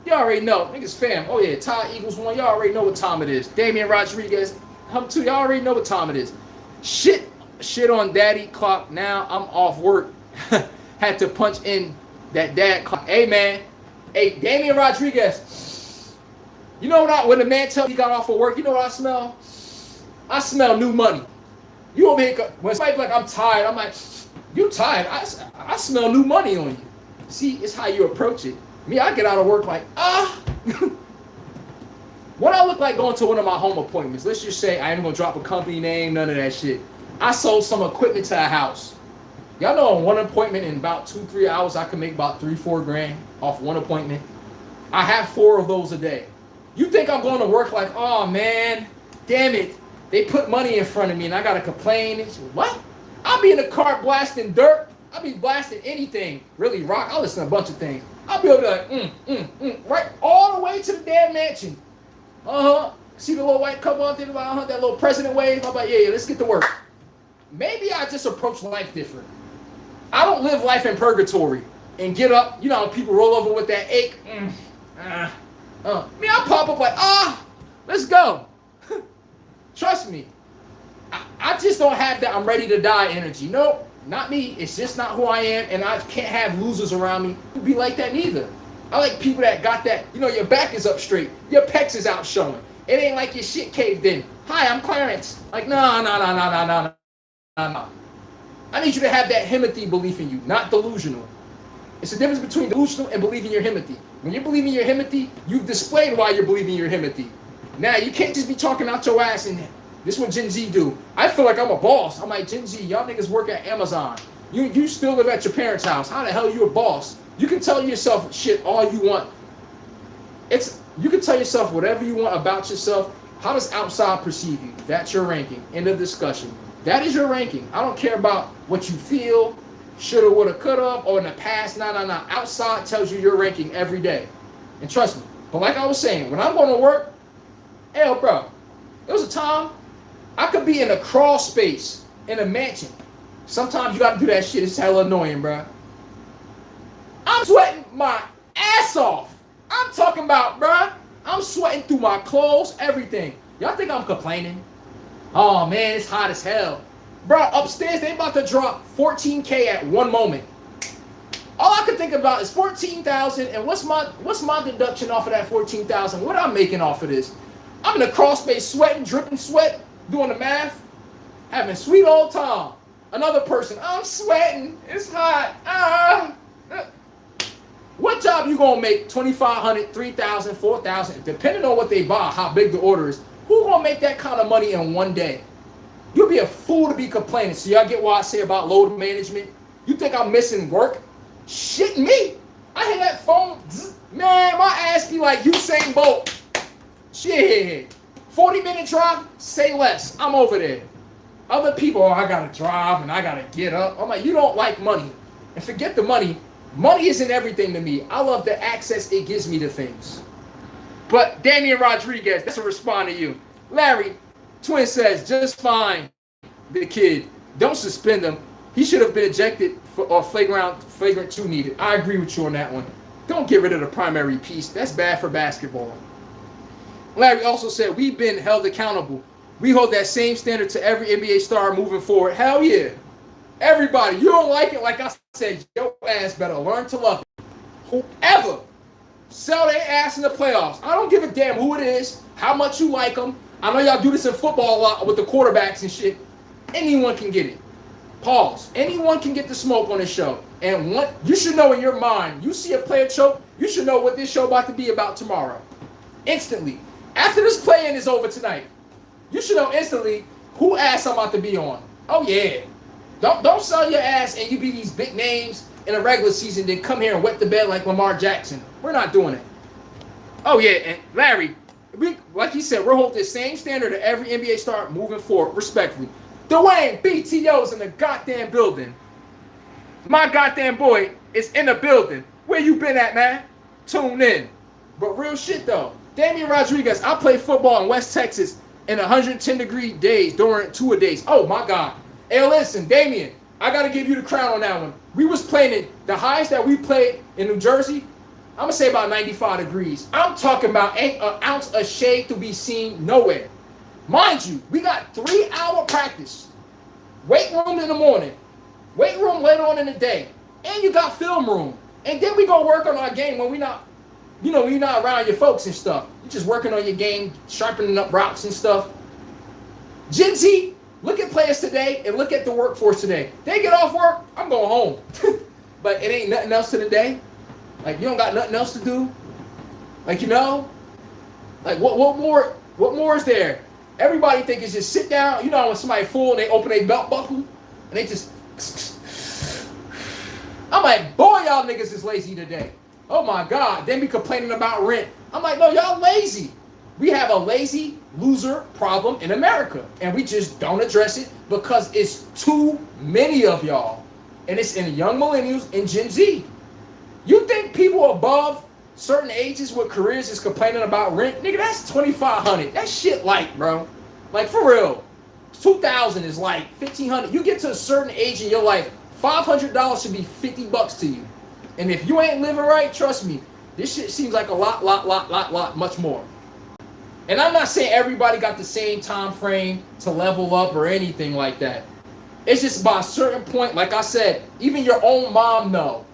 you already know. Niggas fam. Oh yeah, Ty Eagles won. Y'all already know what time it is. Damian Rodriguez, hum too. Y'all already know what time it is. Shit on daddy clock. Now I'm off work. Had to punch in that dad clock. Hey man. Hey, Damian Rodriguez. You know what when the man tells me he got off of work, you know what I smell? I smell new money. You over here, when somebody's like, I'm tired, I'm like, you tired? I smell new money on you. See, it's how you approach it. Me, I get out of work like, What I look like going to one of my home appointments, let's just say I ain't gonna drop a company name, none of that shit. I sold some equipment to a house. Y'all know on one appointment in about 2-3 hours, I can make about $3-4 grand off one appointment. I have 4 of those a day. You think I'm going to work like, oh man, damn it. They put money in front of me and I gotta complain. What? I'll be in the car blasting dirt. I'll be blasting anything. Really rock. I'll listen to a bunch of things. I'll be able to right all the way to the damn mansion. See the little white couple out there, that little president wave? I'm like, yeah, let's get to work. Maybe I just approach life different. I don't live life in purgatory and get up, you know, people roll over with that ache. Me, I pop up like, let's go. Trust me. I just don't have that I'm ready to die energy. Nope, not me. It's just not who I am, and I can't have losers around me who be like that neither. I like people that got that, you know, your back is up straight, your pecs is out showing. It ain't like your shit caved in. Hi, I'm Clarence. Like, no. I need you to have that himothy belief in you, not delusional. It's the difference between delusional and believing your himothy. When you're believing your himothy, you've displayed why you're believing your himothy. Now, you can't just be talking out your ass and this is what Gen Z do. I feel like I'm a boss. I'm like, Gen Z, y'all niggas work at Amazon. You still live at your parents' house. How the hell are you a boss? You can tell yourself shit all you want. You can tell yourself whatever you want about yourself. How does outside perceive you? That's your ranking. End of discussion. That is your ranking. I don't care about what you feel, shoulda, woulda, coulda, or in the past. No. Outside tells you your ranking every day. And trust me. But like I was saying, when I'm going to work, hell, bro, there was a time I could be in a crawl space in a mansion. Sometimes you got to do that shit. It's hella annoying, bro. I'm sweating my ass off. I'm talking about, bro, I'm sweating through my clothes, everything. Y'all think I'm complaining? Oh, man, it's hot as hell. Bro, upstairs, they about to drop $14K at one moment. All I can think about is $14,000, and what's my deduction off of that $14,000? What I'm making off of this? I'm in a crawl space, sweating, dripping sweat, doing the math, having sweet old time. Another person, I'm sweating, it's hot. What job you gonna make $2,500, $3,000, $4,000, depending on what they buy, how big the order is? Who gonna make that kind of money in one day? You'll be a fool to be complaining. So y'all get what I say about load management? You think I'm missing work? Shit me. I hear that phone, man, my ass be like Usain Bolt. Shit. 40-minute drive, say less. I'm over there. Other people, I gotta drive and I gotta get up. I'm like, you don't like money. And forget the money. Money isn't everything to me. I love the access it gives me to things. But Damian Rodriguez, that's a respond to you. Larry, Twin says, just fine, the kid. Don't suspend him. He should have been ejected or flagrant 2 needed. I agree with you on that one. Don't get rid of the primary piece. That's bad for basketball. Larry also said, we've been held accountable. We hold that same standard to every NBA star moving forward. Hell yeah. Everybody, you don't like it, like I said, your ass better learn to love it. Whoever sell their ass in the playoffs. I don't give a damn who it is, how much you like them. I know y'all do this in football a lot with the quarterbacks and shit. Anyone can get it. Pause. Anyone can get the smoke on this show. And what you should know in your mind, you see a player choke, you should know what this show about to be about tomorrow. Instantly. After this play-in is over tonight, you should know instantly who ass I'm about to be on. Oh yeah. Don't sell your ass and you be these big names in a regular season, then come here and wet the bed like Lamar Jackson. We're not doing it. Oh yeah, and Larry, like he said, we're holding the same standard to every NBA star moving forward, respectfully. Dwayne BTO's in the goddamn building. My goddamn boy is in the building. Where you been at, man? Tune in. But real shit though, Damian Rodriguez, I played football in West Texas in 110-degree days during 2 days. Oh my God. Hey, listen, Damian, I gotta give you the crown on that one. We was playing it, the highest that we played in New Jersey, I'm gonna say about 95 degrees. I'm talking about ain't an ounce of shade to be seen nowhere. Mind you, we got 3-hour practice. Weight room in the morning. Weight room later on in the day. And you got film room. And then we go work on our game when we not, you know, when you're not around your folks and stuff. You're just working on your game, sharpening up routes and stuff. Gen Z, look at players today and look at the workforce today. They get off work, I'm going home. But it ain't nothing else to the day. Like, you don't got nothing else to do. Like, you know? Like, what more is there? Everybody think it's just sit down. You know when somebody full and they open their belt buckle and they just... I'm like, boy, y'all niggas is lazy today. Oh my God. Then be complaining about rent. I'm like, no, y'all lazy. We have a lazy loser problem in America. And we just don't address it because it's too many of y'all. And it's in young millennials and Gen Z. You think people above certain ages with careers is complaining about rent? Nigga, that's $2,500. That shit light, bro. Like, for real. 2,000 is like 1,500. You get to a certain age in your life, $500 should be 50 bucks to you. And if you ain't living right, trust me, this shit seems like a lot, much more. And I'm not saying everybody got the same time frame to level up or anything like that. It's just by a certain point, like I said, even your own mom know.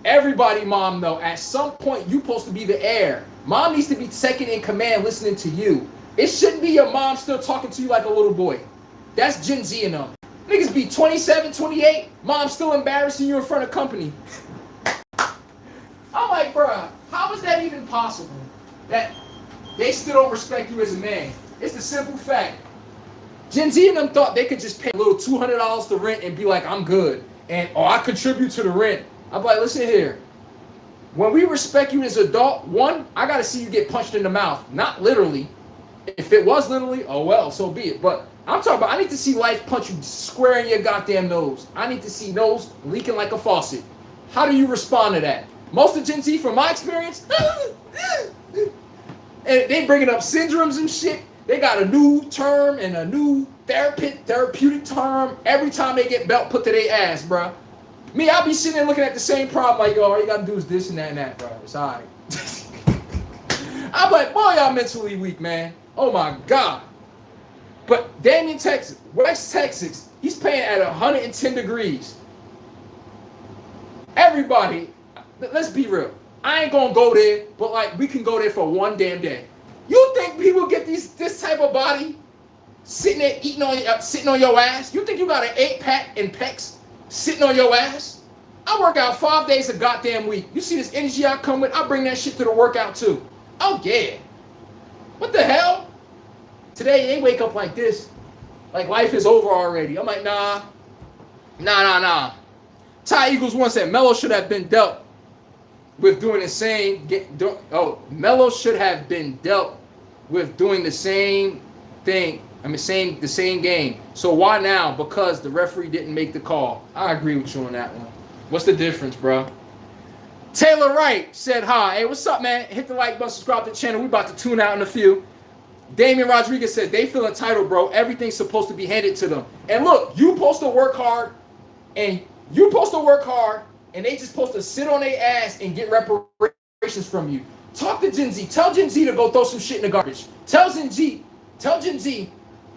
Everybody mom know. At some point, you supposed to be the heir. Mom needs to be second in command listening to you. It shouldn't be your mom still talking to you like a little boy. That's Gen Z and them. Niggas be 27, 28, mom still embarrassing you in front of company. I'm like, bruh, how is that even possible? That they still don't respect you as a man. It's the simple fact. Gen Z and them thought they could just pay a little $200 to rent and be like, I'm good. And, oh, I contribute to the rent. I'm like, listen here. When we respect you as an adult, one, I got to see you get punched in the mouth. Not literally. If it was literally, oh, well, so be it. But I'm talking about, I need to see life punch you square in your goddamn nose. I need to see nose leaking like a faucet. How do you respond to that? Most of Gen Z, from my experience, and they bringing up syndromes and shit. They got a new term and a new therapeutic term every time they get belt put to their ass, bro. Me, I'll be sitting there looking at the same problem like, yo, all you got to do is this and that, bro. It's all right. I'm like, boy, y'all mentally weak, man. Oh, my God. But Damian, Texas, West Texas, he's playing at 110 degrees. Everybody, let's be real. I ain't going to go there, but, like, we can go there for one damn day. You think people get this type of body sitting there sitting on your ass? You think you got an 8-pack and pecs sitting on your ass? I work out 5 days a goddamn week. You see this energy I come with? I bring that shit to the workout too. Oh yeah. What the hell? Today they wake up like this. Like life is over already. I'm like, nah. Ty Eagles once said Melo should have been dealt with doing the same. Melo should have been dealt with doing the same thing. I mean, the same game. So why now? Because the referee didn't make the call. I agree with you on that one. What's the difference, bro? Taylor Wright said hi. Hey, what's up, man? Hit the like button, subscribe to the channel. We about to tune out in a few. Damian Rodriguez said they feel entitled, bro. Everything's supposed to be handed to them. And look, you supposed to work hard, and they just supposed to sit on their ass and get reparations from you. Talk to Gen Z. Tell Gen Z to go throw some shit in the garbage. Tell Gen Z,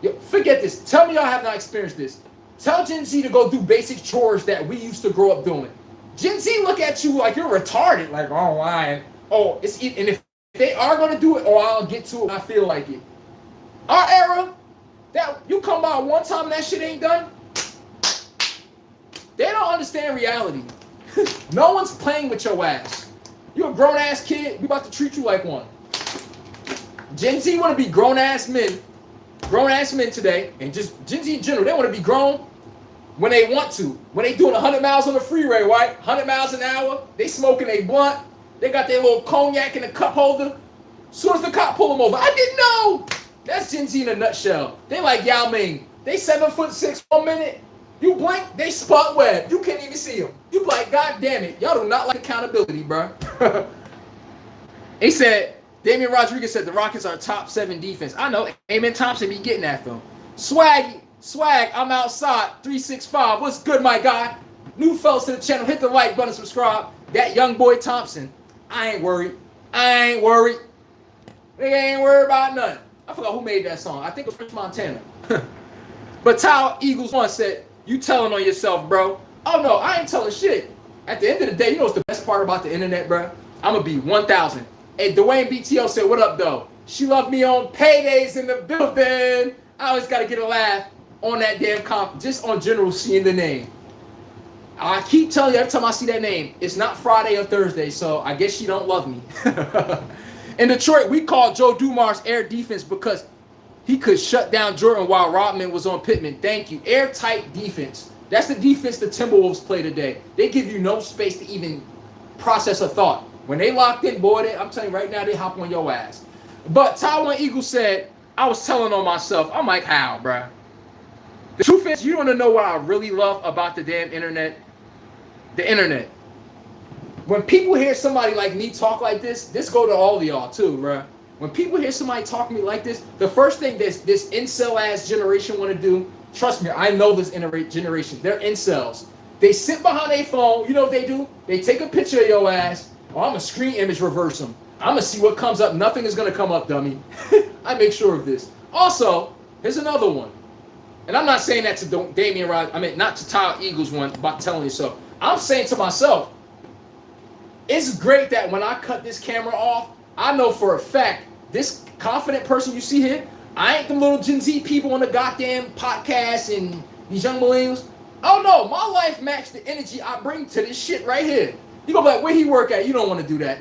yo, forget this. Tell me y'all have not experienced this. Tell Gen Z to go do basic chores that we used to grow up doing. Gen Z look at you like you're retarded. Like, oh, Oh, and if they are gonna do it, or I'll get to it when I feel like it. Our era, that you come by one time and that shit ain't done. They don't understand reality. No one's playing with your ass. You a grown ass kid, we about to treat you like one. Gen Z want to be grown ass men today, and just Gen Z in general, they want to be grown when they want to. When they doing 100 miles on the freeway, right? 100 miles an hour, they smoking a blunt, they got their little cognac in a cup holder. As soon as the cop pull them over, I didn't know. That's Gen Z in a nutshell. They like Yao Ming. They 7'6" 1 minute. You blink, they spot web. You can't even see them. You like, God damn it, y'all do not like accountability, bro. He said, Damian Rodriguez said the Rockets are top 7 defense. I know, Amen Thompson be getting at them. Swag, I'm outside, 365. What's good, my guy? New fellas to the channel, hit the like button, subscribe. That young boy Thompson, I ain't worried. They ain't worried about nothing. I forgot who made that song. I think it was French Montana. But Tao Eagles once said, you telling on yourself, bro. Oh, no, I ain't telling shit. At the end of the day, you know what's the best part about the internet, bro? I'm going to be 1,000. Hey, Dwayne BTO said, what up, though? She loved me on paydays in the building. I always got to get a laugh on that damn comp, just on general seeing the name. I keep telling you every time I see that name, it's not Friday or Thursday, so I guess she don't love me. In Detroit, we called Joe Dumars air defense because he could shut down Jordan while Rodman was on Pittman. Thank you. Airtight defense. That's the defense the Timberwolves play today. They give you no space to even process a thought. When they locked in, boy, I'm telling you right now, they hop on your ass. But Taiwan Eagle said, I was telling on myself. I'm like, how, bruh? The truth is, you don't know what I really love about the damn internet. The internet. When people hear somebody like me talk like this go to all of y'all too, bruh. When people hear somebody talk to me like this, the first thing this incel-ass generation want to do, trust me, I know this generation. They're incels. They sit behind their phone. You know what they do? They take a picture of your ass. Oh, I'm going to screen image reverse them. I'm going to see what comes up. Nothing is going to come up, dummy. I make sure of this. Also, here's another one. And I'm not saying that to Damian Rod. I mean, not to Tyler Eagles one about telling you so. I'm saying to myself, it's great that when I cut this camera off, I know for a fact this confident person you see here, I ain't them little Gen Z people on the goddamn podcast and these young millennials. Oh no, my life matched the energy I bring to this shit right here. You gonna be like, where he work at? You don't want to do that.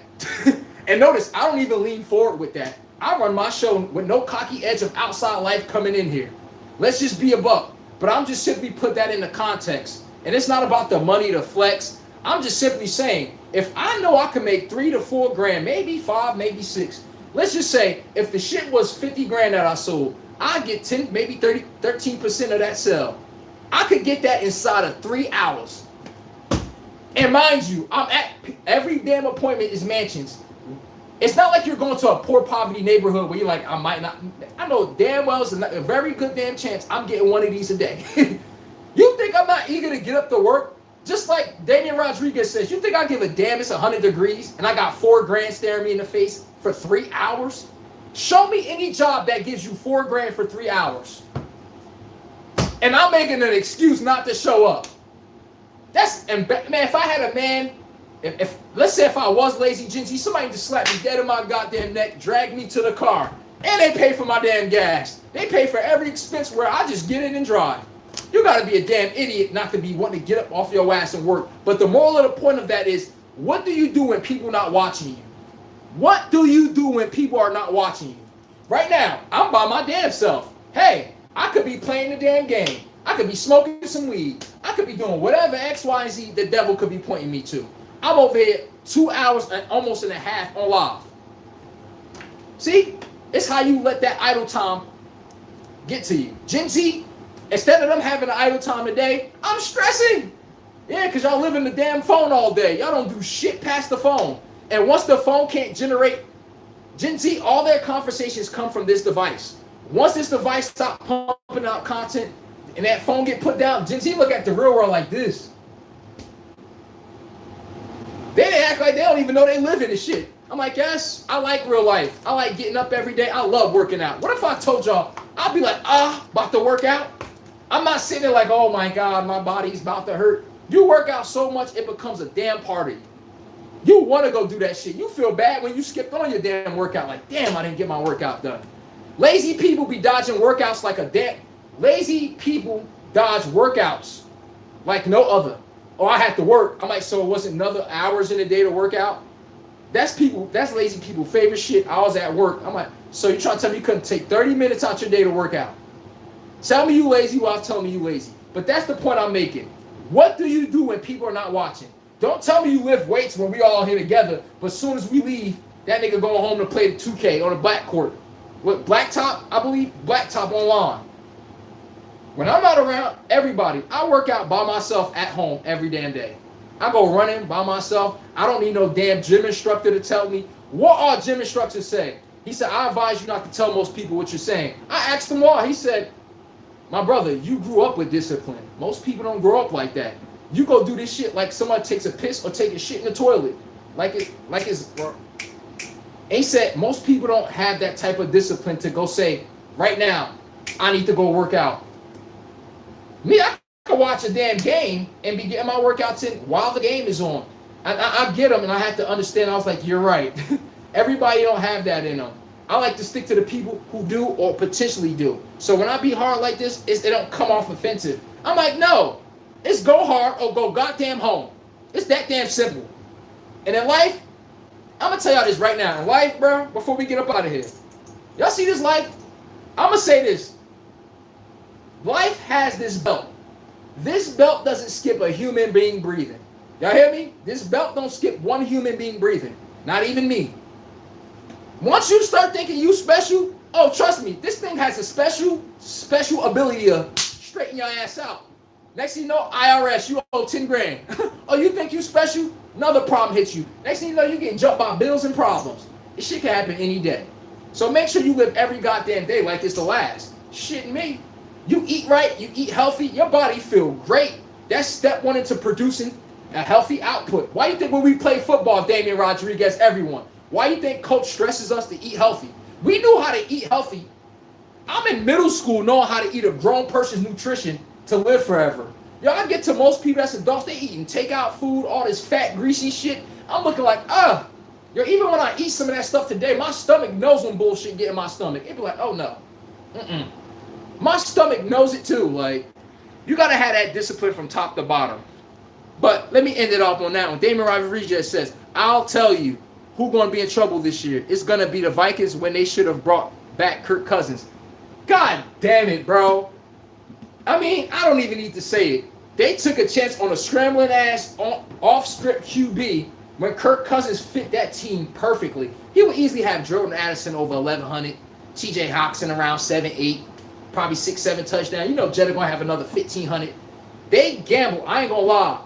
And notice, I don't even lean forward with that. I run my show with no cocky edge of outside life coming in here. Let's just be a buck. But I'm just simply put that into context. And it's not about the money to flex. I'm just simply saying, if I know I can make 3 to 4 grand, maybe 5, maybe 6. Let's just say if the shit was 50 grand that I sold, I get 10, maybe 30, 13% of that sale. I could get that inside of 3 hours. And mind you, I'm at every damn appointment is mansions. It's not like you're going to a poor poverty neighborhood where you're like, I might not. I know damn well it's a very good damn chance I'm getting one of these a day. You think I'm not eager to get up to work? Just like Damian Rodriguez says, you think I give a damn it's 100 degrees and I got 4 grand staring me in the face for 3 hours? Show me any job that gives you 4 grand for 3 hours. And I'm making an excuse not to show up. Man, if I had a man, if let's say if I was lazy Gen Z, somebody just slapped me dead in my goddamn neck, drag me to the car, and they pay for my damn gas. They pay for every expense where I just get in and drive. You gotta be a damn idiot not to be wanting to get up off your ass and work. But the moral of the point of that is, what do you do when people are not watching you? What do you do when people are not watching you? Right now, I'm by my damn self. Hey, I could be playing the damn game. I could be smoking some weed. I could be doing whatever X, Y, and Z the devil could be pointing me to. I'm over here 2 hours and almost and a half on live. See? It's how you let that idle time get to you. Gen Z, instead of them having an idle time today, I'm stressing. Yeah, because y'all live in the damn phone all day. Y'all don't do shit past the phone. And once the phone can't generate, Gen Z, all their conversations come from this device. Once this device stops pumping out content and that phone get put down, Gen Z look at the real world like this. They act like they don't even know they live in this shit. I'm like, yes, I like real life. I like getting up every day. I love working out. What if I told y'all, I'd be like, about to work out? I'm not sitting there like, oh my God, my body's about to hurt. You work out so much, it becomes a damn part of you. You want to go do that shit. You feel bad when you skipped on your damn workout. Like, damn, I didn't get my workout done. Lazy people be dodging workouts like a damn. Lazy people dodge workouts like no other. Oh, I had to work. I'm like, so it wasn't another hours in the day to work out? That's lazy people favorite shit. I was at work. I'm like, so you trying to tell me you couldn't take 30 minutes out your day to work out? Tell me you lazy while telling me you lazy. But that's the point I'm making. What do you do when people are not watching? Don't tell me you lift weights when we all here together, but as soon as we leave, that nigga going home to play the 2K on the black court. What, blacktop? I believe blacktop online. When I'm not around, everybody, I work out by myself at home every damn day. I go running by myself. I don't need no damn gym instructor to tell me. What our gym instructors say? He said, I advise you not to tell most people what you're saying. I asked him why. He said, my brother, you grew up with discipline. Most people don't grow up like that. You go do this shit like somebody takes a piss or take a shit in the toilet. He said most people don't have that type of discipline to go say, right now, I need to go work out. Me, I can watch a damn game and be getting my workouts in while the game is on. I get them and I have to understand. I was like, you're right. Everybody don't have that in them. I like to stick to the people who do or potentially do. So when I be hard like this, it don't come off offensive. I'm like, no, it's go hard or go goddamn home. It's that damn simple. And in life, I'm gonna tell y'all this right now. In life, bro, before we get up out of here, y'all see this life? I'm gonna say this. Life has this belt. This belt doesn't skip a human being breathing. Y'all hear me? This belt don't skip one human being breathing. Not even me. Once you start thinking you special, oh, trust me, this thing has a special ability to straighten your ass out. Next thing you know, IRS, you owe 10 grand. Oh, you think you special? Another problem hits you. Next thing you know, you getting jumped by bills and problems. This shit can happen any day. So make sure you live every goddamn day like it's the last. Shit me. You eat right, you eat healthy, your body feel great. That's step one into producing a healthy output. Why do you think when we play football, Damian Rodriguez, everyone, why do you think coach stresses us to eat healthy? We knew how to eat healthy. I'm in middle school knowing how to eat a grown person's nutrition to live forever. Y'all get to most people that's adults, they eating takeout food, all this fat, greasy shit. I'm looking like, yo, even when I eat some of that stuff today, my stomach knows when bullshit get in my stomach. It be like, oh no. My stomach knows it too. Like, you gotta have that discipline from top to bottom. But let me end it off on that one. Damian Rodriguez says, I'll tell you who's gonna be in trouble this year. It's gonna be the Vikings when they should have brought back Kirk Cousins. God damn it, bro. I mean, I don't even need to say it. They took a chance on a scrambling ass off-script QB when Kirk Cousins fit that team perfectly. He would easily have Jordan Addison over 1,100, TJ Hawkinson around 7, 8, probably 6, 7 touchdowns. You know Jetta going to have another 1,500. They gamble. I ain't going to lie.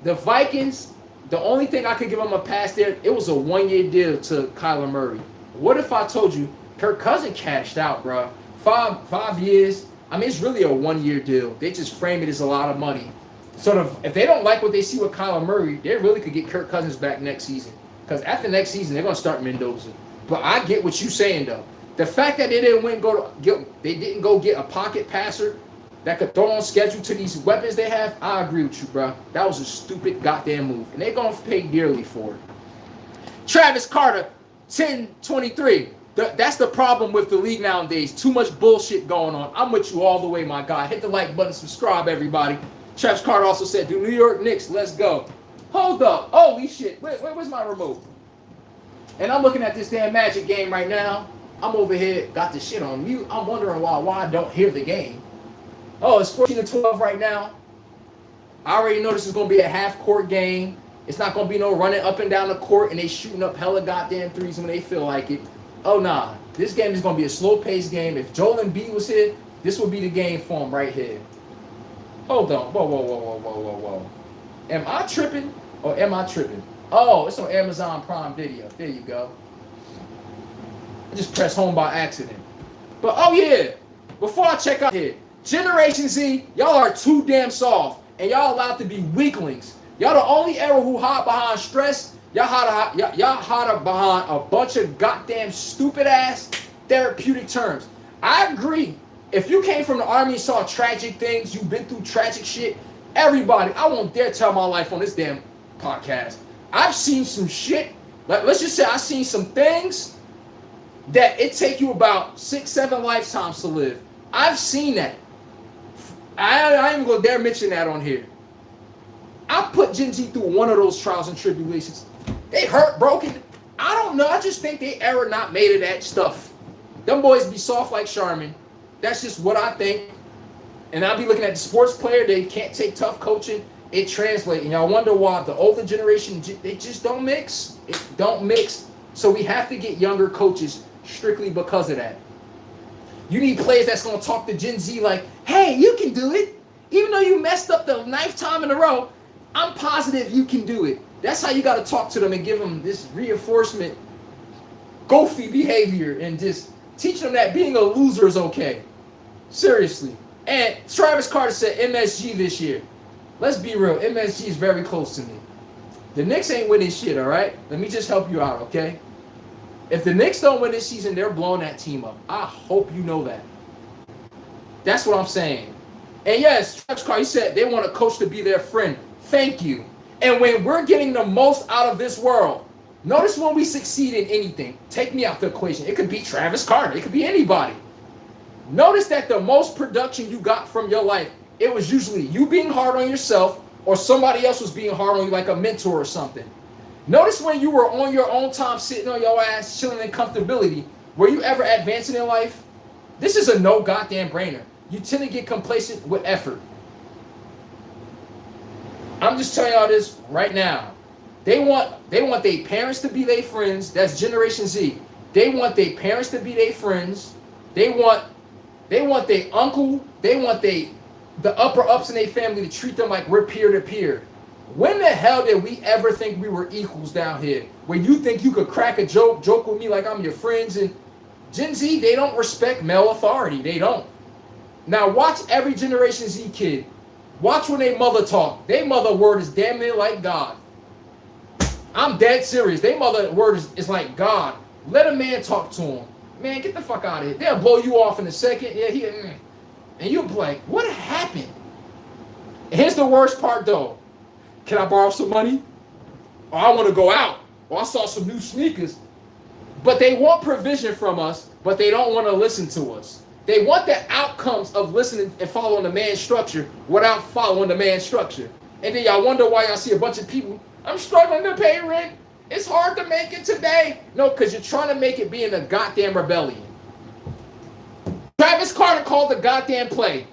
The Vikings, the only thing I could give them a pass there, it was a 1-year deal to Kyler Murray. What if I told you Kirk Cousins cashed out, bro? 5 years. I mean, it's really a 1-year deal. They just frame it as a lot of money. Sort of, if they don't like what they see with Kyler Murray, they really could get Kirk Cousins back next season. Because after next season, they're going to start Mendoza. But I get what you're saying, though. The fact that they didn't go get a pocket passer that could throw on schedule to these weapons they have, I agree with you, bro. That was a stupid goddamn move. And they're going to pay dearly for it. Travis Carter, 10-23. That's the problem with the league nowadays. Too much bullshit going on. I'm with you all the way, my guy. Hit the like button, subscribe, everybody. Travis Carter also said, do New York Knicks, let's go. Hold up. Holy shit. Where's my remote? And I'm looking at this damn Magic game right now. I'm over here, got the shit on mute. I'm wondering why I don't hear the game. Oh, it's 14-12 right now. I already know this is going to be a half-court game. It's not going to be no running up and down the court and they shooting up hella goddamn threes when they feel like it. Oh, nah. This game is going to be a slow-paced game. If Joel Embiid was here, this would be the game for him right here. Hold on. Whoa. Am I tripping or am I tripping? Oh, it's on Amazon Prime Video. There you go. I just pressed home by accident. But, oh, yeah. Before I check out here, Generation Z, y'all are too damn soft. And y'all allowed to be weaklings. Y'all the only era who hide behind stress. Y'all hide behind a bunch of goddamn stupid-ass therapeutic terms. I agree. If you came from the army and saw tragic things, you've been through tragic shit, everybody, I won't dare tell my life on this damn podcast. I've seen some shit. Like, let's just say I've seen some things that it take you about 6, 7 lifetimes to live. I've seen that. I ain't even gonna dare mention that on here. I put Gen Z through one of those trials and tribulations. They hurt, broken. I don't know. I just think they ever not made of that stuff. Them boys be soft like Charmin. That's just what I think. And I'll be looking at the sports player. They can't take tough coaching. It translates. And y'all wonder why the older generation, they just don't mix. It don't mix. So we have to get younger coaches strictly because of that. You need players that's going to talk to Gen Z like, hey, you can do it. Even though you messed up the 9th time in a row, I'm positive you can do it. That's how you got to talk to them and give them this reinforcement, goofy behavior, and just teach them that being a loser is okay. Seriously. And Travis Carter said MSG this year. Let's be real. MSG is very close to me. The Knicks ain't winning shit, all right? Let me just help you out, okay? If the Knicks don't win this season, they're blowing that team up. I hope you know that. That's what I'm saying. And yes, Travis Carter, he said they want a coach to be their friend. Thank you. And when we're getting the most out of this world, notice when we succeed in anything, take me out the equation. It could be Travis Carter. It could be anybody. Notice that the most production you got from your life, it was usually you being hard on yourself or somebody else was being hard on you, like a mentor or something. Notice when you were on your own time, sitting on your ass, chilling in comfortability, were you ever advancing in life? This is a no goddamn brainer. You tend to get complacent with effort. I'm just telling y'all this right now. They want their parents to be their friends. That's Generation Z. They want their parents to be their friends. They want their uncle. They want the upper ups in their family to treat them like we're peer to peer. When the hell did we ever think we were equals down here? When you think you could crack a joke with me like I'm your friends? And Gen Z, they don't respect male authority. They don't. Now watch every Generation Z kid. Watch when they mother talk. Their mother word is damn near like God. I'm dead serious. Their mother word is like God. Let a man talk to him. Man, get the fuck out of here. They'll blow you off in a second. Yeah, and you'll be like, what happened? And here's the worst part though. Can I borrow some money? Or I want to go out. Or I saw some new sneakers. But they want provision from us, but they don't want to listen to us. They want the outcomes of listening and following the man's structure without following the man's structure. And then y'all wonder why y'all see a bunch of people, I'm struggling to pay rent. It's hard to make it today. No, because you're trying to make it be in a goddamn rebellion. Travis Carter called the goddamn play.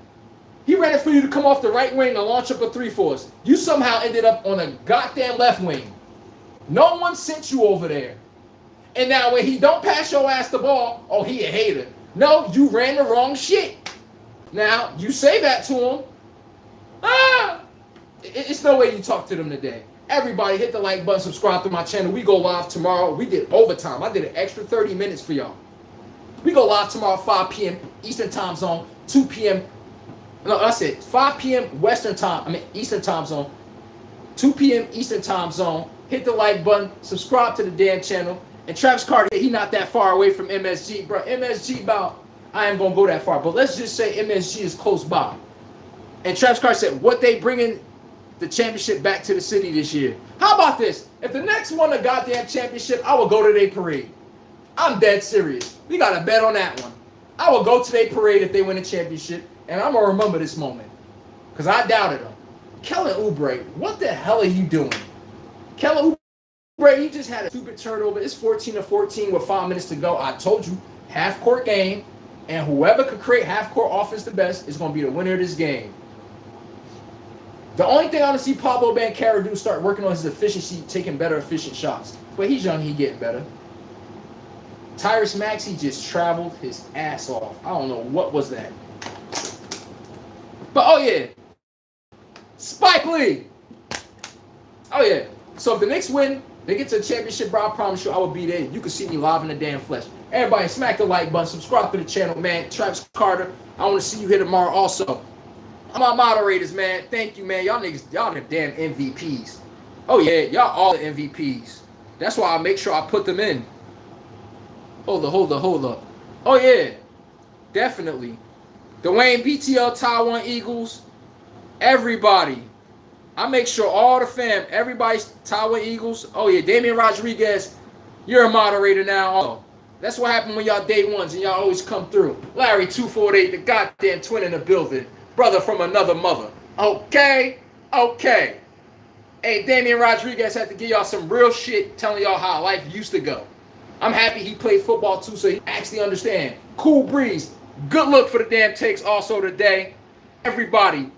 He ran it for you to come off the right wing and launch up a 3-4. You somehow ended up on a goddamn left wing. No one sent you over there. And now when he don't pass your ass the ball, oh, he a hater. No, you ran the wrong shit. Now, you say that to him. It's no way you talk to them today. Everybody hit the like button, subscribe to my channel. We go live tomorrow. We did overtime. I did an extra 30 minutes for y'all. We go live tomorrow, 5 p.m. Eastern time zone, 2 p.m. No, I said 5 p.m. Western time. Eastern time zone, 2 p.m. Eastern time zone. Hit the like button, subscribe to the damn channel. And Travis Carter, he not that far away from MSG, bro. MSG about, I ain't gonna go that far, but let's just say MSG is close by. And Travis Carter said, what they bringing the championship back to the city this year? How about this? If the Nets won a goddamn championship, I will go to their parade. I'm dead serious. We got a bet on that one. I will go to their parade if they win a championship, and I'm gonna remember this moment because I doubted them. Kellen Oubre, what the hell are you doing? Kellen Oubre, you just had a stupid turnover. It's 14-14 with 5 minutes to go. I told you, half-court game, and whoever could create half-court offense the best is going to be the winner of this game. The only thing I want to see Pablo Banchero do is start working on his efficiency, taking better efficient shots. But he's young, he's getting better. Tyrese Maxey just traveled his ass off. I don't know what was that. But, oh, yeah. Spike Lee. Oh, yeah. So if the Knicks win, they get to the championship, bro, I promise you I will be there. You can see me live in the damn flesh. Everybody, smack the like button. Subscribe to the channel, man. Travis Carter. I want to see you here tomorrow also. I'm my moderators, man. Thank you, man. Y'all niggas, y'all the damn MVPs. Oh, yeah. Y'all all the MVPs. That's why I make sure I put them in. Hold up. Oh, yeah. Definitely. Dwayne BTL, Taiwan Eagles. Everybody. I make sure all the fam, everybody's Taiwan Eagles. Oh yeah, Damian Rodriguez, you're a moderator now. Oh, that's what happened when y'all day ones and y'all always come through. Larry 248, the goddamn twin in the building. Brother from another mother. Okay. Hey, Damian Rodriguez had to give y'all some real shit telling y'all how life used to go. I'm happy he played football too, so he actually understand. Cool breeze. Good look for the damn takes also today. Everybody.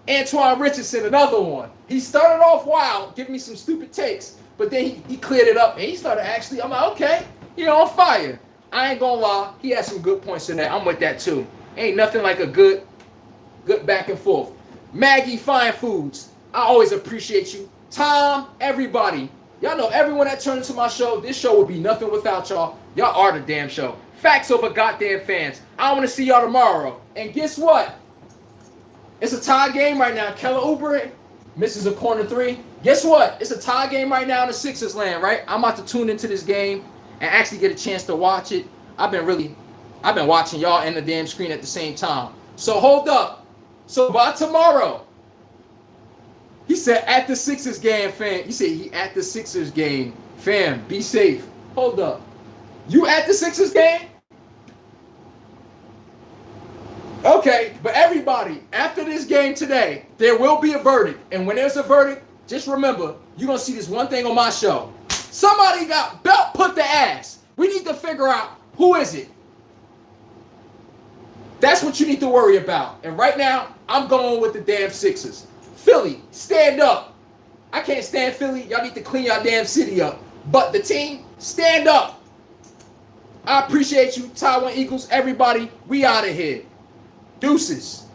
Antoine Richardson, another one. He started off wild, giving me some stupid takes, but then he cleared it up and he started actually, I'm like, okay, you're on fire. I ain't gonna lie, he had some good points in there. I'm with that too. Ain't nothing like a good back and forth. Maggie Fine Foods, I always appreciate you. Tom, everybody. Y'all know everyone that turned into my show, this show would be nothing without y'all. Y'all are the damn show. Facts over goddamn fans. I want to see y'all tomorrow. And guess what? It's a tie game right now. Keller Oubre misses a corner three. Guess what? It's a tie game right now in the Sixers land, right? I'm about to tune into this game and actually get a chance to watch it. I've been watching y'all and the damn screen at the same time. So hold up. So by tomorrow, he said at the Sixers game, fam. He said he at the Sixers game. Fam, be safe. Hold up. You at the Sixers game? Okay, but everybody, after this game today, there will be a verdict. And when there's a verdict, just remember, you're going to see this one thing on my show. Somebody got belt put the ass. We need to figure out who is it. That's what you need to worry about. And right now, I'm going with the damn Sixers. Philly, stand up. I can't stand Philly. Y'all need to clean y'all damn city up. But the team, stand up. I appreciate you, Taiwan Eagles. Everybody, we out of here. Deuces.